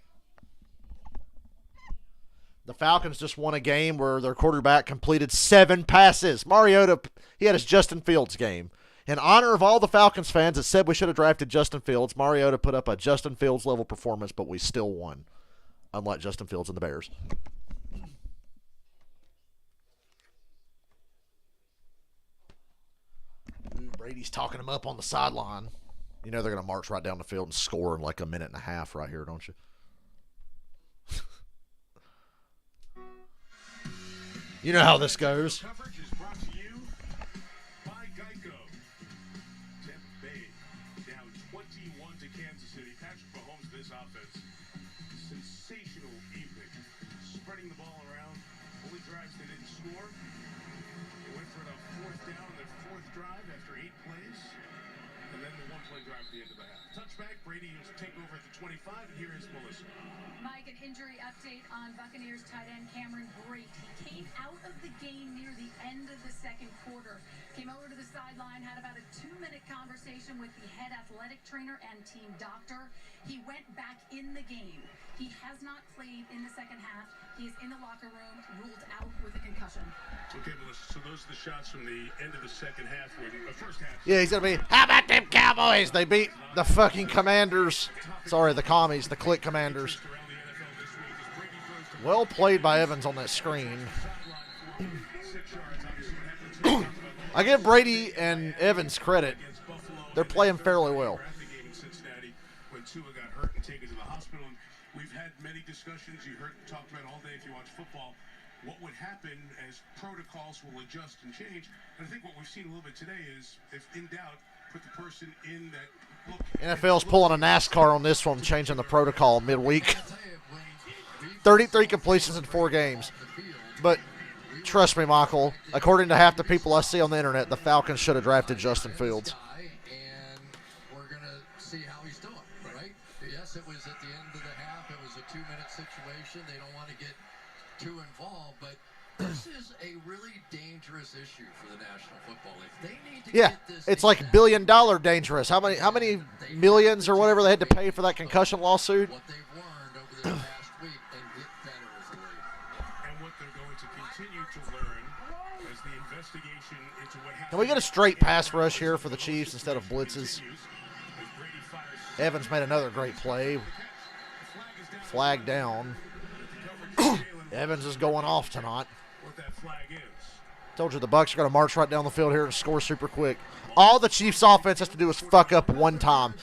The Falcons just won a game where their quarterback completed 7 passes. Mariota, he had his Justin Fields game. In honor of all the Falcons fans that said we should have drafted Justin Fields, Mariota put up a Justin Fields level performance, but we still won. Unlike Justin Fields and the Bears. Ooh, Brady's talking him up on the sideline. You know they're going to march right down the field and score in like a minute and a half right here, don't you? You know how this goes. Coverage is brought to you by Geico. Tampa Bay down 21 to Kansas City. Patrick Mahomes, this offense. Sensational evening. Spreading the ball around. Only drives they didn't score. They went for the 4th down on their 4th drive after 8 plays. And then the 1-play drive at the end of the half. Touchback, Brady will take over at the 25, and here is Melissa. Mike, an injury update on Buccaneers tight end Cameron conversation with the head athletic trainer and team doctor. He went back in the game. He has not played in the second half. He is in the locker room, ruled out with a concussion. Okay, Melissa, so those are the shots from the end of the second half, first half. Yeah, he's going to be, how about them Cowboys? They beat the fucking Commanders. Sorry, the Commies, the Click Commanders. Well played by Evans on that screen. I give Brady and Evans credit. They're playing fairly well. When Tua got hurt and taken to the hospital, and we've had many discussions. You heard talked about all day if you watch football. What would happen as protocols will adjust and change? And I think what we've seen a little bit today is, if in doubt, put the person in that. NFL's pulling a NASCAR on this one, changing the protocol midweek. 33 completions in 4 games. But trust me, Michael, according to half the people I see on the internet, the Falcons should have drafted Justin Fields. And we're going to see how he's doing, right? Yes, it was at the end of the half. It was a 2-minute situation. They don't want to get too involved, but this is a really dangerous issue for the National Football League. They need to get this it's like $1 billion dangerous. How many millions or whatever they had to pay for that concussion lawsuit? What they've learned over the past week and get better as a league. And what they're going to continue to learn as the investigation into what happened. Can we get a straight pass rush here for the Chiefs instead of blitzes? Evans made another great play. Flag down. Evans is going off tonight. What that flag is. Told you the Bucs are going to march right down the field here and score super quick. All the Chiefs offense has to do is fuck up one time.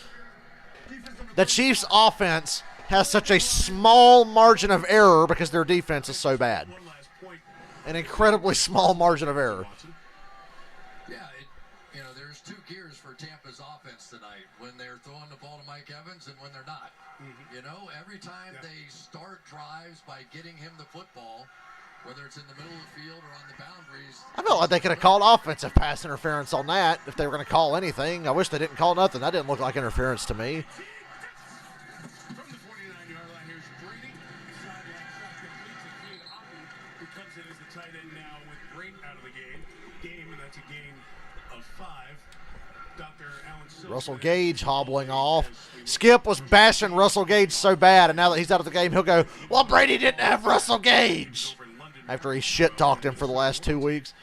The Chiefs offense has such a small margin of error because their defense is so bad. An incredibly small margin of error. Yeah, there's 2 gears for Tampa's offense tonight, when they're throwing the ball to Mike Evans and when they're not. Every time they start drives by getting him the football, whether it's in the middle of the field or on the boundaries. I felt like they could have called offensive pass interference on that if they were going to call anything. I wish they didn't call nothing. That didn't look like interference to me. From the 49-yard line, here's Brady. Sideline shot complete to Keen Otten, who comes in as the tight end now with Brady out of the game, and that's a gain of 5. Dr. Allen Silver. Russell Gage hobbling off. Skip was bashing Russell Gage so bad, and now that he's out of the game, he'll go, well, Brady didn't have Russell Gage. After he shit-talked him for the last 2 weeks.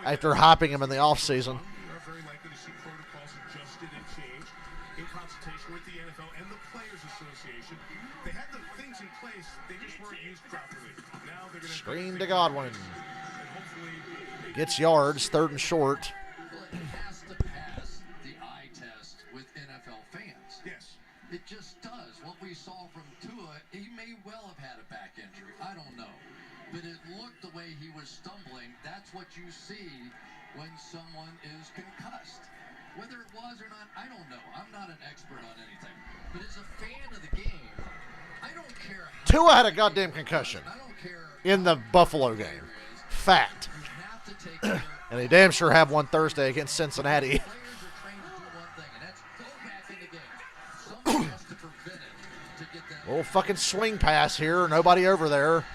After hyping him in the offseason. We are very likely to see protocols adjusted and changed in consultation with the NFL and the Players Association. They had the things in place, they just weren't used properly. Now they're going to Screen to Godwin. Gets yards, 3rd and short. Well, it has to pass the eye test with NFL fans. Yes. It just does. What we saw from Tua, he may well have had a back injury. I don't know. But it looked the way he was stumbling. That's what you see when someone is concussed. Whether it was or not, I don't know. I'm not an expert on anything. But as a fan of the game, I don't care how Tua had a goddamn concussion I don't care in the Buffalo game. Fact. you have to take care of And they damn sure have one Thursday against Cincinnati. players are trained to do one thing, and that's go back in the game. Someone has to prevent it to get that. Little fucking swing pass here. Nobody over there.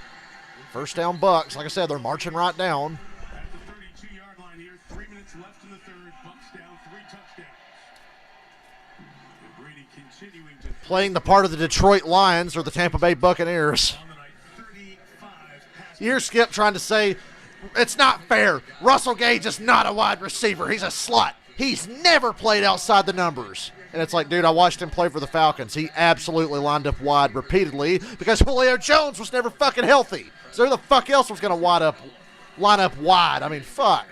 First down Bucs. Like I said, they're marching right down. At the 32-yard line here, 3 minutes left in the third. Bucs down 3 touchdowns. And Brady continuing to Playing the part of the Detroit Lions or the Tampa Bay Buccaneers. on the night. 35 passes. You hear Skip trying to say, it's not fair. Russell Gage is not a wide receiver. He's a slut. He's never played outside the numbers. And it's like, dude, I watched him play for the Falcons. He absolutely lined up wide repeatedly because Julio Jones was never fucking healthy. So who the fuck else was going to line up wide? I mean, fuck.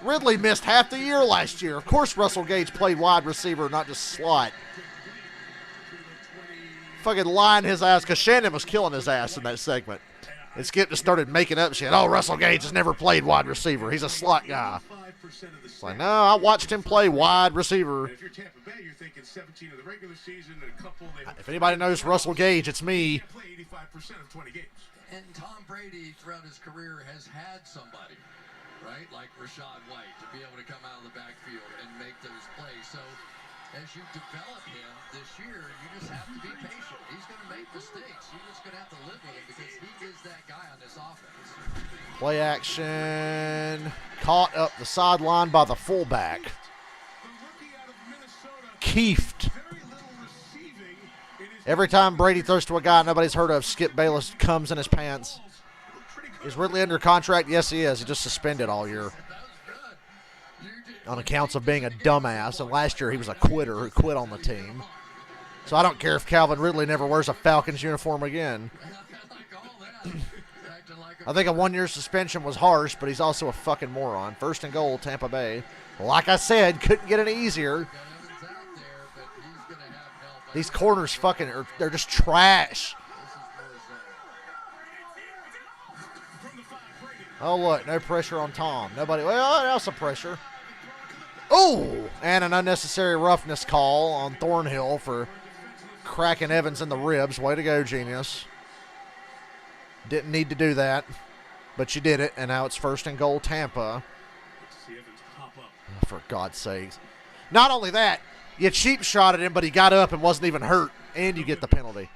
Ridley missed half the year last year. Of course Russell Gage played wide receiver, not just slot. Fucking lying his ass because Shannon was killing his ass in that segment. And Skip just started making up shit. Oh, Russell Gage has never played wide receiver. He's a slot guy. It's like, no, I watched him play wide receiver. If you're Tampa Bay, you're thinking 17 of the regular season and a couple. If anybody knows Russell Gage, it's me. Play 85% of 20 games. And Tom Brady, throughout his career, has had somebody, right, like Rashad White, to be able to come out of the backfield and make those plays. So as you develop him this year, you just have to be patient. He's going to make mistakes. You're just going to have to live with him because he is that guy on this offense. Play action. Caught up the sideline by the fullback. The rookie out of Minnesota. Keefed. Very little receiving in his Every time Brady throws to a guy nobody's heard of, Skip Bayless comes in his pants. Is Ridley under contract? Yes, he is. He just suspended all year on accounts of being a dumbass. And last year he was a quitter who quit on the team. So I don't care if Calvin Ridley never wears a Falcons uniform again. I think a 1-year suspension was harsh, but he's also a fucking moron. 1st and goal, Tampa Bay. Like I said, couldn't get any easier. These corners fucking they're just trash. Oh, look, no pressure on Tom. Nobody, well, that's some pressure. Oh, and an unnecessary roughness call on Thornhill for cracking Evans in the ribs. Way to go, genius. Didn't need to do that, but you did it, and now it's 1st and goal, Tampa. For God's sakes. Not only that, you cheap shot at him, but he got up and wasn't even hurt, and you get the penalty.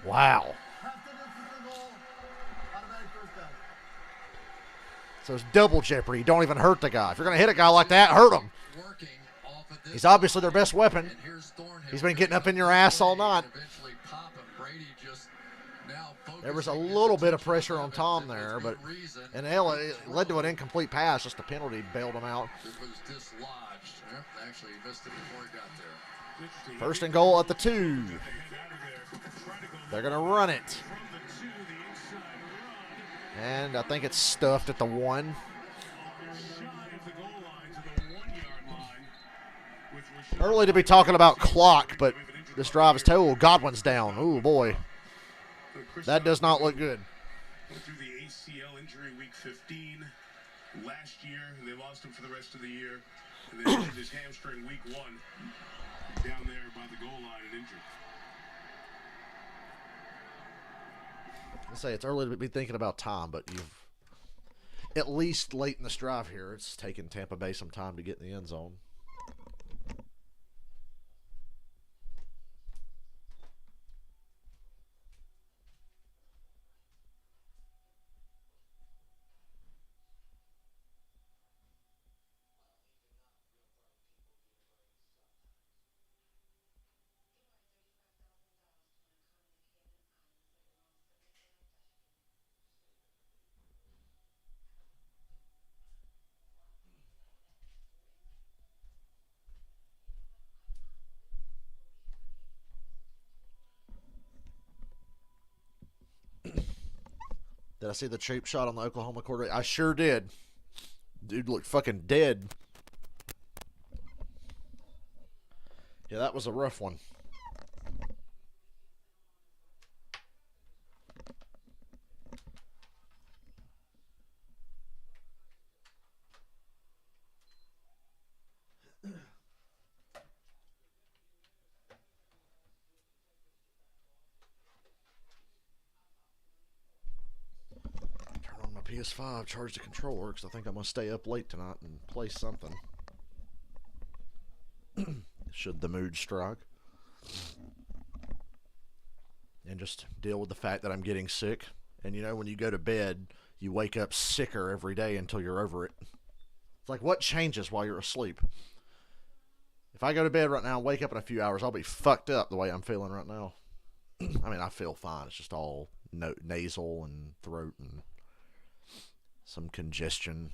Wow. So it's double jeopardy. Don't even hurt the guy. If you're going to hit a guy like that, hurt him. He's obviously their best weapon. He's been getting up in your ass all night. There was a little bit of pressure on Tom there, but and it led to an incomplete pass. Just a penalty bailed him out. It was dislodged. Actually, he missed it before he got there. 1st and goal at the 2. They're going to run it. And I think it's stuffed at the 1. Early to be talking about clock, but this drive is totaled. Godwin's down. Ooh, boy. That does not look good. Went through the ACL injury week 15 last year, and they lost him for the rest of the year. And they injured his hamstring week 1 down there by the goal line and injured. I say it's early to be thinking about Tom, but you've at least late in this drive here, it's taken Tampa Bay some time to get in the end zone. Did I see the cheap shot on the Oklahoma quarterback? I sure did. Dude looked fucking dead. Yeah, that was a rough one. PS5, charge the controller because I think I'm going to stay up late tonight and play something. Should the mood strike. And just deal with the fact that I'm getting sick. And you know, when you go to bed, you wake up sicker every day until you're over it. It's like, what changes while you're asleep? If I go to bed right now and wake up in a few hours, I'll be fucked up the way I'm feeling right now. I mean, I feel fine. It's just all nasal and throat and some congestion.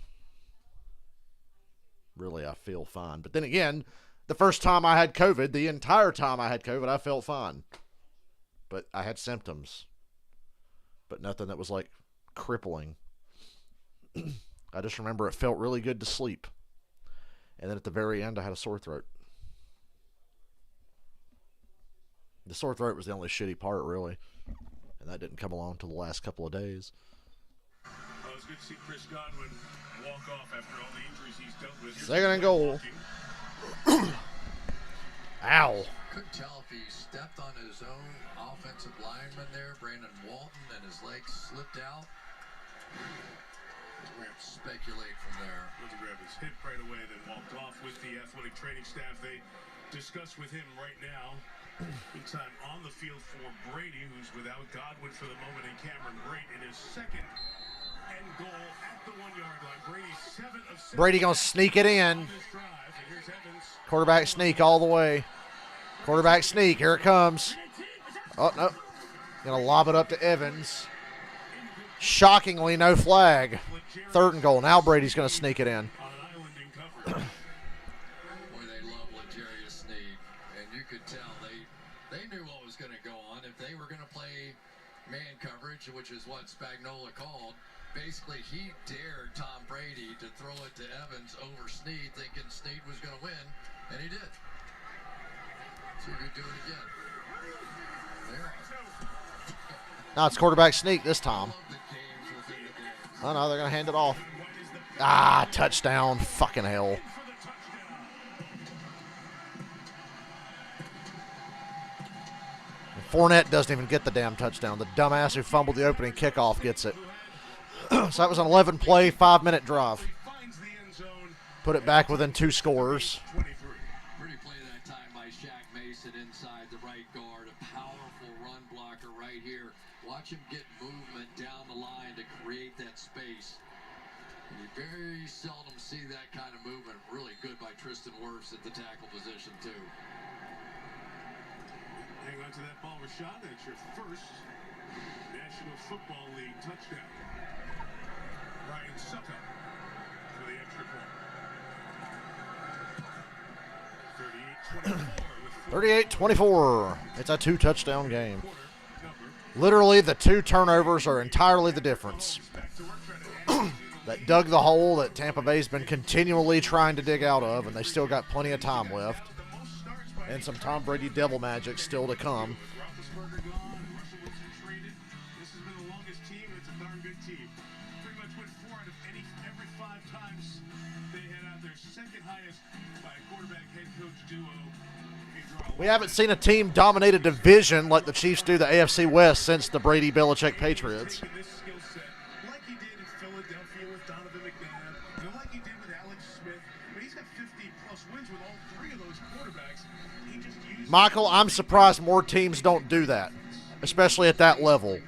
Really, I feel fine. But then again, the first time I had COVID, the entire time I had COVID, I felt fine. But I had symptoms. But nothing that was like crippling. I just remember it felt really good to sleep. And then at the very end, I had a sore throat. The sore throat was the only shitty part, really. And that didn't come along until the last couple of days. Well, it's good to see Chris Godwin walk off after all the injuries he's dealt with. 2nd and goal. Ow. Couldn't tell if he stepped on his own offensive lineman there, Brandon Walton, and his legs slipped out. We're going to speculate from there. Went to grab his hip right away, then walked off with the athletic training staff. They discuss with him right now. Meantime, on the field for Brady, who's without Godwin for the moment, and Cameron Brate in his second and goal at the 1 yard line. Brady 7 of 7 Brady going to sneak it in. on this drive. And here's Evans. Quarterback sneak all the way. Quarterback sneak. Here it comes. Oh, no. Going to lob it up to Evans. Shockingly, no flag. 3rd and goal. Now Brady's going to sneak it in. On an island in coverage. Boy, they love Legarius Sneed, and you could tell they knew what was going to go on. If they were going to play man coverage, which is what Spagnuolo called, basically he dared Tom Brady to throw it to Evans over Sneed, thinking Sneed was going to win, and he did. So he could do it again. There. Now it's quarterback sneak this time. Oh, no, they're going to hand it off. Ah, touchdown. Fucking hell. Fournette doesn't even get the damn touchdown. The dumbass who fumbled the opening kickoff gets it. So that was an 11-play, 5-minute drive. Put it back within 2 scores. Pretty play that time by Shaq Mason inside the right guard. A powerful run blocker right here. Watch him get movement down the line to create that space. And you very seldom see that kind of movement. Really good by Tristan Wirfs at the tackle position, too. Hang on to that ball, Rashad. That's your first National Football League touchdown. Ryan Suckup for the extra point. 38-24. It's a 2-touchdown game. Literally, the 2 turnovers are entirely the difference. That dug the hole that Tampa Bay's been continually trying to dig out of, and they still got plenty of time left. And some Tom Brady devil magic still to come. Roethlisberger gone, Russell Wilson traded. This has been the longest team, and it's a darn good team. Pretty much went 4 out of every 5 times they had out their second highest by a quarterback head coach duo. We haven't seen a team dominate a division like the Chiefs do the AFC West since the Brady-Belichick Patriots. This skill set, like he did in Philadelphia with Donovan McNabb, and like he did with Alex Smith. But he's got 50-plus wins with all 3 of those quarterbacks. He just used Michael, I'm surprised more teams don't do that, especially at that level.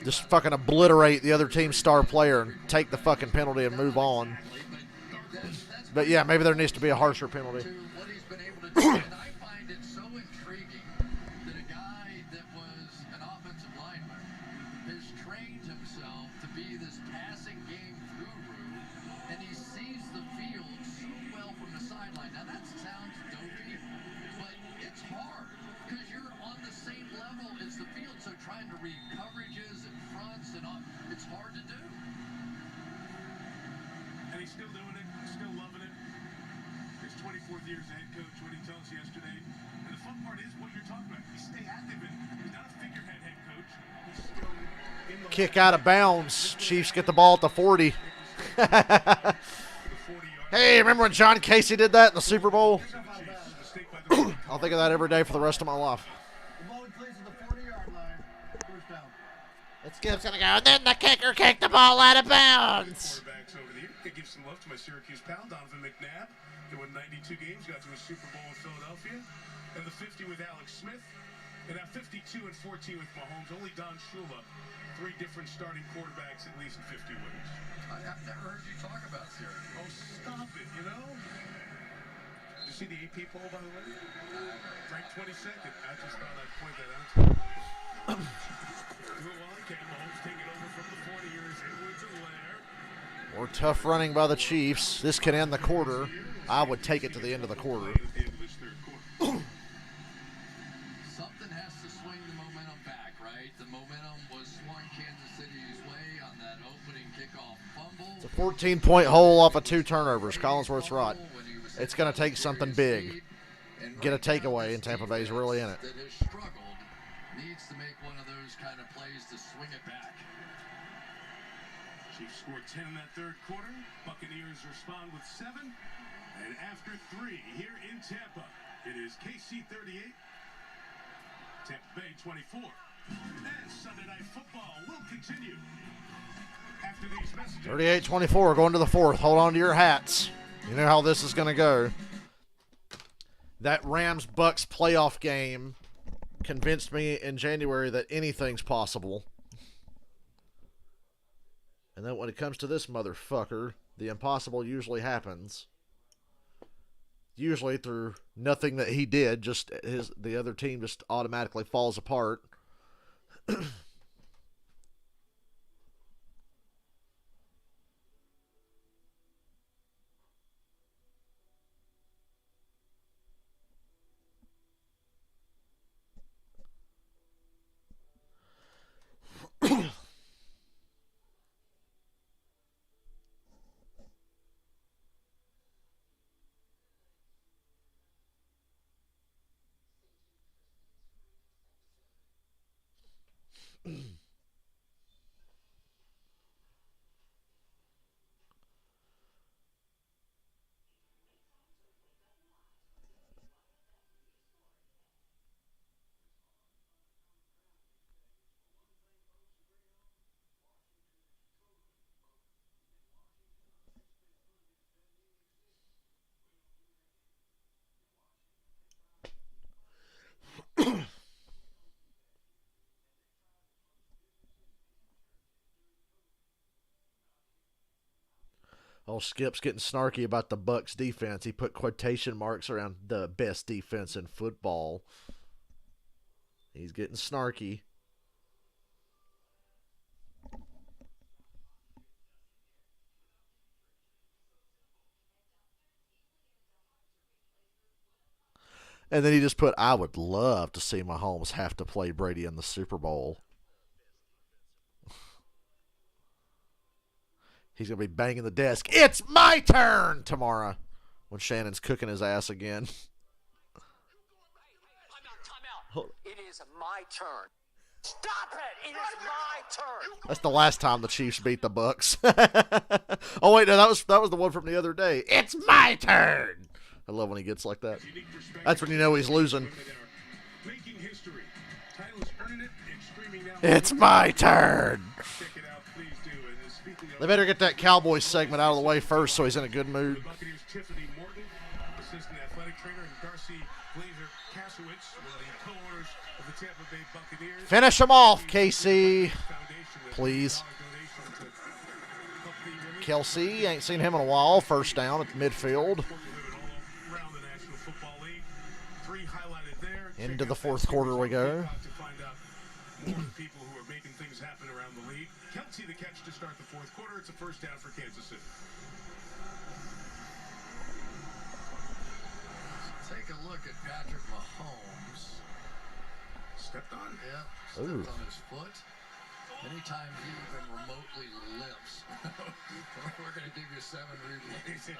Just fucking obliterate the other team's star player and take the fucking penalty and move on. But yeah, maybe there needs to be a harsher penalty. What he's been able to do, and I find it so intriguing that a guy that was an offensive lineman has trained himself to be this passing game guru, and he sees the field so well from the sideline. Now that sounds dopey, but it's hard because you're on the same level as the field, so trying to read coverages and fronts and all, it's hard to do. And he's still doing it, still loving it. His 24th year as a head coach, what he tells us yesterday. And the fun part is what you're talking about. He stay active in it. He's not a figurehead head coach. He's still in the Kick out of bounds. Chiefs get the ball at the 40. Hey, remember when John Casey did that in the Super Bowl? I'll think of that every day for the rest of my life. The ball plays at the 40-yard line. First down. It's gonna go, and then the kicker kicked the ball out of bounds. quarterbacks over the year. I give some love to my Syracuse pal, Donovan McNabb. He won 92 games, got to a Super Bowl in Philadelphia. And the 50 with Alex Smith. And now 52 and 14 with Mahomes. Only Don Shula. 3 different starting quarterbacks, at least 50 wins. I've never heard you talk about Syracuse. Oh, stop it, you know? Did you see the AP poll, by the way? Ranked 22nd. I just thought I'd point that out to you. Do it while he can. Mahomes taking over from the 40 years. Edwards and Lair. Or tough running by the Chiefs. This can end the quarter. I would take it to the end of the quarter. At the end of this third quarter. Something has to swing the momentum back, right? The momentum was swung Kansas City's way on that opening kickoff fumble. It's a 14-point hole off of 2 turnovers. Collinsworth's right. It's going to take something big. Get a takeaway, and Tampa Bay's really in it. That has struggled, needs to make one of those kind of plays to swing it back. Chiefs scored 10 in that third quarter. Buccaneers respond with 7. And after 3 here in Tampa, it is KC 38, Tampa Bay 24. And Sunday Night Football will continue after these messages. 38-24, going to the 4th. Hold on to your hats. You know how this is going to go. That Rams-Bucs playoff game convinced me in January that anything's possible. And then when it comes to this motherfucker, the impossible usually happens. Usually through nothing that he did, just the other team just automatically falls apart. Oh, Skip's getting snarky about the Bucs defense. He put quotation marks around the best defense in football. He's getting snarky. And then he just put, I would love to see Mahomes have to play Brady in the Super Bowl. He's going to be banging the desk. It's my turn tomorrow when Shannon's cooking his ass again. Time out. It is my turn. Stop it! It is my turn. That's the last time the Chiefs beat the Bucs. Oh wait, no, that was the one from the other day. It's my turn. I love when he gets like that. That's when you know he's losing. It's my turn. They better get that Cowboys segment out of the way first so he's in a good mood. Finish him off, KC. Please. Kelsey, ain't seen him in a while. First down at the midfield. Into the fourth quarter we go. People who are making things happen around the league. Kelsey the catch to start the fourth quarter. It's a first down for Kansas City. Take a look at Patrick Mahomes. Stepped on. Yeah, stepped on his foot. Anytime he even remotely limps, we're going to give you 7 replays.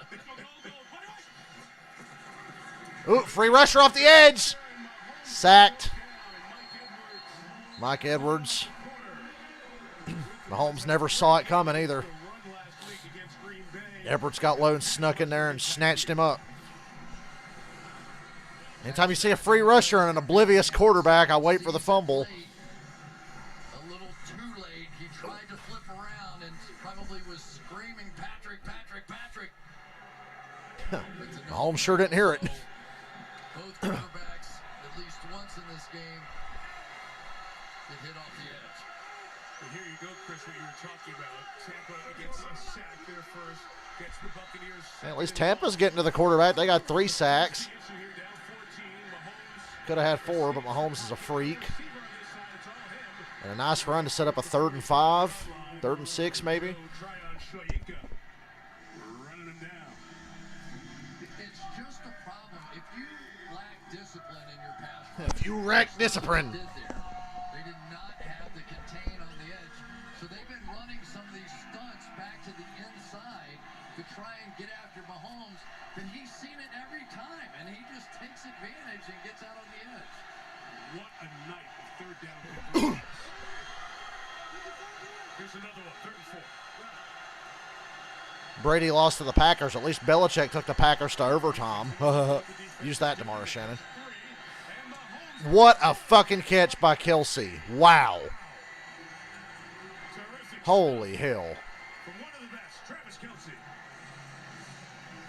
Ooh, free rusher off the edge. Sacked. Mike Edwards. Mahomes never saw it coming either. Edwards got low and snuck in there and snatched him up. Anytime you see a free rusher and an oblivious quarterback, I wait for the fumble. A little too late. He tried to flip around and probably was screaming, Patrick, Patrick, Patrick. Mahomes sure didn't hear it. Both quarterbacks, at least once in this game, get hit off the edge. Well, here you go, Chris, what you were talking about. Tampa gets a sack there first, gets the Buccaneers. At least Tampa's getting to the quarterback. They got 3 sacks. Could have had 4, but Mahomes is a freak. And a nice run to set up a 3rd and 5, 3rd and 6 maybe. It's just a problem. If you lack discipline in your pass, If you lack discipline. they did not have the contain on the edge. So they've been running some of these stunts back to the inside to try and get after Mahomes. And he's seen it every time, and he just takes advantage and gets out on the edge. What a night of third down. Here's another one, 3rd and 4. Brady lost to the Packers. At least Belichick took the Packers to overtime. Use that tomorrow, Shannon. What a fucking catch by Kelsey. Wow. Holy hell.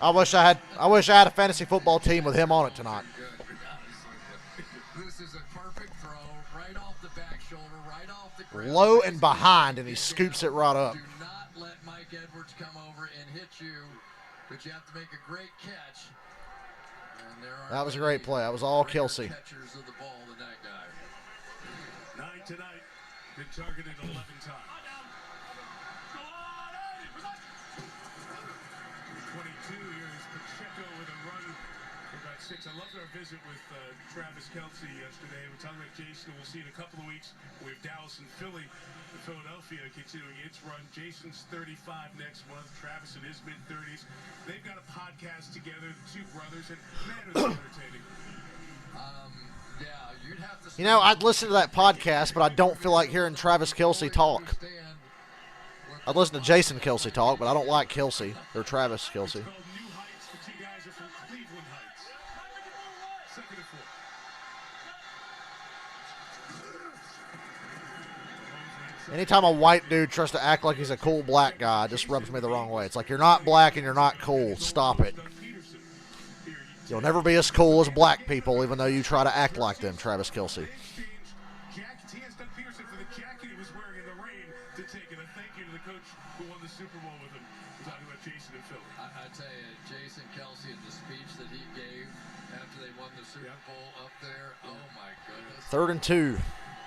I wish I had a fantasy football team with him on it tonight. This is a perfect throw, right off the back shoulder, right off the ground. Low and behind, and he scoops it right up. Do not let Mike Edwards come over and hit you, but you have to make a great catch. And there are That was a great play. That was all Kelsey. Catchers of the ball than that guy. 9 tonight. Been targeted 11 times. 22, here's Pacheco with a run for about 6. I loved our visit with Travis Kelce yesterday. We're talking about Jason. We'll see in a couple of weeks. We have Dallas and Philly. And Philadelphia continuing its run. Jason's 35 next month. Travis in his mid-30s. They've got a podcast together, the two brothers, and man, are they entertaining. Yeah, you'd have to. You know, I'd listen to that podcast, but I don't feel like hearing Travis Kelce talk. I'd listen to Jason Kelce talk, but I don't like Kelce or Travis Kelce. New Heights. The two guys are from Cleveland Heights. 2nd and 4. Anytime a white dude tries to act like he's a cool black guy, it just rubs me the wrong way. It's like, you're not black and you're not cool. Stop it. You'll never be as cool as black people, even though you try to act like them, Travis Kelce. T.S. Peterson for the jacket he was wearing in the rain to take it. A thank you to the coach who won the Super Bowl with him. We're talking about Jason and Philly. I tell you, Jason Kelce and the speech that he gave after they won the Super Bowl up there, oh my goodness. 3rd and 2.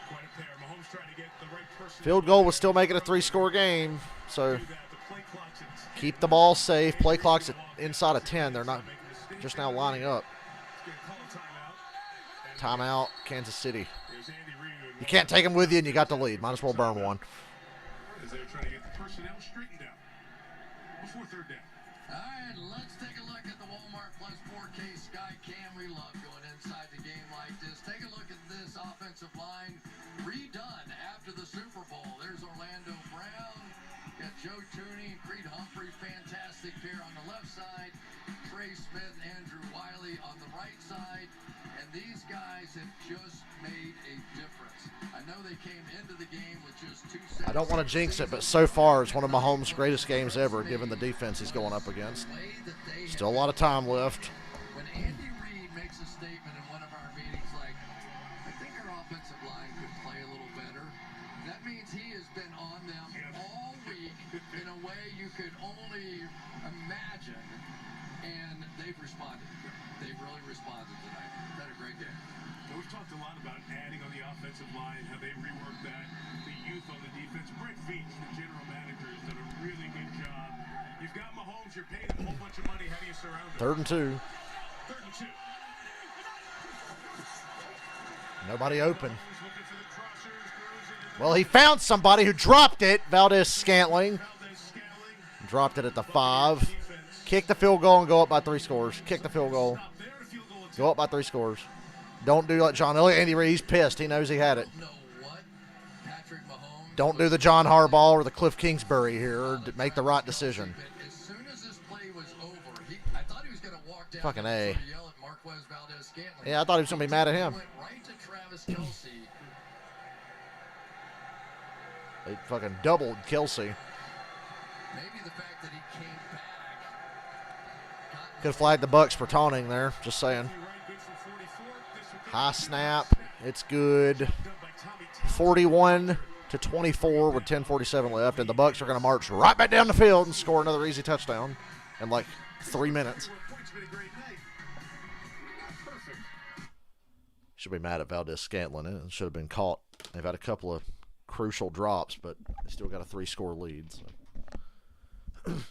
Quite a pair. Mahomes trying to get the right person. Field goal would still make it a 3-score game, so keep the ball safe. Play clock's inside of 10. They're not just now lining up. Timeout, Kansas City. You can't take them with you, and you got the lead. Might as well burn one. As they're trying to get the personnel straightened out before 3rd down. All right, let's take a look at the Walmart Plus 4K Sky Cam. We love going inside the game like this. Take a look at this offensive line redone after the Super Bowl. There's Orlando Brown. Got Joe Tooney, Creed Humphrey, fantastic pair on the left side. Trey Smith, Andrew Wiley on the right side. And these guys have just made a difference. I know they came into the game with just 2 sets. I don't want to jinx it, but so far it's one of Mahomes' greatest games ever, given the defense he's going up against. Still a lot of time left. When Andy Reid makes a statement in one of our meetings like, I think our offensive line could play a little better, that means he has been on them all week in a way you could only imagine, and they've responded. They've really responded tonight. They've had a great game. We've talked a lot about adding on the offensive line, how they reworked that, the youth on the defense. Brett Veach, the general manager, has done a really good job. You've got Mahomes, you're paying him a whole bunch of money. How do you surround him? 3rd and 2. 3rd and 2. Nobody open. Well, he found somebody who dropped it. Valdez Scantling. Dropped it at the 5. Kick the field goal and go up by 3 scores. Kick the field goal. Go up by 3 scores. Don't do like John Elliott. Andy Reid, he's pissed. He knows he had it. Don't do the John Harbaugh or the Cliff Kingsbury here. Make the right decision. As soon as this play was over, I thought he was going to walk down Fucking A. and yell at Marquez Valdez-Scantling. Yeah, I thought he was going to be mad at him. Went right to Travis Kelce. They fucking doubled Kelce. Maybe the fact that he came back. Could have flagged the Bucs for taunting there. Just saying. High snap. It's good. 41-24 with 10:47 left, and the Bucs are going to march right back down the field and score another easy touchdown in like 3 minutes. Should be mad at Valdez Scantling. It should have been caught. They've had a couple of crucial drops, but they still got a 3-score lead. So.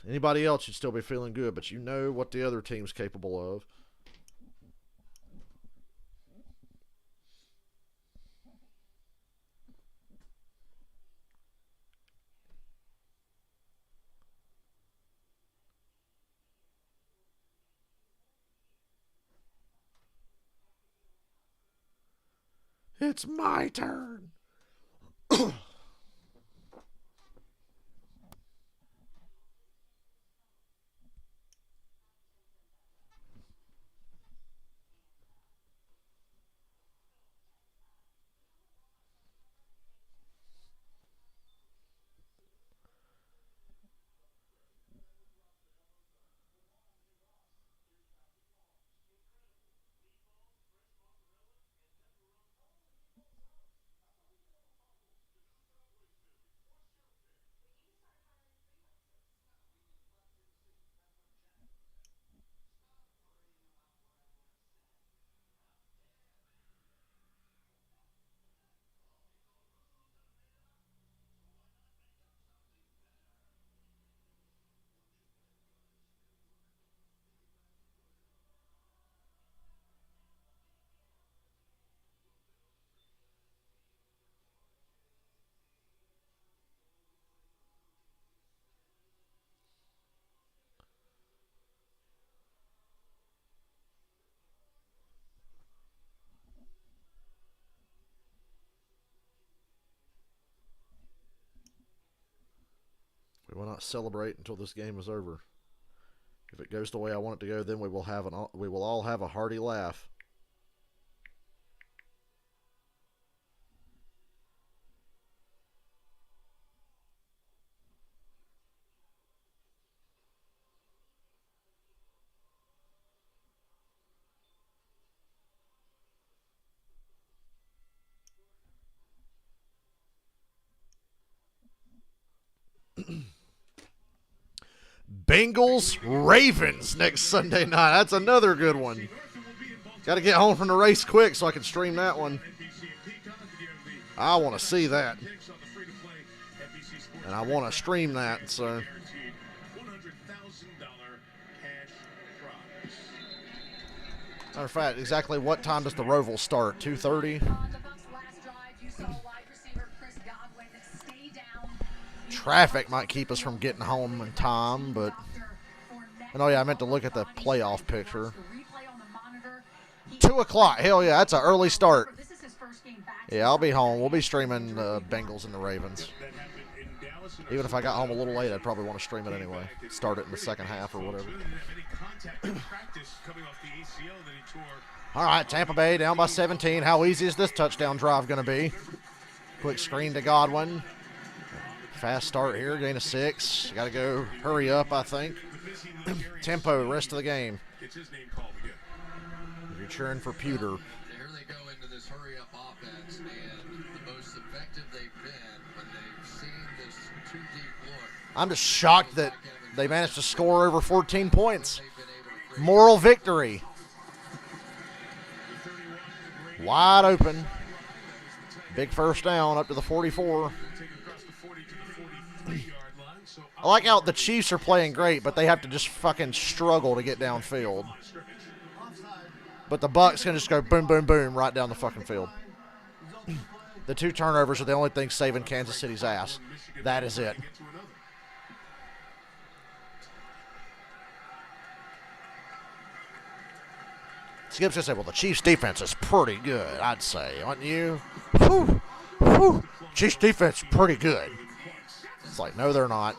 Anybody else should still be feeling good, but you know what the other team's capable of. It's my turn. will not celebrate until this game is over. If it goes the way I want it to go, then we will all have a hearty laugh. Bengals Ravens next Sunday night. That's another good one. Got to get home from the race quick so I can stream that one. I want to see that. And I want to stream that, so. Matter of fact, exactly what time does the Roval start? 2:30? Traffic might keep us from getting home in time, but oh yeah, I meant to look at the playoff picture. 2 o'clock. Hell yeah, that's an early start. Yeah, I'll be home. We'll be streaming the Bengals and the Ravens. Even if I got home a little late, I'd probably want to stream it anyway. Start it in the second half or whatever. All right, Tampa Bay down by 17. How easy is this touchdown drive going to be? Quick screen to Godwin. Fast start here, gain of 6. Got to go hurry up, I think. Tempo, rest of the game. If you're cheering for Pewter. Here they go into this hurry-up offense, and the most effective they've been when they've seen this too-deep look. I'm just shocked that they managed to score over 14 points. Moral victory. Wide open. Big first down up to the 44. I like how the Chiefs are playing great, but they have to just fucking struggle to get downfield. But the Bucs can just go boom, boom, boom right down the fucking field. The 2 turnovers are the only thing saving Kansas City's ass. That is it. Skip's going to say, well, the Chiefs' defense is pretty good, I'd say. Aren't you? Whew. Whew. Chiefs' defense is pretty good. It's like, no, they're not.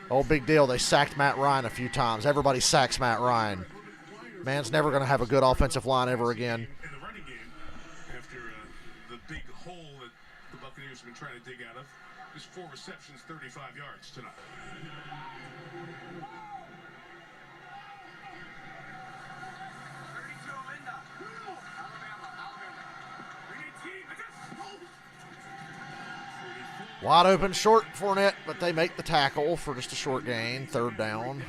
Oh, big deal. They sacked Matt Ryan a few times. Everybody sacks Matt Ryan. Man's never going to have a good offensive line ever again. In the running game, after the big hole that the Buccaneers have been trying to dig out of, there's 4 receptions, 35 yards tonight. Wide open, short Fournette, but they make the tackle for just a short gain. 3rd down.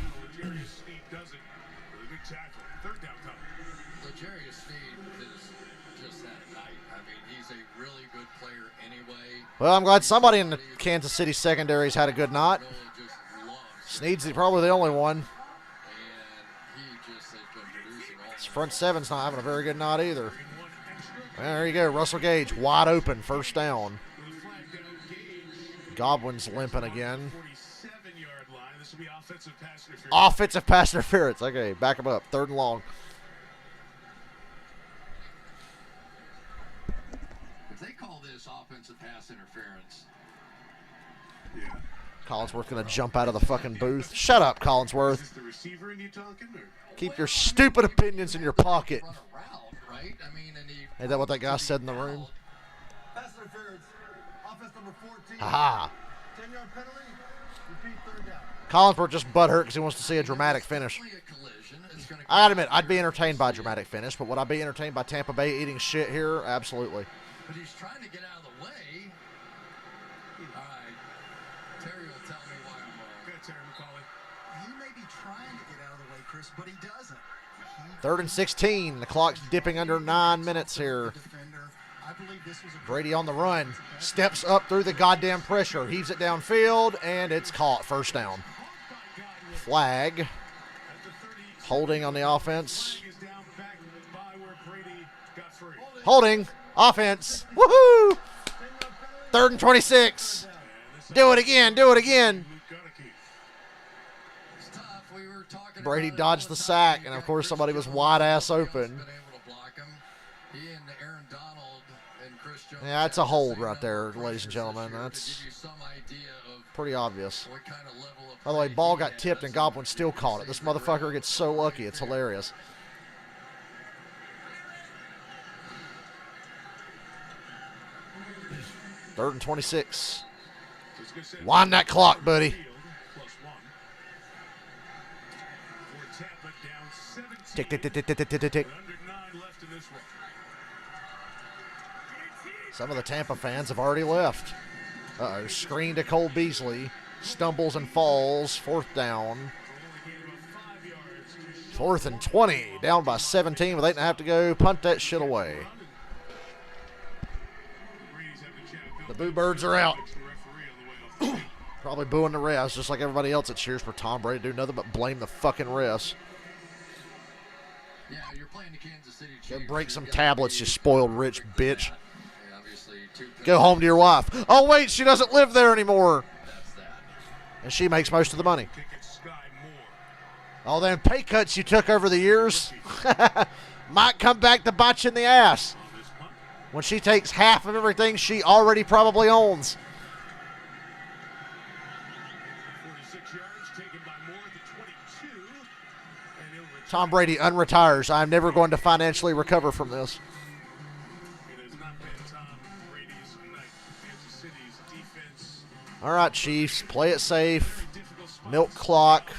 L'Jarius Sneed is just that night. I mean, he's a really good player anyway. Well, I'm glad somebody in the Kansas City secondary's had a good night. Sneed's probably the only one. His front 7's not having a very good night either. There you go, Russell Gage, wide open, first down. Godwin's limping again. Offensive pass interference. Okay, back him up. 3rd and long. If they call this offensive pass interference. Collinsworth going to jump out of the fucking booth. Shut up, Collinsworth. Keep your stupid opinions in your pocket. Ain't that what that guy said in the room? Pass interference. Offense number 14. Ha-ha. 10-yard penalty. Repeat 3rd down. Collinsworth just butthurt because he wants to see a dramatic finish. I gotta admit, I'd be entertained by a dramatic finish, but would I be entertained by Tampa Bay eating shit here? Absolutely. But he's trying to get out of the way. All right. Terry will tell me why I'm wrong. Good, Terry McCauley. He may be trying to get out of the way, Chris, but he doesn't. 3rd and 16. The clock's dipping under 9 minutes here. Brady on the run. Steps up through the goddamn pressure. Heaves it downfield, and it's caught. First down. Flag. Holding on the offense. Holding. Offense. Woohoo! 3rd and 26. Do it again. Do it again. Brady dodged the sack, and of course somebody was wide ass open. Yeah, that's a hold right there, ladies and gentlemen. That's Pretty obvious. What kind of level of By the way, play ball he got tipped has and Goblin still caught it. This saved the motherfucker Red gets so lucky. It's hilarious. Third and 26. Wind that clock, buddy. Tick, tick, tick, tick, tick, tick, tick, tick. Some of the Tampa fans have already left. Uh-oh, screen to Cole Beasley. Stumbles and falls. Fourth down. 4th and 20. Down by 17 with 8.5 to go. Punt that shit away. The Boo Birds are out. Probably booing the refs, just like everybody else that cheers for Tom Brady. Do nothing but blame the fucking refs. Yeah, you're playing the Kansas City Go Chiefs. break some tablets, you spoiled rich bitch. Yeah, obviously, Go home to your wife. Oh, wait, she doesn't live there anymore. That's that. And she makes most of the money. All them pay cuts you took over the years might come back to bite you in the ass when she takes half of everything she already probably owns. 46 yards taken by Moore at the 22. And he'll return. Tom Brady unretires. I'm never going to financially recover from this. It has not been Tom Brady's night. Kansas City's defense. All right, Chiefs, play it safe. Milk clock.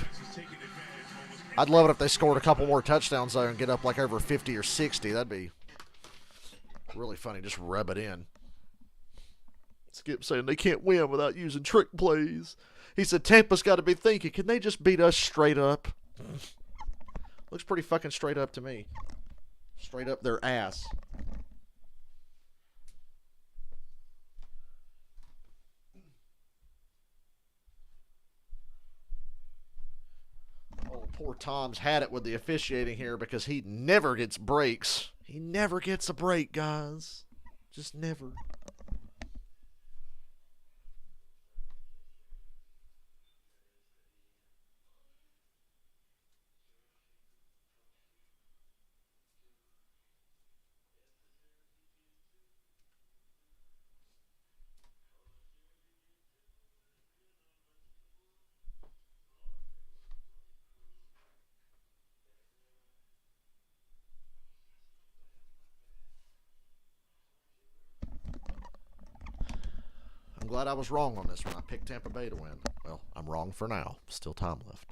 I'd love it if they scored a couple more touchdowns, though, and get up like over 50 or 60. That'd be really funny. Just rub it in. Skip saying they can't win without using trick plays. He said Tampa's got to be thinking, can they just beat us straight up? Looks pretty fucking straight up to me. Straight up their ass. Oh, poor Tom's had it with the officiating here because he never gets breaks. He never gets a break, guys. Just never. I'm glad I was wrong on this one. I picked Tampa Bay to win. Well, I'm wrong for now. Still time left.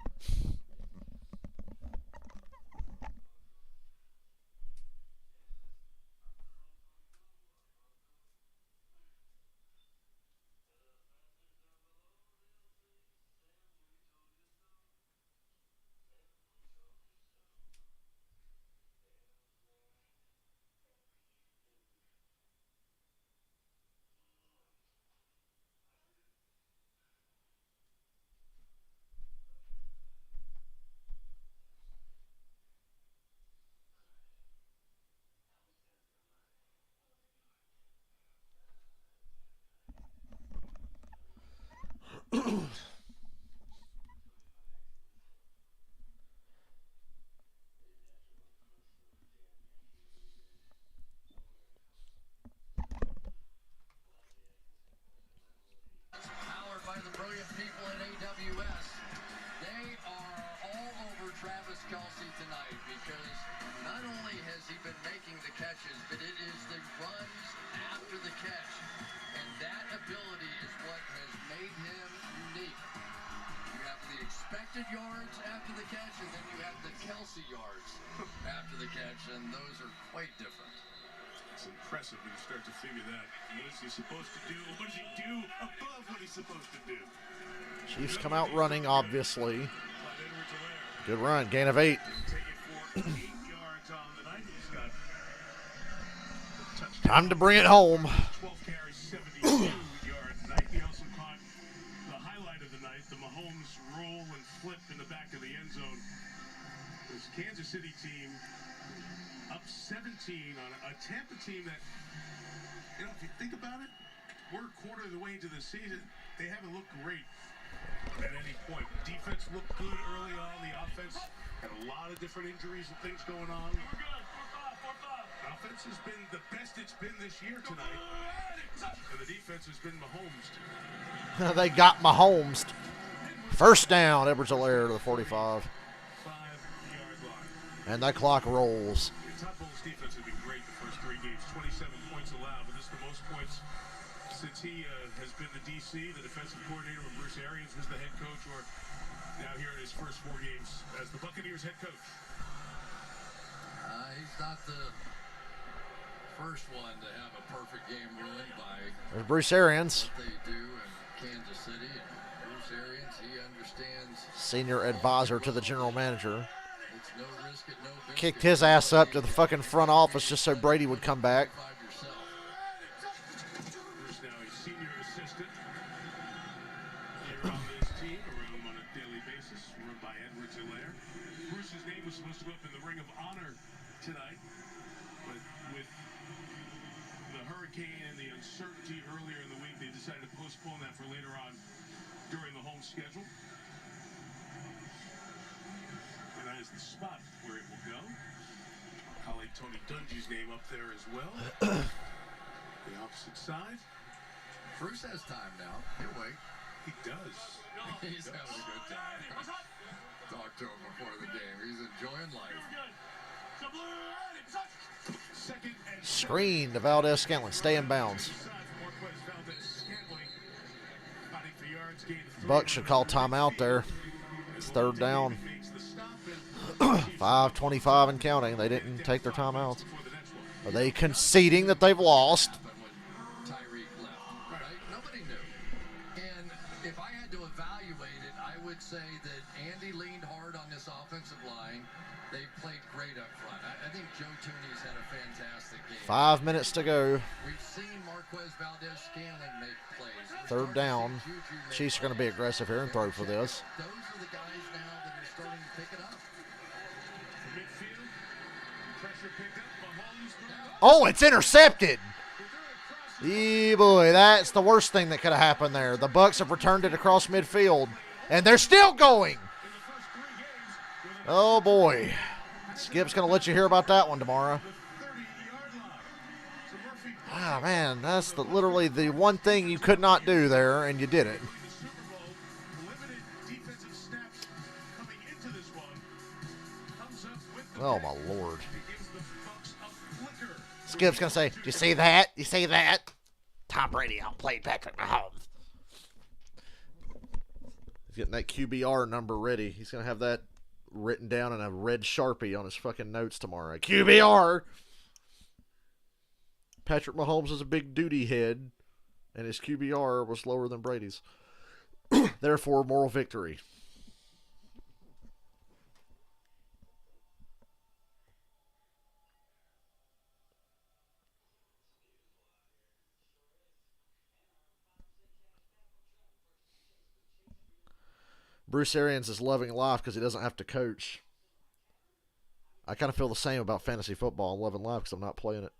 Powered by the brilliant people at AWS. They are all over Travis Kelce tonight because not only has he been making the catches, but it is the runs after the catch. And that ability is what has made him unique. You have the expected yards after the catch, and then you have the Kelce yards after the catch, and those are quite different. It's impressive when you start to figure that. What is he supposed to do? What does he do above what he's supposed to do? Chiefs come out running, obviously. Good run. Gain of 8. Time to bring it home. 12 carries, 72 yards night. He also caught the highlight of the night, the Mahomes roll and flip in the back of the end zone. This Kansas City team up 17 on a Tampa team that, you know, if you think about it, we're a quarter of the way into the season. They haven't looked great at any point. Defense looked good early on. The offense had a lot of different injuries and things going on. offense has been the best it's been this year tonight. And the defense has been Mahomes. They got Mahomes. First down, Edwards-Helaire to the 45. 5-yard line. And that clock rolls. Todd Bowles' defense has been great the first 3 games. 27 points allowed, but this is the most points since he has been the DC, the defensive coordinator when Bruce Arians was the head coach, or now here in his first 4 games as the Buccaneers head coach. He's not the first one to have a perfect game ruined by There's Bruce Arians. what they do in Kansas City. And Bruce Arians, he understands. Senior advisor to the general manager. It's no risk at no biscuit. Kicked his ass up to the fucking front office just so Brady would come back. Bruce now a senior assistant here on this team, around him on a daily basis, run by Edwards-Helaire. Bruce's name was supposed to go up in the Ring of Honor tonight, but with the hurricane and the uncertainty earlier in the week, they decided to postpone that for later on during the home schedule. And that is the spot where it will go. Our colleague Tony Dungy's name up there as well. The opposite side. Bruce has time now. He'll wait. He does. He's having a good time. Talk to him before the game. He's enjoying life. Second and Screen to Valdez-Scantling. Stay in bounds. Bucs should call timeout there. It's third down. 5:25 and counting. They didn't take their timeouts. Are they conceding that they've lost? Tyreek left, right? Nobody knew. And if I had to evaluate it, I would say that Andy leaned hard on this offensive line. They played great up front. I think Joe Tooney's had a fantastic game. 5 minutes to go. We've seen Marquez Valdez-Scantling make plays. Third down. Chiefs are going to be aggressive here and throw for this. Those are the guys now that are starting to pick it up. midfield. Pressure pick up. Mahomes throws. Oh, it's intercepted. Boy, that's the worst thing that could have happened there. The Bucs have returned it across midfield, and they're still going. Oh, boy. Skip's going to let you hear about that one tomorrow. Ah, man, that's literally the one thing you could not do there, and you did it. Oh, my Lord. Skip's going to say, you see that? You see that? Tom Brady outplayed Patrick Mahomes. He's getting that QBR number ready. He's going to have that written down in a red Sharpie on his fucking notes tomorrow. QBR! Patrick Mahomes is a big duty head, and his QBR was lower than Brady's. Therefore, moral victory. Bruce Arians is loving life because he doesn't have to coach. I kind of feel the same about fantasy football and loving life because I'm not playing it.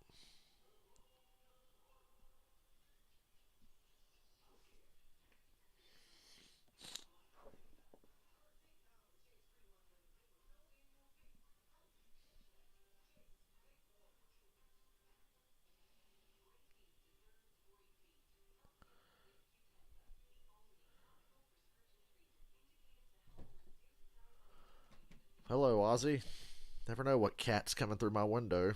Hello, Ozzy. Never know what cat's coming through my window.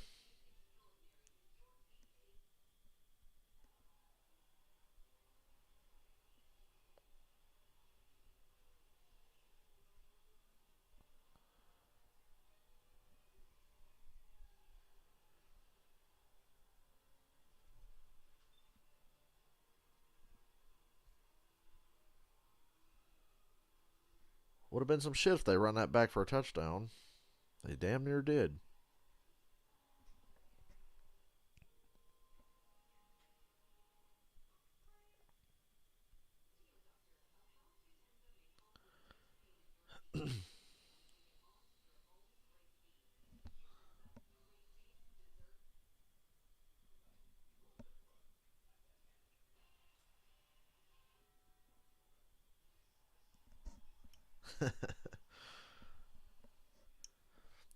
Would have been some shit if they run that back for a touchdown. They damn near did.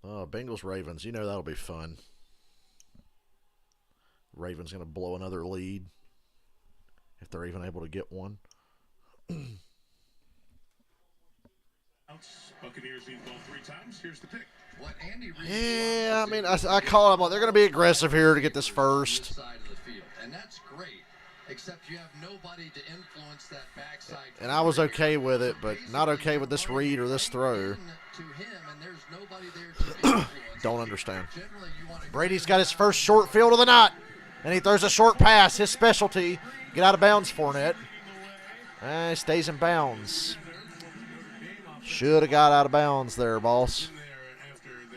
Oh, Bengals Ravens. You know that'll be fun. Ravens going to blow another lead if they're even able to get one. Buccaneers need the ball 3 times. Here's the pick. What Andy Reid Yeah, I mean, I call them. They're going to be aggressive here to get this first. side of the field, and that's great. Except you have nobody to influence that backside. And I was okay with it, but not okay with this read or this throw. To him, and there's nobody there to influence. Don't understand. Generally, you want to Brady's got his first short field of the night, and he throws a short pass. His specialty. Get out of bounds, Fournette. He stays in bounds. Should have got out of bounds there, boss.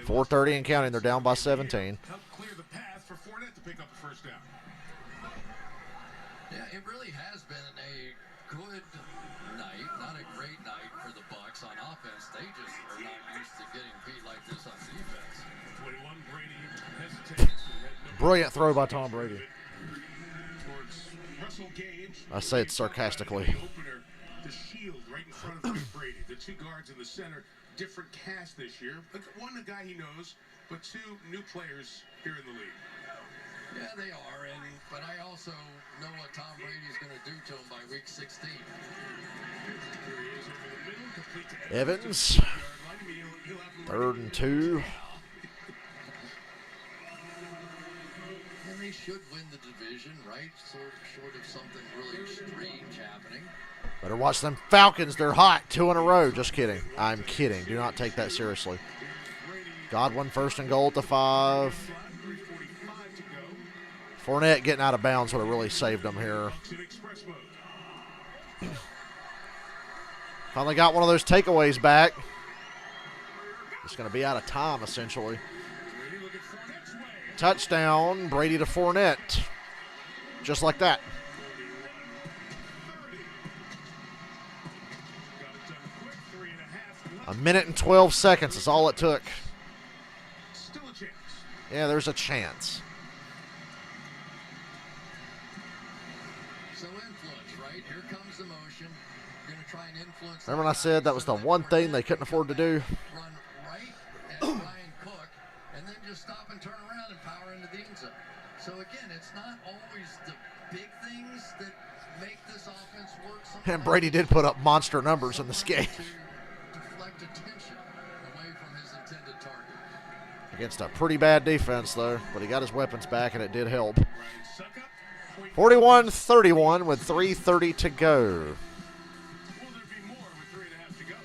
4:30 and counting. They're down by 17. Help clear the path for Fournette to pick up the first down. Yeah, it really has been a good night, not a great night for the Bucs on offense. They just are not used to getting beat like this on defense. 21, Brady hesitates. Brilliant throw by Tom Brady. Towards Russell Gage. I say it sarcastically. The opener, the shield right in front of Brady. The 2 guards in the center. Different cast this year. One, a guy he knows, but 2 new players here in the league. Yeah, they are, but I also know what Tom Brady's going to do to him by week 16. Here he is over the middle, complete to Evans. He'll have 3rd and 2. And they should win the division, right? Short of something really strange happening. Better watch them Falcons. They're hot. 2 in a row. Just kidding. I'm kidding. Do not take that seriously. Godwin 1st and goal at the 5. Fournette getting out of bounds would have really saved them here. Finally got one of those takeaways back. Just going to be out of time, essentially. Touchdown, Brady to Fournette. Just like that. A minute and 12 seconds is all it took. Still a chance. Yeah, there's a chance. So influence, right? Here comes the motion. You're going to try and influence. Remember when I said that was the one thing they couldn't afford to do? Run right at Ryan Cook, and then just stop and turn around and power into the end zone. So again, it's not always the big things that make this offense work. And Brady did put up monster numbers in this game. Deflect attention away from his intended target. Against a pretty bad defense, though. But he got his weapons back, and it did help. 41-31 with 3:30 to go. Will there be more with 3.5 to go?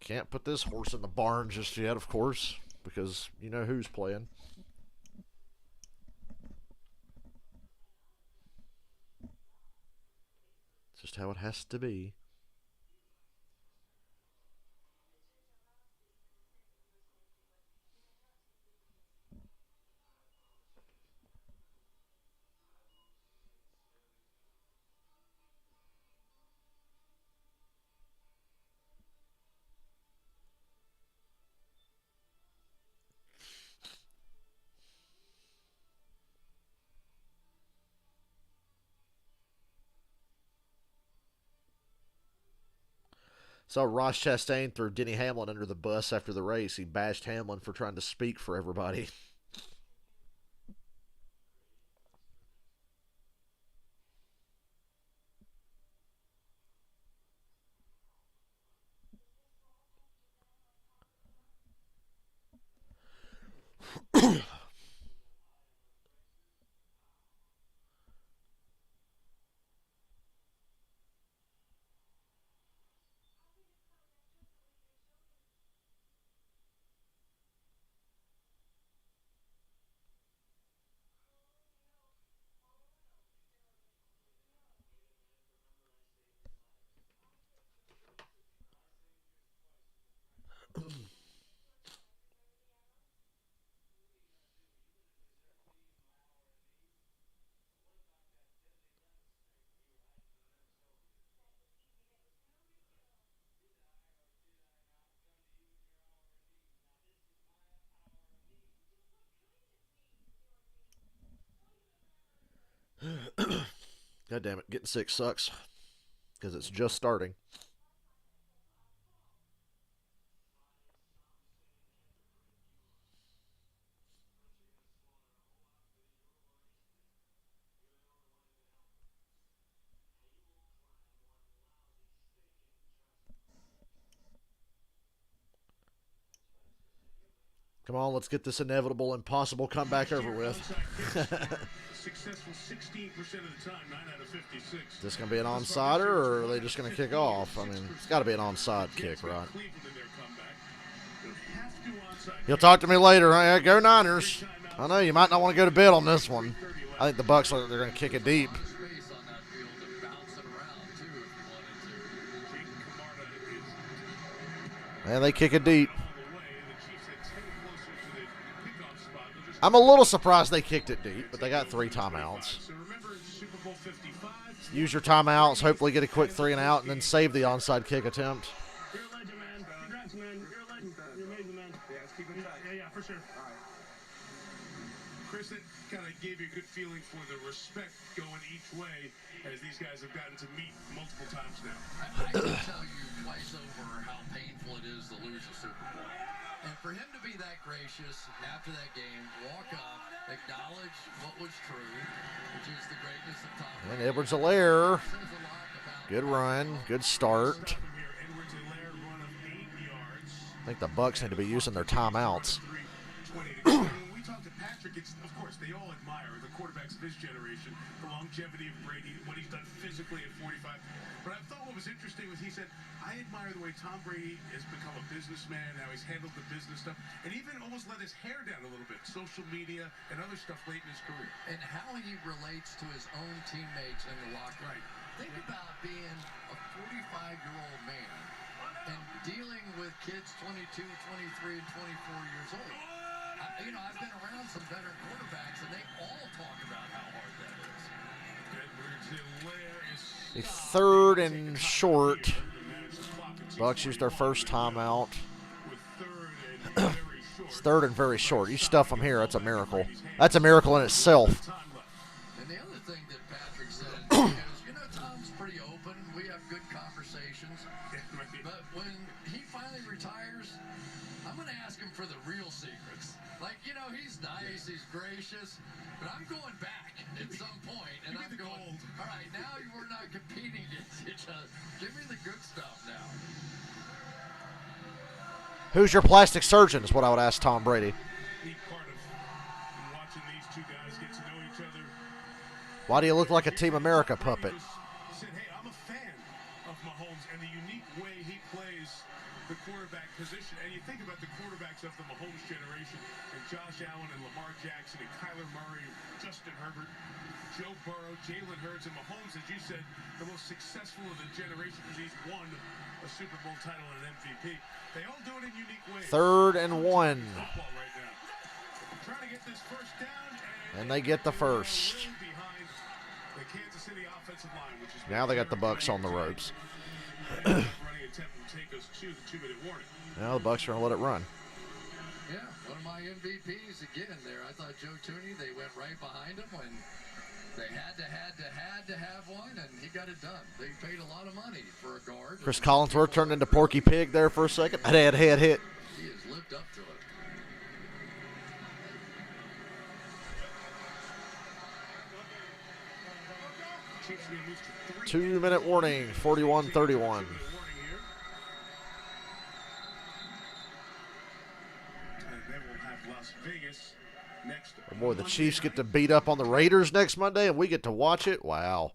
Can't put this horse in the barn just yet, of course, because you know who's playing. It's just how it has to be. Saw Ross Chastain threw Denny Hamlin under the bus after the race. He bashed Hamlin for trying to speak for everybody. God damn it, getting sick sucks because it's just starting. Come on, let's get this inevitable, impossible comeback over with. Successful 16% of the time, 9 out of 56. Is this going to be an onside or are they just going to kick off? I mean, it's got to be an onside kick, right? You'll talk to me later. Right? Go Niners. I know you might not want to go to bed on this one. I think the Bucs are going to kick it deep. And they kick it deep. I'm a little surprised they kicked it deep, but they got 3 timeouts. Use your timeouts, hopefully get a quick 3 and out, and then save the onside kick attempt. You're a legend, man. Congrats, man. You're a legend. You're amazing, man. Yeah, let's keep in touch. Yeah, for sure. All right. Chris, that kind of gave you a good feeling for the respect going each way as these guys have gotten to meet multiple times now. I can tell you twice over how painful it is to lose a Super Bowl. And for him to be that gracious after that game, walk up, acknowledge what was true, which is the greatness of Tom Brady. And Edwards-Helaire. Good run. Good start. I think the Bucs need to be using their timeouts. We talked to Patrick. Of course, they all admire the quarterbacks of his generation, the longevity of Brady, what he's done physically at 45. But I thought what was interesting was he said, I admire the way Tom Brady has become a businessman, how he's handled the business stuff, and even almost let his hair down a little bit, social media and other stuff late in his career. And how he relates to his own teammates in the locker room. Think about being a 45-year-old man and dealing with kids 22, 23, and 24 years old. I've been around some veteran quarterbacks, and they all talk about how hard that is. A 3rd and short. Bucs use their first timeout. It's 3rd and very short. You stuff them here, that's a miracle. That's a miracle in itself. And the other thing that Patrick said is, Tom's pretty open. We have good conversations. But when he finally retires, I'm going to ask him for the real secrets. Like, he's nice, he's gracious, but I'm going back at some point, and I'm going, all right, now we're not competing against each other. Give me the good stuff now. Who's your plastic surgeon is what I would ask Tom Brady. Part of watching these two guys get to know each other. Why do you look like a Team America puppet? Said, hey, I'm a fan of Mahomes and the unique way he plays the quarterback position. And you think about the quarterbacks of the Mahomes generation, and Josh Allen and Lamar Jackson and Kyler Murray, Justin Herbert, Joe Burrow, Jalen Hurts, and Mahomes, as you said, the most successful of the generation because he's won a Super Bowl title and an MVP. They all do it in unique ways. 3rd and 1. Right now. Trying to get this first down, And they get the first. The Kansas City offensive line, which is Now they got the Bucs on the ropes. running attempt will take us to the 2-minute warning. Now the Bucs are going to let it run. Yeah, one of my MVPs again there. I thought Joe Tooney, they went right behind him when they had to have one, and he got it done. They paid a lot of money for a guard. Chris Collinsworth turned into Porky Pig there for a second. Head hit. He has lived up to it. 2-minute warning, 41-31. Boy, the Chiefs get to beat up on the Raiders next Monday, and we get to watch it. Wow.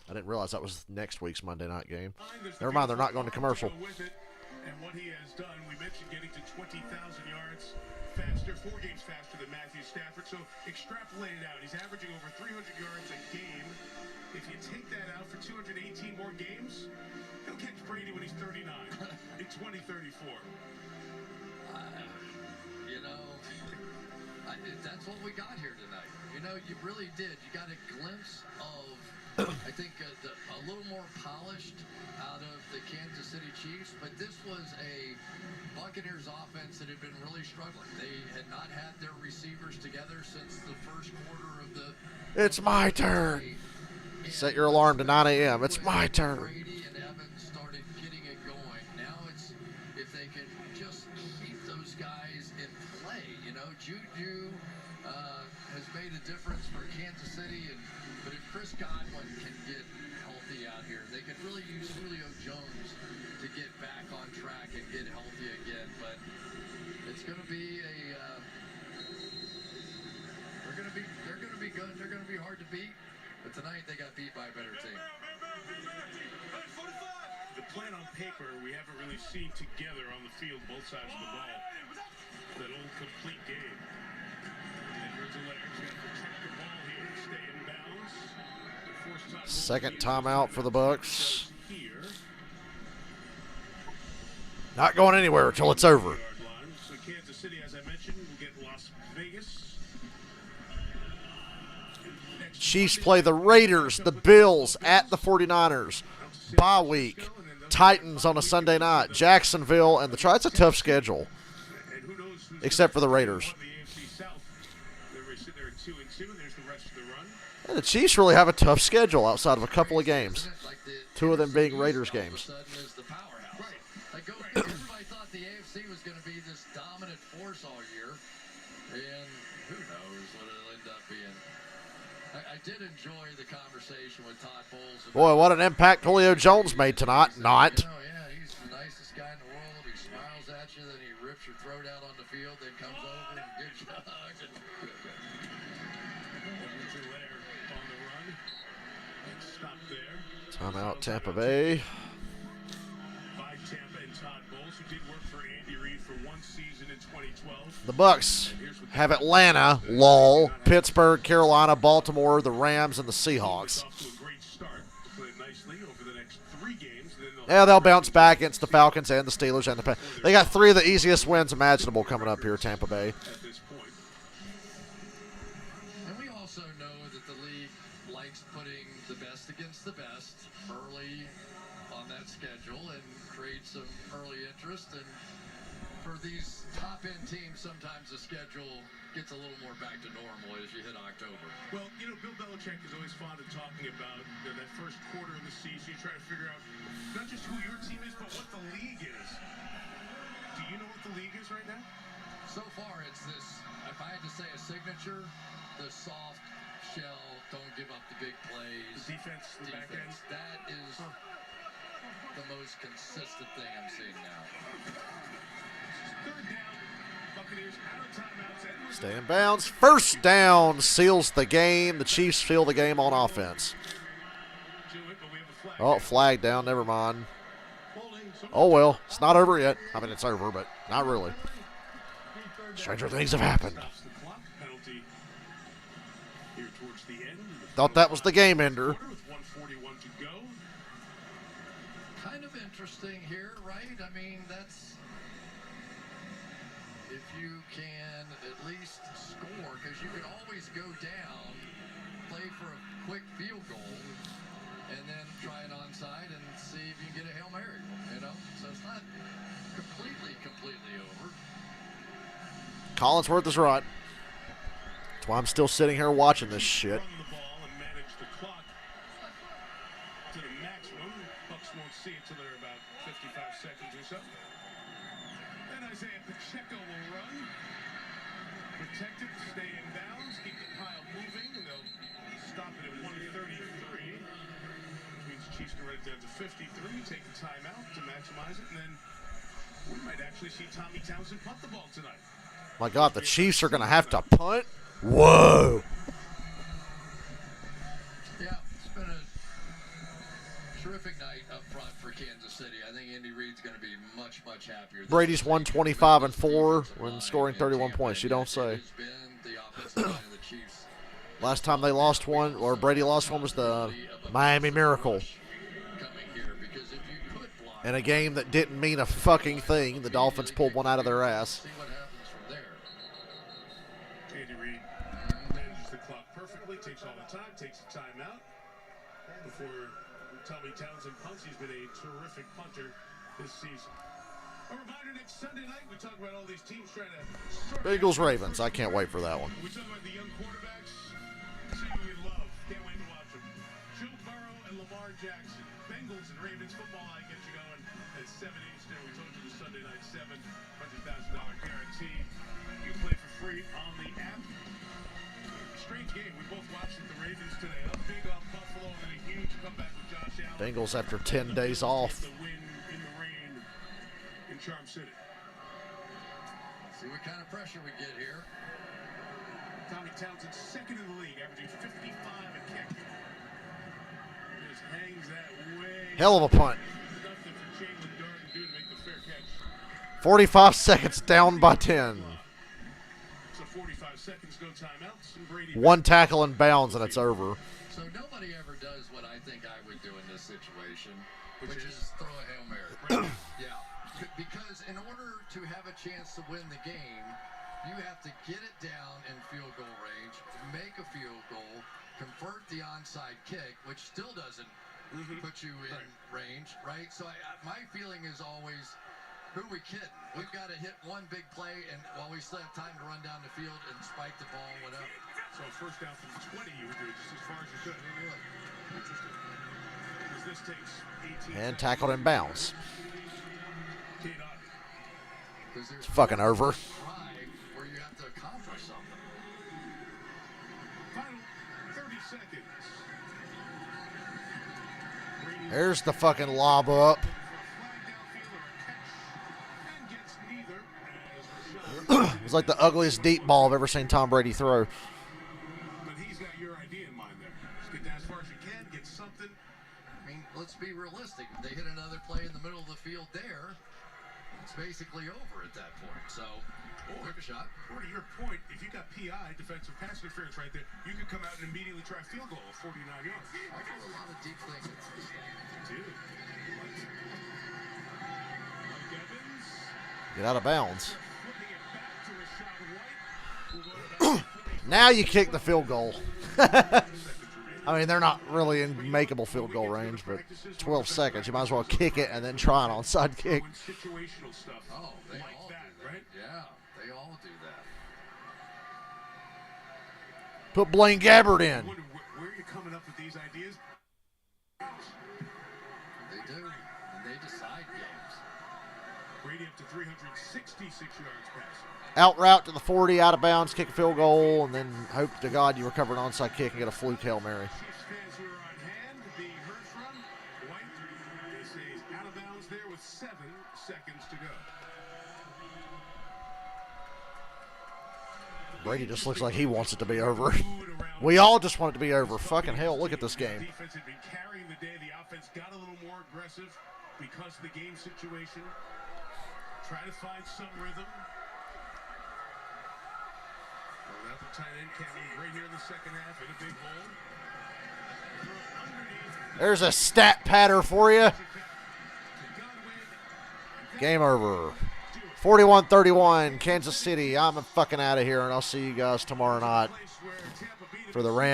I didn't realize that was next week's Monday night game. Never mind, they're not going to commercial. And what he has done, we mentioned getting to 20,000 yards faster, 4 games faster than Matthew Stafford. So extrapolate it out. He's averaging over 300 yards a game. If you take that out for 218 more games, he'll catch Brady when he's 39 in 2034. That's what we got here tonight. You really did. You got a glimpse of, I think, a little more polished out of the Kansas City Chiefs, but this was a Buccaneers offense that had been really struggling. They had not had their receivers together since the first quarter of the... It's my turn. Set your alarm to 9 a.m. It's my turn. Brady and Evans started getting it going. Now it's if they can just keep those guys in play. Juju has made a difference for Kansas City, but if Chris Godwin can get healthy out here, they could really use Julio Jones to get back on track and get healthy again. But it's going to be a to be hard to beat, but tonight they got beat by a better team. The plan on paper, we haven't really seen together on the field, both sides of the ball. That old complete game. And Rizzo-Laird's got to protect the ball here and stay in bounds. Second timeout for the Bucs. Not going anywhere until it's over. So Kansas City, as I mentioned, will get Las Vegas. Chiefs play the Raiders, the Bills at the 49ers. Bye week. Titans on a Sunday night. Jacksonville and the Tri. It's a tough schedule, except for the Raiders. And the Chiefs really have a tough schedule outside of a couple of games. Two of them being Raiders games. Everybody thought the AFC was going to be this dominant force all year, and who knows what it'll end up being. I did enjoy the conversation with Todd Bowles. Boy, what an impact Julio Jones made tonight. Not. You know, yeah, he's the nicest guy in the world. He smiles at you, then he rips your throat out on the field, then comes over and gives you a hug. Timeout, Tampa Bay. The Bucs have Atlanta, lol, Pittsburgh, Carolina, Baltimore, the Rams, and the Seahawks. Yeah, they'll bounce back against the Falcons and the Steelers and the. They got three of the easiest wins imaginable coming up here, Tampa Bay. And we also know that the league likes putting the best against the best early on that schedule and create some early interest. And for these top-end teams, sometimes the schedule gets a little more back to normal as you hit October. Well, you know, Bill Belichick is always fond of talking about that first quarter of the season. You try to figure out not just who your team is, but what the league is. Do you know what the league is right now? So far, it's this, if I had to say a signature, the soft shell, don't give up the big plays. The defense, the back end. That is the most consistent thing I'm seeing now. Third down, Buccaneers out of timeouts. Stay in bounds. First down seals the game. The Chiefs seal the game on offense. Oh, flag down. Never mind. Oh, well. It's not over yet. I mean, it's over, but not really. Stranger things have happened. Thought that was the game ender. Kind of interesting here, right? I mean, that's if you can at least score, because you can always go down, play for a quick field goal, and then try an onside and see if you can get a Hail Mary, you know? So it's not completely over. Collinsworth is right. That's why I'm still sitting here watching this shit. Protected, stay in bounds, keep the pile moving, and they'll stop it at 133. Which means the Chiefs can run it down to 53, take the timeout to maximize it, and then we might actually see Tommy Townsend punt the ball tonight. My God, the Chiefs are going to have to punt? Whoa. Yeah, it's been a terrific night up front for Kansas City. I think Andy Reid's going to be much happier. Brady's 125-4 when scoring 31 points. You don't say. Last time they lost one, or Brady lost one, was the Miami Miracle. In a game that didn't mean a fucking thing, the Dolphins pulled one out of their ass. Andy Reid manages the clock perfectly, takes all the time, takes the timeout. Before Tommy Townsend punts, he's been a terrific punter this season. A reminder, next Sunday night, we talk about all these teams trying to... Bengals-Ravens. I can't wait for that one. We talk about the young quarterbacks. See who we love. Can't wait to watch them. Joe Burrow and Lamar Jackson. Bengals and Ravens football night gets you going at 7 Eastern. We told you the Sunday night 7, $100,000 guarantee. You can play for free on the app. Strange game. We both watched it. The Ravens today up big on Buffalo and a huge comeback with Josh Allen. Bengals after 10 days off. The win in the rain in Charm City. See what kind of pressure we get here. Tommy Townsend second in the league, averaging 55 a kick. Just hangs that way. Hell of a punt. Nothing for Jalen Darden to do to make the fair catch. 45 seconds down by 10. So 45 seconds, no timeouts, and Brady. One tackle and bounds, and it's over. So nobody ever does what I think I would do in this situation, which is throw a Hail Mary. Yeah. Because in order to have a chance to win the game, you have to get it down in field goal range, make a field goal, convert the onside kick, which still doesn't put you in range, right? So my feeling is always, who are we kidding? We've got to hit one big play, and while we still have time to run down the field and spike the ball, whatever. So first down from 20, you would do it just as far as you could. Interesting. Because this takes 18 And tackled in bounds. It's It's fucking over. Where you have to accomplish something. Final 30 seconds. There's the fucking lob up. It's like the ugliest deep ball I've ever seen Tom Brady throw. But he's got your idea in mind there. Just get down as far as you can, get something. I mean, let's be realistic. If they hit another play in the middle of the field there, it's basically over at that point. So, quick shot. Or to your point, if you got PI, defensive pass interference right there, you could come out and immediately try a field goal of 49 yards. I do a lot of deep thinking. Dude. Mike Evans. Get out of bounds. Flipping it back to Rashad White. We'll go to that. Now you kick the field goal. I mean, they're not really in makeable field goal range, but 12 seconds. You might as well kick it and then try an onside kick. Situational stuff. Oh, they like all that, do that. right? Yeah, they all do that. Put Blaine Gabbert in. I wonder where you're coming up with these ideas. They do, and they decide games. Brady up to 366 yards passing. Out route to the 40, out of bounds, kick a field goal, and then hope to God you recover an onside kick and get a fluke Hail Mary. Chiefs fans who are on hand being heard from. White, they say he's out of bounds there with 7 seconds to go. Brady just looks like he wants it to be over. We all just want it to be over. Fucking hell, look at this game. The defense had been carrying the day. The offense got a little more aggressive because of the game situation. Try to find some rhythm. Well, the tight end Cameron right here in the second half in a big hole. There's a stat patter for you. Game over. 41-31, Kansas City. I'm fucking out of here, and I'll see you guys tomorrow night for the Rams.